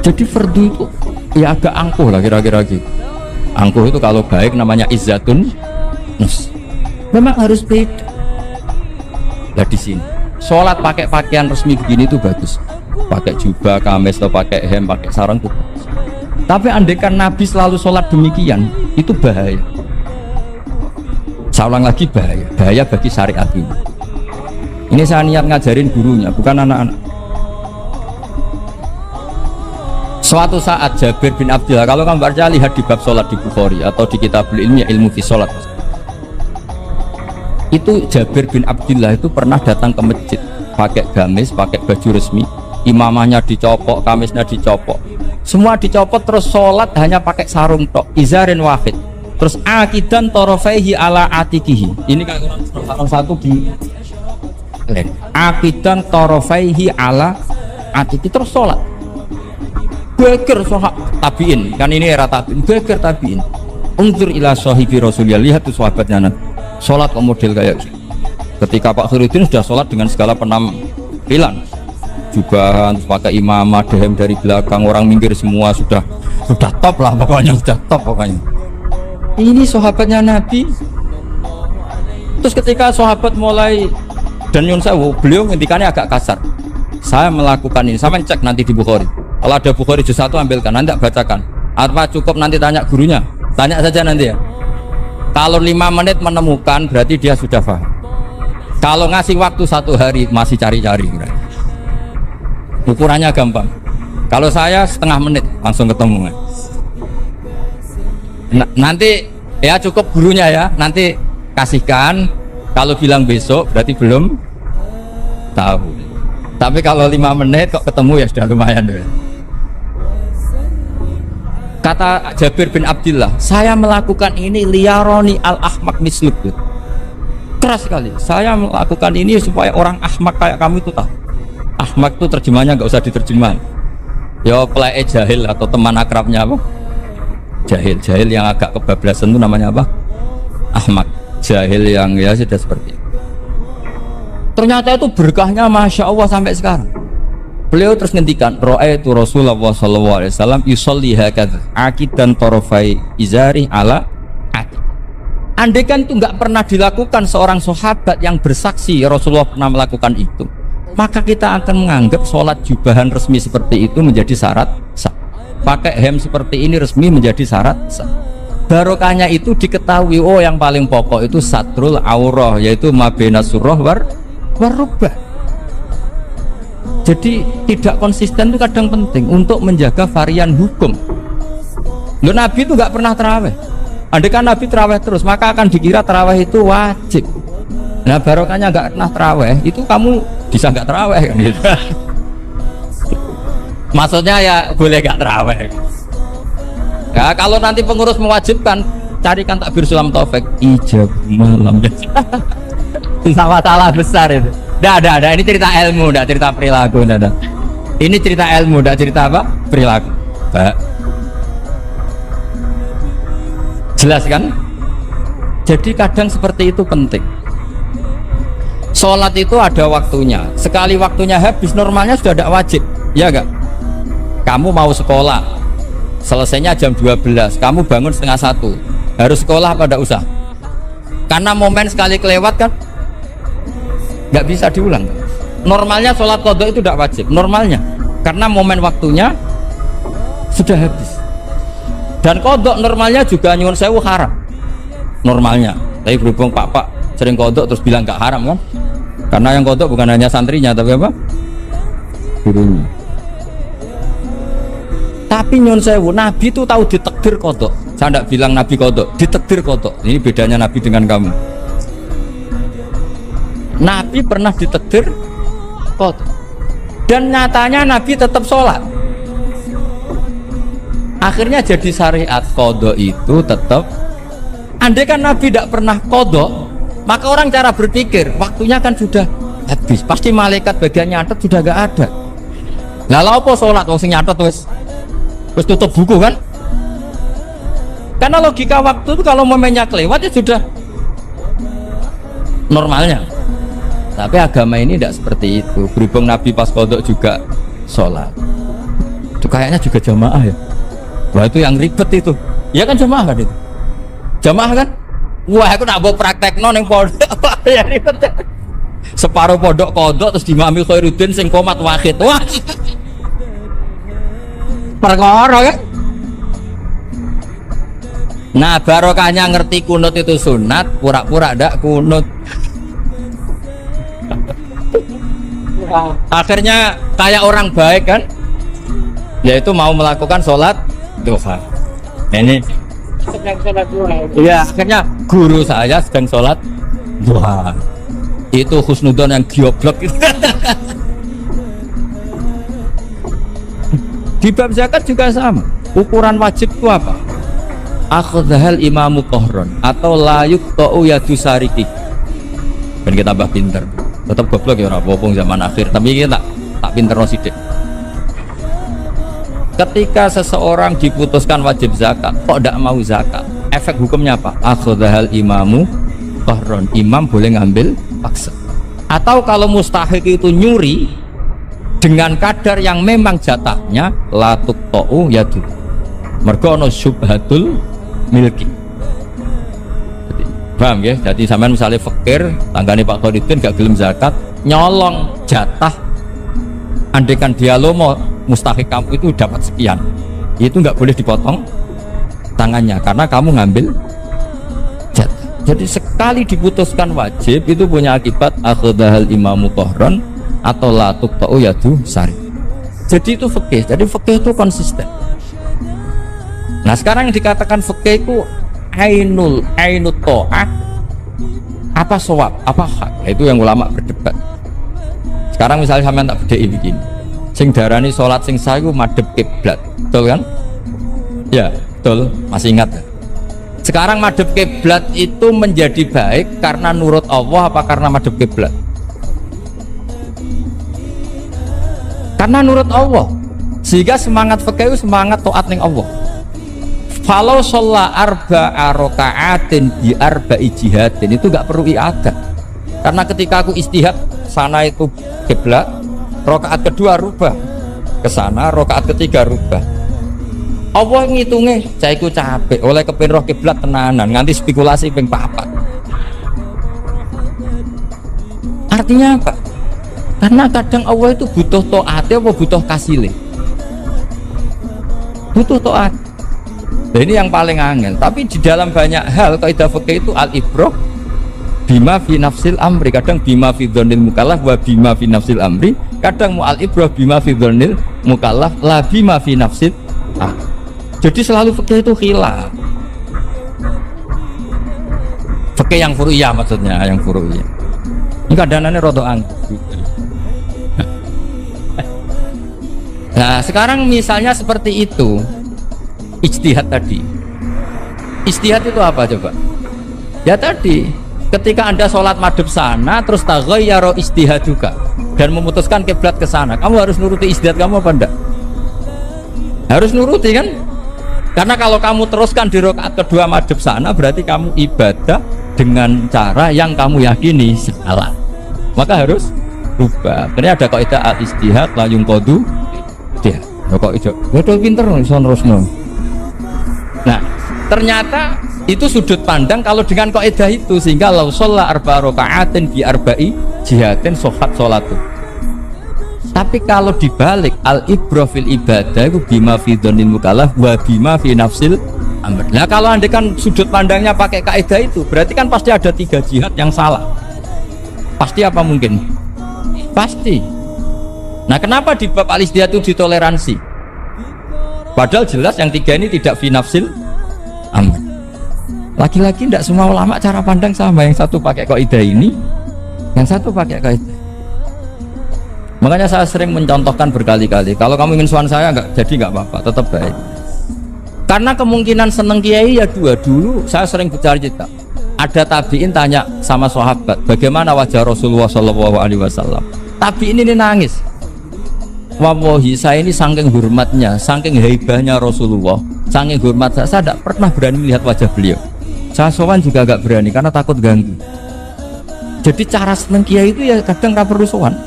Jadi fardu itu ya agak angkuh lah kira-kira gitu. Angkuh itu kalau baik namanya izzatun nus. Memang harus beda. Nah di sini, sholat pakai pakaian resmi begini itu bagus. Pakai jubah, kamis, atau pakai hem, pakai sarung itu bagus. Tapi andaikan Nabi selalu sholat demikian, itu bahaya. Saya ulang lagi bahaya bagi syariat ini. Ini saya niat ngajarin gurunya, bukan anak-anak. Suatu saat Jabir bin Abdillah, kalau kamu baca lihat di bab sholat di Bukhari atau di Kitabul Ilmi Ilmu fi Sholat, itu Jabir bin Abdillah itu pernah datang ke masjid pakai gamis, pakai baju resmi, imamahnya dicopok, kamisnya dicopok, semua dicopot, terus sholat hanya pakai sarung tok, izarin wahid, terus akidan torofaihi ala atikihi. Ini kan sarung satu di akidan torofaihi ala atiki, terus sholat. Beker sohab tabiin, kan ini era tabiin, beker tabiin. Unzur ila sahibi Rasulullah, lihat tuh sahabatnya nanti sholat kok model kayak gitu. Ketika Pak Khairuddin sudah sholat dengan segala penampilan, jubahan, pakai imamah, dehem dari belakang, orang minggir semua, sudah top lah pokoknya, sudah top pokoknya. Ini sahabatnya Nabi. Terus ketika sahabat mulai dan Yun Sewu, beliau ngendikannya agak kasar. Saya melakukan ini, sama cek nanti di Bukhari. Kalau ada Bukhari juz 1 ambilkan, nanti bacakan. Apa cukup nanti tanya gurunya? Tanya saja nanti ya. Kalau 5 menit menemukan berarti dia sudah paham. Kalau ngasih waktu 1 hari masih cari-cari. Ukurannya gampang. Kalau saya setengah menit langsung ketemu. Nanti ya cukup gurunya ya. Nanti kasihkan. Kalau bilang besok berarti belum tahu. Tapi kalau 5 menit kok ketemu ya sudah lumayan deh. Kata Jabir bin Abdullah, saya melakukan ini liyaroni al-ahmak misluk. Keras sekali. Saya melakukan ini supaya orang ahmak kayak kamu itu tahu. Ahmak itu terjemahnya nggak usah diterjemah. Ya pelai jahil atau teman akrabnya apa? Jahil. Jahil yang agak kebablasan itu namanya apa? Ahmak. Jahil yang ya sudah seperti itu. Ternyata itu berkahnya Masya Allah sampai sekarang. Beliau terus ngendikan, ra'aitu Rasulullah sallallahu alaihi wasallam yusolli hakadha aqidan tarafai izari ala aqid. Andai kan itu nggak pernah dilakukan seorang sahabat yang bersaksi Rasulullah pernah melakukan itu, maka kita akan menganggap sholat jubahan resmi seperti itu menjadi syarat sah. Pakai hem seperti ini resmi menjadi syarat sah. Barokahnya itu diketahui, oh yang paling pokok itu satrul aurah, yaitu mabena surah warubah. Jadi tidak konsisten itu kadang penting untuk menjaga varian hukum. Loh, Nabi itu nggak pernah terawih. Andai kan Nabi terawih terus, maka akan dikira terawih itu wajib. Nah barokahnya nggak pernah terawih, itu kamu bisa nggak terawih kan gitu. Maksudnya ya boleh nggak terawih. Ya kalau nanti pengurus mewajibkan, carikan takbir sulam taufik ijab malam. Sama salah besar itu. Dah, ini cerita ilmu, dah cerita perilaku, dah. Ini cerita ilmu, dah cerita apa? Perilaku. Pak. Jelas kan? Jadi kadang seperti itu penting. Sholat itu ada waktunya. Sekali waktunya habis, normalnya sudah tidak wajib, ya enggak? Kamu mau sekolah, selesainya jam 12, kamu bangun setengah 1, harus sekolah apa enggak usah? Karena momen sekali kelewat kan? Nggak bisa diulang. Normalnya sholat qadha itu tidak wajib, normalnya, karena momen waktunya sudah habis. Dan qadha normalnya juga nyuwun sewu haram, normalnya. Tapi berhubung Pak sering qadha terus bilang nggak haram kan? Karena yang qadha bukan hanya santrinya tapi apa? Gurunya. Tapi nyuwun sewu, Nabi itu tahu ditakdir qadha. Saya tidak bilang Nabi qadha, ditakdir qadha. Ini bedanya Nabi dengan kamu. Nabi pernah ditakdir qadha, dan nyatanya Nabi tetap sholat. Akhirnya jadi syariat qadha itu tetap. Andai kan Nabi tidak pernah qadha, maka orang cara berpikir waktunya kan sudah habis, pasti malaikat bagian nyatet sudah gak ada. Lalu apa sholat wong sing nyatet wis tutup buku kan? Karena logika waktu itu kalau momennya kelewat ya sudah normalnya. Tapi agama ini tidak seperti itu. Berhubung Nabi pas qadha juga sholat, itu kayaknya juga jamaah ya. Wah itu yang ribet itu. Ya kan jamaah kan itu. Jamaah kan? Wah aku nak bawa praktek ning pondok ya ribet. Separuh pondok qadha terus dimami Khairuddin sing qomat wahid. Wah. Perkara kan? Nah barokahnya ngerti kunut itu sunat, pura-pura ndak kunut. Akhirnya kayak orang baik kan, yaitu mau melakukan sholat duha. Ini iya, akhirnya guru saya sedang sholat duha. Itu husnudon yang goblok itu. Di bab zakat juga sama. Ukuran wajib itu apa? Akhdhal imamu kohron atau layuk to'u yadu sariki. Dan kita tambah pinter. Tetap goblok ya orang bopong zaman akhir, tapi kita tak pinter no sidik. Ketika seseorang diputuskan wajib zakat kok tidak mau zakat, efek hukumnya apa? Akhdhal imamu qahron, imam boleh ngambil paksa. Atau kalau mustahik itu nyuri dengan kadar yang memang jatahnya latuk to'u yadu, mergo ono syubhatul milki. Paham ya? Jadi sampean misalnya fakir, tanggane Pak Khairuddin gak gelem zakat, nyolong jatah. Andaikan dia lomo mustahik kamu itu dapat sekian, itu nggak boleh dipotong tangannya karena kamu ngambil jatah. Jadi sekali diputuskan wajib itu punya akibat akhdhal imamu qahron atau la tuqta'u yadu sari. Jadi itu fikih. Jadi fikih itu konsisten. Nah sekarang yang dikatakan fikih itu ainut ta'ah apa shawab, apa hak, itu yang ulama berdebat. Sekarang misalnya sampean tak bedheki begini, sing darani sholat sing sae ku madhep kiblat, betul kan? Ya, betul. Masih ingat ya? Sekarang madhep kiblat itu menjadi baik karena nurut Allah apa karena madhep kiblat? Karena nurut Allah. Sehingga semangat fikih itu semangat taat ning Allah. Falau sholla arba'a raka'atin bi arba'i jihadin, itu gak perlu i'adah. Karena ketika aku istihad sana itu kiblat, rakaat kedua rubah ke sana, rakaat ketiga rubah. Allah ngitungnya saya iku capek oleh kepen roh kiblat tenanan nganti spekulasi ping 4. Artinya apa? Karena kadang Allah itu butuh taatnya apa butuh kasile? Butuh taat. Nah, ini yang paling angel. Tapi di dalam banyak hal kaidah fikih itu al-ibrah bima fi nafsil amri. Kadang bima fi dzannil mukallaf wa bima fi nafsil amri. Kadang mu al-ibrah bima fi dzannil mukallaf la bima fi nafsil amri. Jadi selalu fikih itu khilaf. Fikih yang furu'iyah maksudnya, yang furu'iyah. Ini kadang-kadang rada angel. Nah, sekarang misalnya seperti itu. Ijtihad tadi. Ijtihad itu apa coba? Ya tadi, ketika Anda sholat madhep sana terus taghayyara ijtihad juga dan memutuskan kiblat ke sana, kamu harus nuruti ijtihad kamu apa enggak? Harus nuruti kan? Karena kalau kamu teruskan di rakaat kedua madhep sana berarti kamu ibadah dengan cara yang kamu yakini salah. Maka harus rubah. Karena ada kaidah al-ijtihad la yunqadu dia. Kok itu? Betul pinter iso terusno. Nah, ternyata itu sudut pandang kalau dengan kaidah itu, sehingga lau sholla arba raka'atin bi arba'i jihadin sohat sholatu. Tapi kalau dibalik al-ibrah fil ibadah itu bima fi dzannil mukallaf wa bima fi nafsil amr. Nah, kalau Anda kan sudut pandangnya pakai kaidah itu, berarti kan pasti ada 3 jihad yang salah. Pasti apa mungkin? Pasti. Nah, kenapa di bab al-ijtihad itu ditoleransi? Padahal jelas yang 3 ini tidak fi nafsil amr. Lagi-lagi tidak semua ulama cara pandang sama. Yang satu pakai kaidah ini, yang satu pakai kaidah. Makanya saya sering mencontohkan berkali-kali, kalau kamu ingin suan saya nggak apa-apa, tetap baik. Karena kemungkinan seneng kiai ya dua. Dulu saya sering bicara cerita, ada tabiin tanya sama sahabat, bagaimana wajah Rasulullah SAW. Tabiin ini nangis. Wallahi saya ini saking hormatnya, saking haibahnya Rasulullah, saking hormat saya tidak pernah berani melihat wajah beliau. Saya sowan juga agak berani karena takut ganggu. Jadi cara seneng kiai itu ya kadang nggak perlu sowan,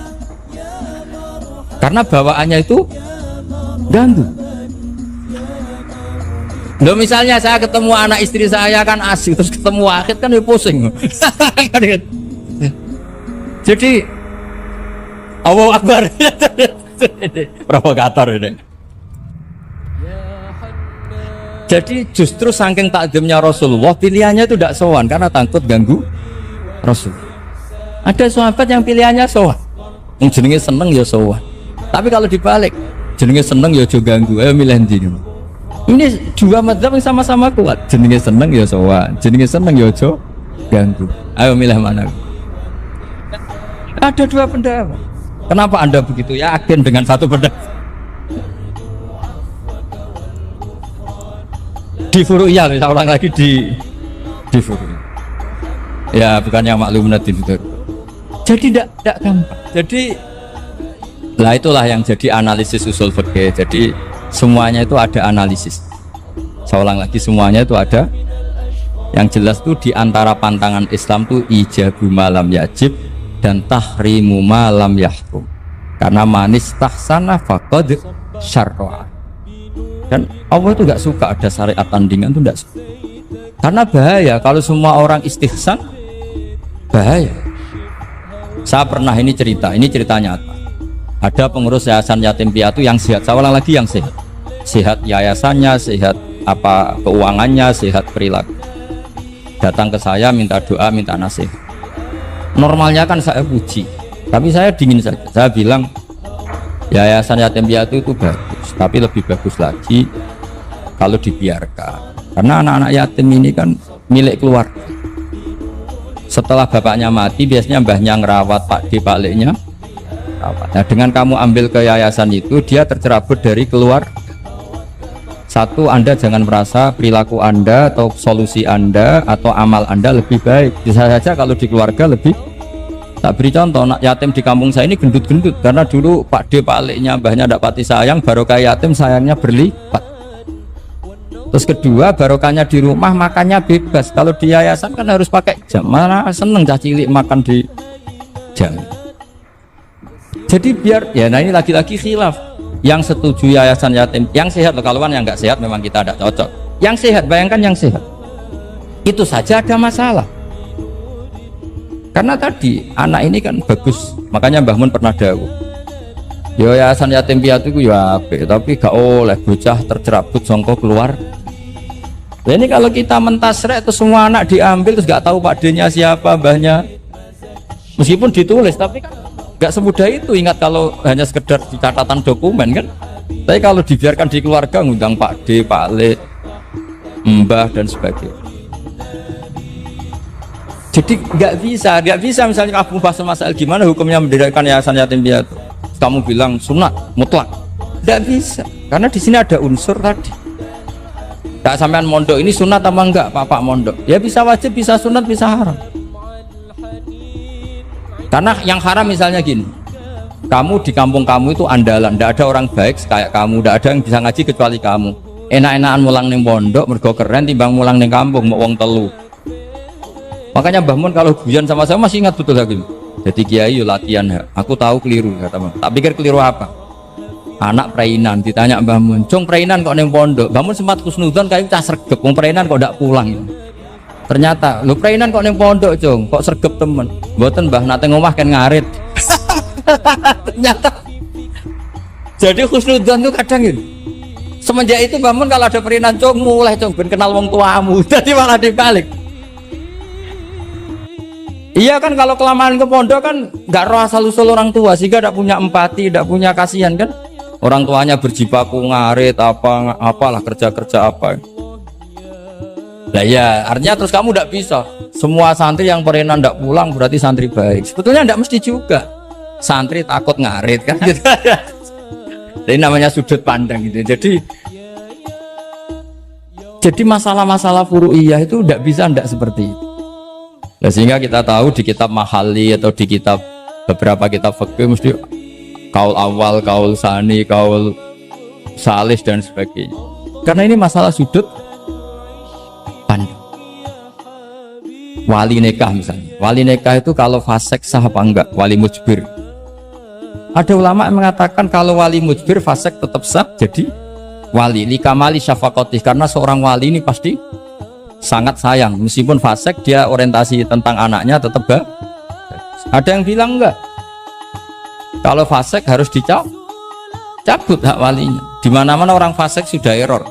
karena bawaannya itu ganggu. Loh, misalnya saya ketemu anak istri saya kan asik, terus ketemu akhir kan ya pusing. Jadi Allahu Akbar. Provokator ini. Jadi justru saking takdimnya Rasulullah, pilihannya itu tidak sowan karena takut ganggu Rasul. Ada sahabat yang pilihannya sowan, yang jenenge seneng ya sowan. Tapi kalau dibalik, jenenge seneng ya aja ganggu, ayo milih ndi. Ini dua madzhab yang sama-sama kuat, jenenge seneng ya sowan, jenenge seneng ya aja ganggu. Ayo milih mana? Ada dua pendapat. Kenapa Anda begitu yakin dengan satu pendapat? Di furu'iyah, saya ulang lagi di furu'iyah. Ya, bukannya makluminatin itu. Jadi tidak gampang. Jadi lah itulah yang jadi analisis usul fikih. Jadi semuanya itu ada analisis. Saya ulang lagi, semuanya itu ada. Yang jelas tuh di antara pantangan Islam tuh ijabu malam yajib dan tahrimu malam yahrum. Karena manis tahsana faqad syar'a. Dan Allah itu nggak suka ada syariat tandingan, itu nggak suka. Karena bahaya kalau semua orang istihsan, bahaya. Saya pernah ini cerita nyata. Ada pengurus yayasan yatim piatu yang sehat. Saya ulang lagi, yang sehat. Sehat yayasannya, sehat apa keuangannya, sehat perilaku. Datang ke saya minta doa, minta nasihat. Normalnya kan saya puji, tapi saya dingin saja. Saya bilang yayasan yatim piatu itu bagus, tapi lebih bagus lagi kalau dibiarkan. Karena anak-anak yatim ini kan milik keluarga. Setelah bapaknya mati, biasanya mbahnya ngerawat, Pak D, Pak Leknya rawat. Nah, dengan kamu ambil ke yayasan itu, dia tercerabut dari keluarga. Satu, Anda jangan merasa perilaku Anda atau solusi Anda atau amal Anda lebih baik. Bisa saja kalau di keluarga lebih. Tak beri contoh, anak yatim di kampung saya ini gendut-gendut karena dulu Pak D, Pak Leknya, mbahnya tidak pati sayang, barokah yatim sayangnya berlipat. Terus kedua, barokahnya di rumah makannya bebas. Kalau di yayasan kan harus pakai jam. Mana seneng cah cilik makan di jam. Jadi biar, ya nah ini lagi-lagi khilaf. Yang setuju yayasan yatim, yang sehat loh, kalau kan yang nggak sehat memang kita tidak cocok. Yang sehat, bayangkan yang sehat. Itu saja ada masalah. Karena tadi anak ini kan bagus, makanya Mbah Mun pernah dawuh. Yo yayasan yatim piatu itu ya apik, tapi gak oleh bocah tercerabut songko keluar. Nah, ini kalau kita mentasrek terus semua anak diambil terus gak tahu Pak D-nya siapa, mbahnya. Meskipun ditulis tapi kan gak semudah itu. Ingat kalau hanya sekedar di catatan dokumen kan. Tapi kalau dibiarkan di keluarga ngundang Pak D, Pak Le, Mbah dan sebagainya. Jadi nggak bisa misalnya kamu bahas masalah gimana hukumnya mendirikan yayasan yatim piatu, kamu bilang sunat mutlak, nggak bisa karena di sini ada unsur tadi. Tak sampean mondok ini sunat apa enggak, Pak mondok ya bisa wajib, bisa sunat, bisa haram. Karena yang haram misalnya gini, kamu di kampung kamu itu andalan, nggak ada orang baik kayak kamu, nggak ada yang bisa ngaji kecuali kamu. Enak-enakan mulang ning pondok mergo keren timbang mulang ning kampung mau wong telu. Makanya Mbah Mun kalau guyon sama saya masih ingat betul lagi. Jadi kiai latihan, aku tahu keliru kata Mbah. Tak pikir keliru apa? Anak prainan ditanya Mbah Mun, "Cung prainan kok ning pondok?" Mbah Mun sempat husnudzon kayak cah sregep, wong prainan kok ndak pulang. Ternyata, "Lho prainan kok ning pondok, Cung? Kok sregep temen?" "Mboten Mbah, nate ngomah kan ngarit." Ternyata. Jadi husnudzon tuh kadang gitu. Semenjak itu Mbah Mun kalau ada prainan, "Cung mulai Cung ben kenal wong tuamu." Jadi malah dibalik. Iya kan kalau kelamaan ke pondok kan nggak roh asal usul orang tua sehingga tidak punya empati, tidak punya kasihan kan. Orang tuanya berjibaku ngarit apalah kerja apa. Nah ya artinya terus kamu tidak bisa. Semua santri yang perenan tidak pulang berarti santri baik. Sebetulnya tidak mesti juga. Santri takut ngarit kan gitu. Jadi namanya sudut pandang gitu. Jadi masalah-masalah furu'iyah itu tidak bisa tidak seperti itu. Nah, sehingga kita tahu di kitab Mahali atau di kitab beberapa kitab fikih mesti kaul awal, kaul sani, kaul salis dan sebagainya. Karena ini masalah sudut pandang. Wali nikah misalnya. Wali nikah itu kalau fasik sah apa enggak? Wali mujbir. Ada ulama yang mengatakan kalau wali mujbir fasik tetap sah jadi wali. Likamali syafaqatih, karena seorang wali ini pasti sangat sayang, meskipun fasik dia orientasi tentang anaknya tetap baik. Ada yang bilang enggak, kalau fasik harus dicabut hak walinya. Dimana-mana orang fasik sudah error.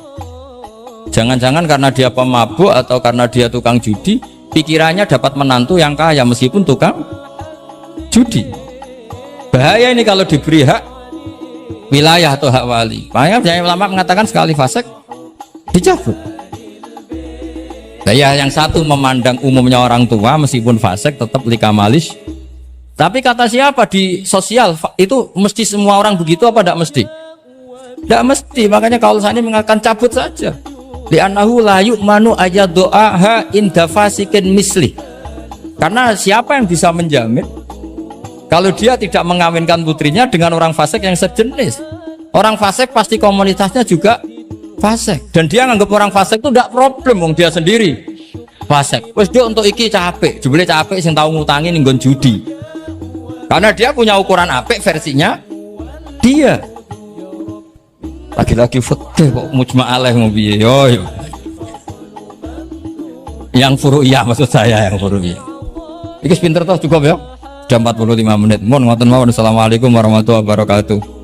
Jangan-jangan karena dia pemabuk atau karena dia tukang judi, pikirannya dapat menantu yang kaya meskipun tukang judi. Bahaya ini kalau diberi hak wilayah atau hak wali. Makanya ulama mengatakan sekali fasik dicabut. Nah ya yang satu memandang umumnya orang tua meskipun fasik tetap likamalis. Tapi kata siapa di sosial itu mesti semua orang begitu apa tidak mesti? Tidak mesti. Makanya kalau saya ini mengatakan cabut saja. Li'annahu la yu'manu ayadu'aha inda fasikin misli. Karena siapa yang bisa menjamin kalau dia tidak mengawinkan putrinya dengan orang fasik yang sejenis? Orang fasik pasti komunitasnya juga fasik, dan dia nganggap orang fasik itu tidak problem, wong dia sendiri fasik. Wes dia untuk iki capek, jebule capek sing tahu ngutangi ning nggon judi. Karena dia punya ukuran apik versinya dia. Lagi-lagi fikih kok mujma' alaih mau piye yo. Yang furu'iyah maksud saya, yang furu'iyah. Iki pinter toh cukup ya. Sudah 45 menit. Mohon ngoten mawon. Assalamualaikum warahmatullahi wabarakatuh.